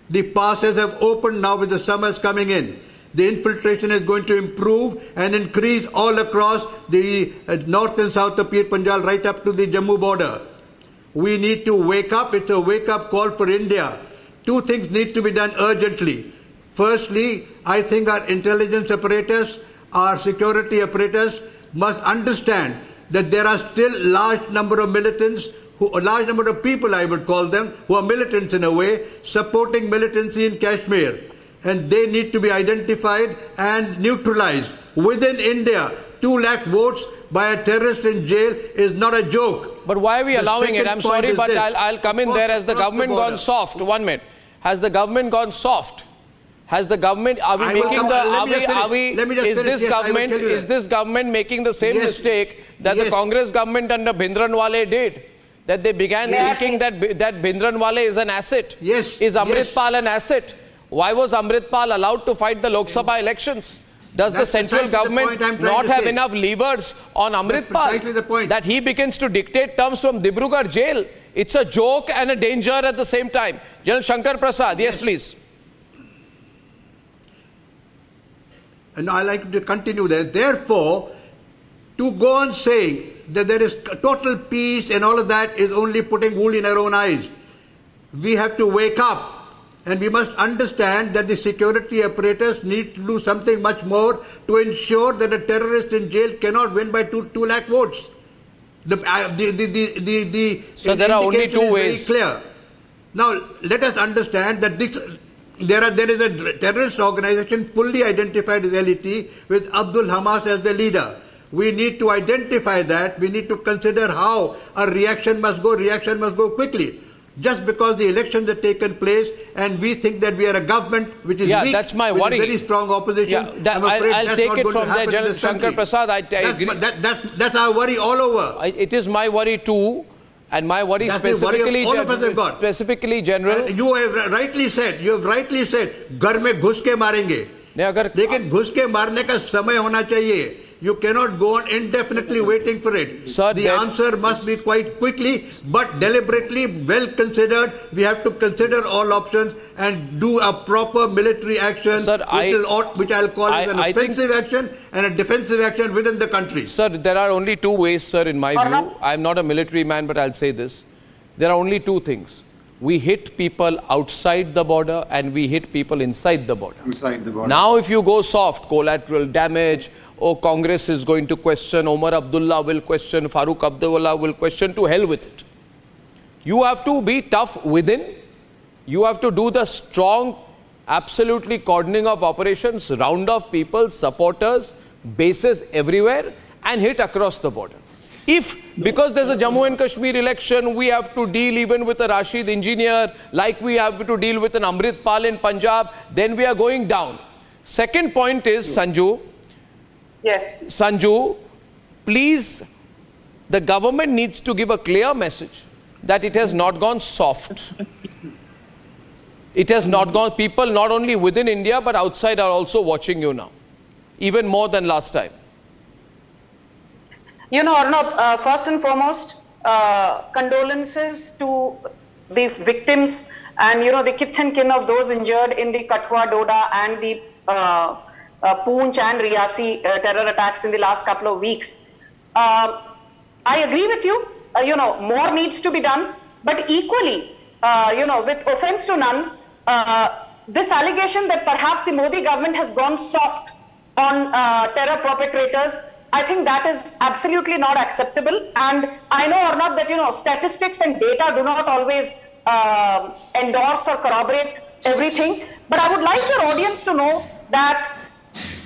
The passes have opened now with the summers coming in. The infiltration is going to improve and increase all across the north and south of Pir Panjal, right up to the Jammu border. We need to wake up. It's a wake-up call for India. 2 things need to be done urgently. Firstly, I think our intelligence apparatus, our security apparatus must understand that there are still large number of militants, a large number of people, I would call them, who are militants in a way, supporting militancy in Kashmir. And they need to be identified and neutralized. Within India, 2 lakh votes by a terrorist in jail is not a joke. But why are we allowing it? I'm sorry, but I'll come in there. Has the government gone soft? 1 minute. Has the government gone soft? Has the government, are we making the, is this government making the same mistake that the Congress government under Bhindranwale did? That they began thinking that Bhindranwale is an asset. Yes. Is Amritpal an asset? Why was Amritpal allowed to fight the Lok Sabha elections? Does the central government not have enough levers on Amritpal that he begins to dictate terms from Dibrugarh jail? It's a joke and a danger at the same time. General Shankar Prasad, yes please. And I like to continue there. Therefore, to go on saying that there is total peace and all of that is only putting wool in our own eyes. We have to wake up. And we must understand that the security apparatus needs to do something much more to ensure that a terrorist in jail cannot win by 2 lakh votes. So there are only 2 ways. Very clear. Now, let us understand that there is a terrorist organization fully identified as LET with Abdul Hamas as the leader. We need to identify that. We need to consider how a reaction must go quickly. Just because the elections have taken place and we think that we are a government which is weak, that's my worry. With very strong opposition, I'll take it from there, General Shankar Prasad. I agree. That's our worry all over. It is my worry too. And my worry specifically, all of us have got. Specifically, General. You have rightly said, घर में घुस के मारेंगे. लेकिन घुस के मारने का समय होना चाहिए. You cannot go on indefinitely waiting for it. Sir, the answer must be quite quickly, but deliberately, well considered. We have to consider all options and do a proper military action, sir, which I'll call as an offensive action and a defensive action within the country. Sir, there are only 2 ways, sir, in my view. I'm not a military man, but I'll say this. There are only 2 things. We hit people outside the border and we hit people inside the border. Now, if you go soft, collateral damage, Congress is going to question, Omar Abdullah will question, Farooq Abdullah will question, to hell with it. You have to be tough within. You have to do the strong, absolutely cordoning of operations, round off people, supporters, bases everywhere and hit across the border. If, because there's a Jammu and Kashmir election, we have to deal even with a Rashid engineer, like we have to deal with an Amritpal in Punjab, then we are going down. Second point is, Sanju, yes. Sanju, please, the government needs to give a clear message that it has not gone soft. It has not gone. People not only within India but outside are also watching you now, even more than last time. You know, Arnab, first and foremost, condolences to the victims and, you know, the kith and kin of those injured in the Kathua, Doda and the Poonch and Riyasi terror attacks in the last couple of weeks. I agree with you, you know, more needs to be done, but equally, you know, with offense to none, this allegation that perhaps the Modi government has gone soft on terror perpetrators, I think that is absolutely not acceptable. And I know, Arnab, that, you know, statistics and data do not always endorse or corroborate everything. But I would like your audience to know that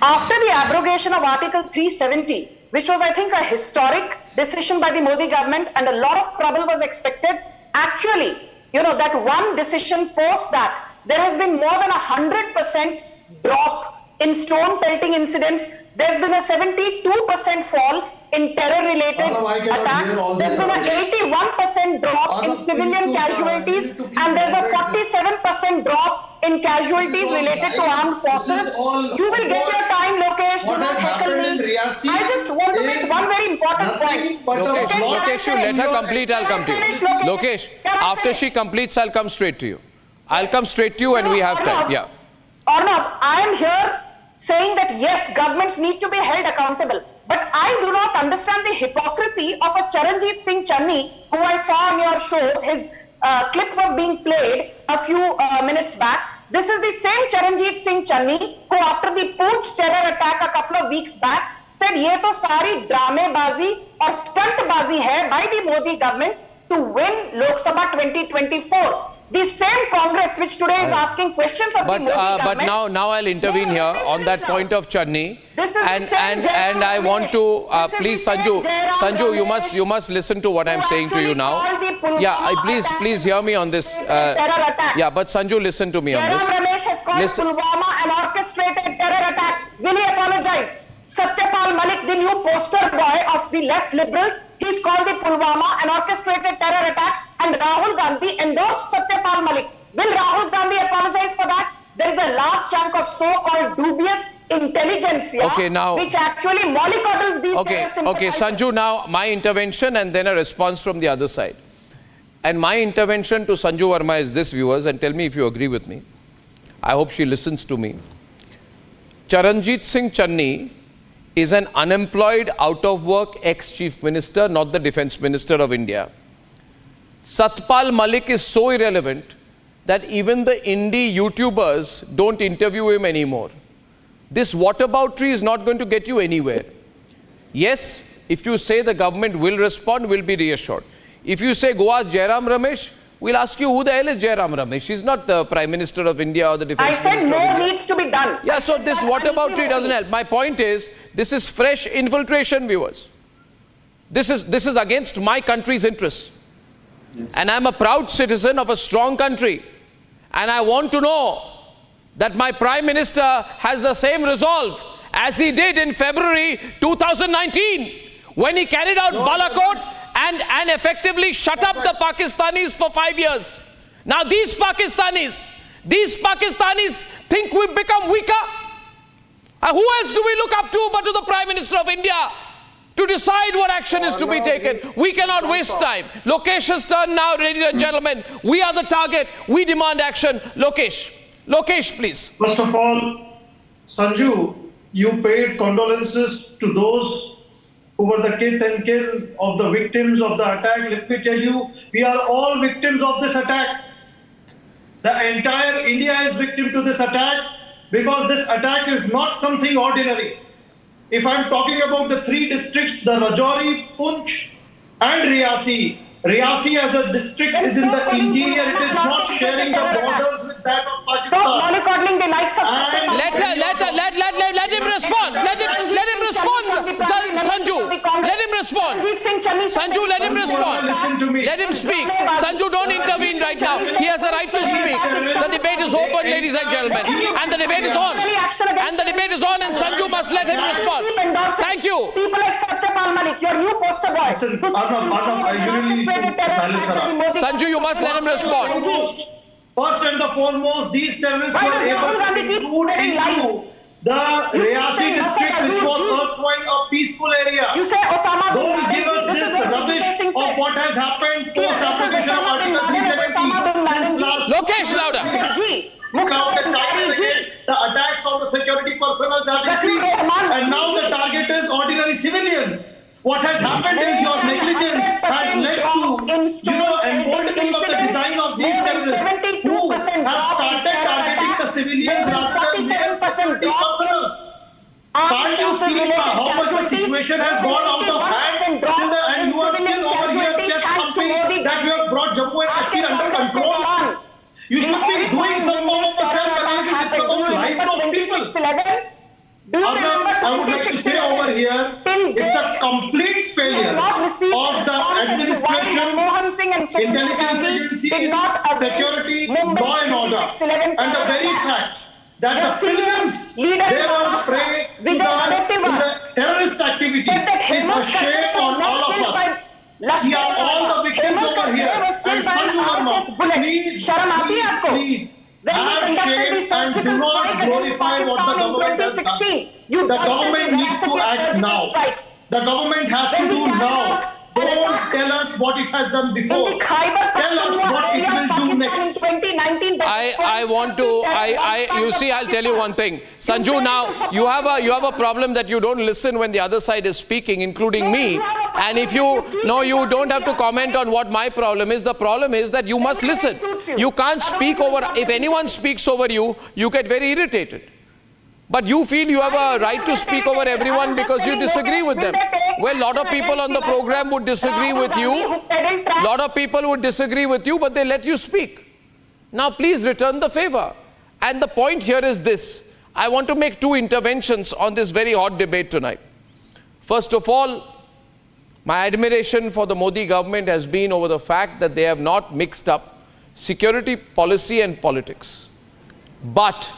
after the abrogation of Article 370, which was, I think, a historic decision by the Modi government, and a lot of trouble was expected, actually, you know, that one decision post that, there has been more than 100% drop in stone pelting incidents. There's been a 72% fall in terror-related attacks. There's been an 81% drop in civilian casualties, and there's a 47% drop in casualties related to armed forces. You will get your time, Lokesh. Do not heckle me. I just want to make one very important point. Lokesh, you let her complete, I'll come to you. Lokesh, after she completes, I'll come straight to you. I'll come straight to you and we have time. Yeah. Arnab, I am here saying that yes, governments need to be held accountable. But I do not understand the hypocrisy of a Charanjit Singh Channi, who I saw on your show. His clip was being played a few minutes back. This is the same Charanjit Singh Channi who, after the Poonch terror attack a couple of weeks back, said ye to sari dramebazi or stuntbazi hai by the Modi government to win Lok Sabha 2024. The same Congress which today is asking questions of the Modi government. But now I'll intervene here on that point of Channi, and I want to please Sanju, you must listen to what I'm saying to you now. Yeah, please hear me on this. Yeah, but Sanju, listen to me on this. Ramesh has called Pulwama an orchestrated terror attack. Will he apologize? Satyapal Malik, the new poster boy of the left liberals, he's called the Pulwama an orchestrated terror attack, and Rahul Gandhi endorsed Satyapal Malik. Will Rahul Gandhi apologize for that? There is a large chunk of so-called dubious intelligence which actually mollycoddles these terrorists. Okay, Sanju, now my intervention and then a response from the other side. And my intervention to Sanju Verma is this, viewers, and tell me if you agree with me. I hope she listens to me. Charanjit Singh Channi is an unemployed, out-of-work ex-chief minister, not the defense minister of India. Satpal Malik is so irrelevant that even the indie YouTubers don't interview him anymore. This whataboutery is not going to get you anywhere. Yes, if you say the government will respond, we'll be reassured. If you say go ask Jairam Ramesh, we'll ask you who the hell is Jairam Ramesh? He's not the Prime Minister of India or the Defense Minister of India. I said more needs to be done. Yeah, so this whataboutery doesn't help. My point is, this is fresh infiltration, viewers. This is against my country's interests. Yes. And I'm a proud citizen of a strong country. And I want to know that my Prime Minister has the same resolve as he did in February 2019 when he carried out Balakot and effectively shut up the Pakistanis for 5 years. Now these Pakistanis think we've become weaker. Who else do we look up to but to the Prime Minister of India to decide what action is to be taken? We cannot waste time. Lokesh's turn now, ladies and gentlemen. We are the target. We demand action. Lokesh, please. First of all, Sanju, you paid condolences to those who were the kith and kin of the victims of the attack. Let me tell you, we are all victims of this attack. The entire India is victim to this attack because this attack is not something ordinary. If I'm talking about the three districts, the Rajouri, Poonch and Riyasi as a district is in the interior. It is not sharing the borders with that of Pakistan. So mollycoddling the likes of let him respond. Let him respond. Sanju, let him respond. Sanju, let him respond. Let him speak. Sanju, don't intervene right now. He has a right to speak. The debate is open, ladies and gentlemen. And the debate is on. And the debate is on, and Sanju must let him respond. Thank you. People like Satyapal Malik, your new poster boy. Sanju, you must let him respond. First and the foremost, these terrorists were able to intrude into the Riyasi district, which was erstwhile a peaceful area. You say Osama bin Don't Laden. give us this rubbish of what has happened post-application of Article 370. Lokesh, louder. The attacks on the security personnel have increased, and now the target is ordinary civilians. What has happened is your negligence has led to, emboldening of the design of these terrorists who have started targeting the civilians rather than mere security personnel. Can't you see how much the situation has gone out of hand and you are still over here just pumping that you have brought Jammu and Kashmir under control? You should be doing some more of the self-analysis. It's about the lives of people. I would like to say over here, it's a complete failure of the administration, intelligence agencies, security, law and order, and the very fact that the civilians, they were prey to the terrorist activity is a shame on all of us. We are all the victims over here. And Sanju Verma, please, have shame and do not glorify what the government has done. The government needs to act now. The government has to do now. Don't tell us what it has done before. Tell us what it will do next. You see, I'll tell you one thing. Sanju, now you have a problem that you don't listen when the other side is speaking, including me. And if you don't have to comment on what my problem is. The problem is that you must listen. You can't speak over. If anyone speaks over you, you get very irritated. But you feel you have a right to speak over everyone because you disagree with them. Well, a lot of people on the program would disagree with you. A lot of people would disagree with you, but they let you speak. Now, please return the favor. And the point here is this. I want to make two interventions on this very hot debate tonight. First of all, my admiration for the Modi government has been over the fact that they have not mixed up security policy and politics. But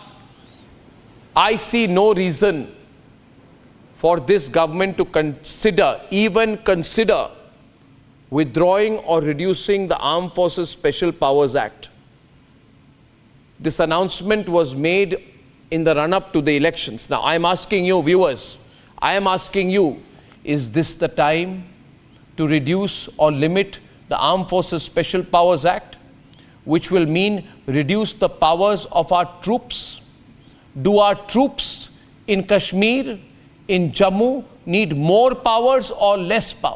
I see no reason for this government to even consider withdrawing or reducing the Armed Forces Special Powers Act. This announcement was made in the run-up to the elections. Now, I'm asking you, viewers, I am asking you, is this the time to reduce or limit the Armed Forces Special Powers Act, which will mean reduce the powers of our troops? Do our troops in Kashmir, in Jammu, need more powers or less power?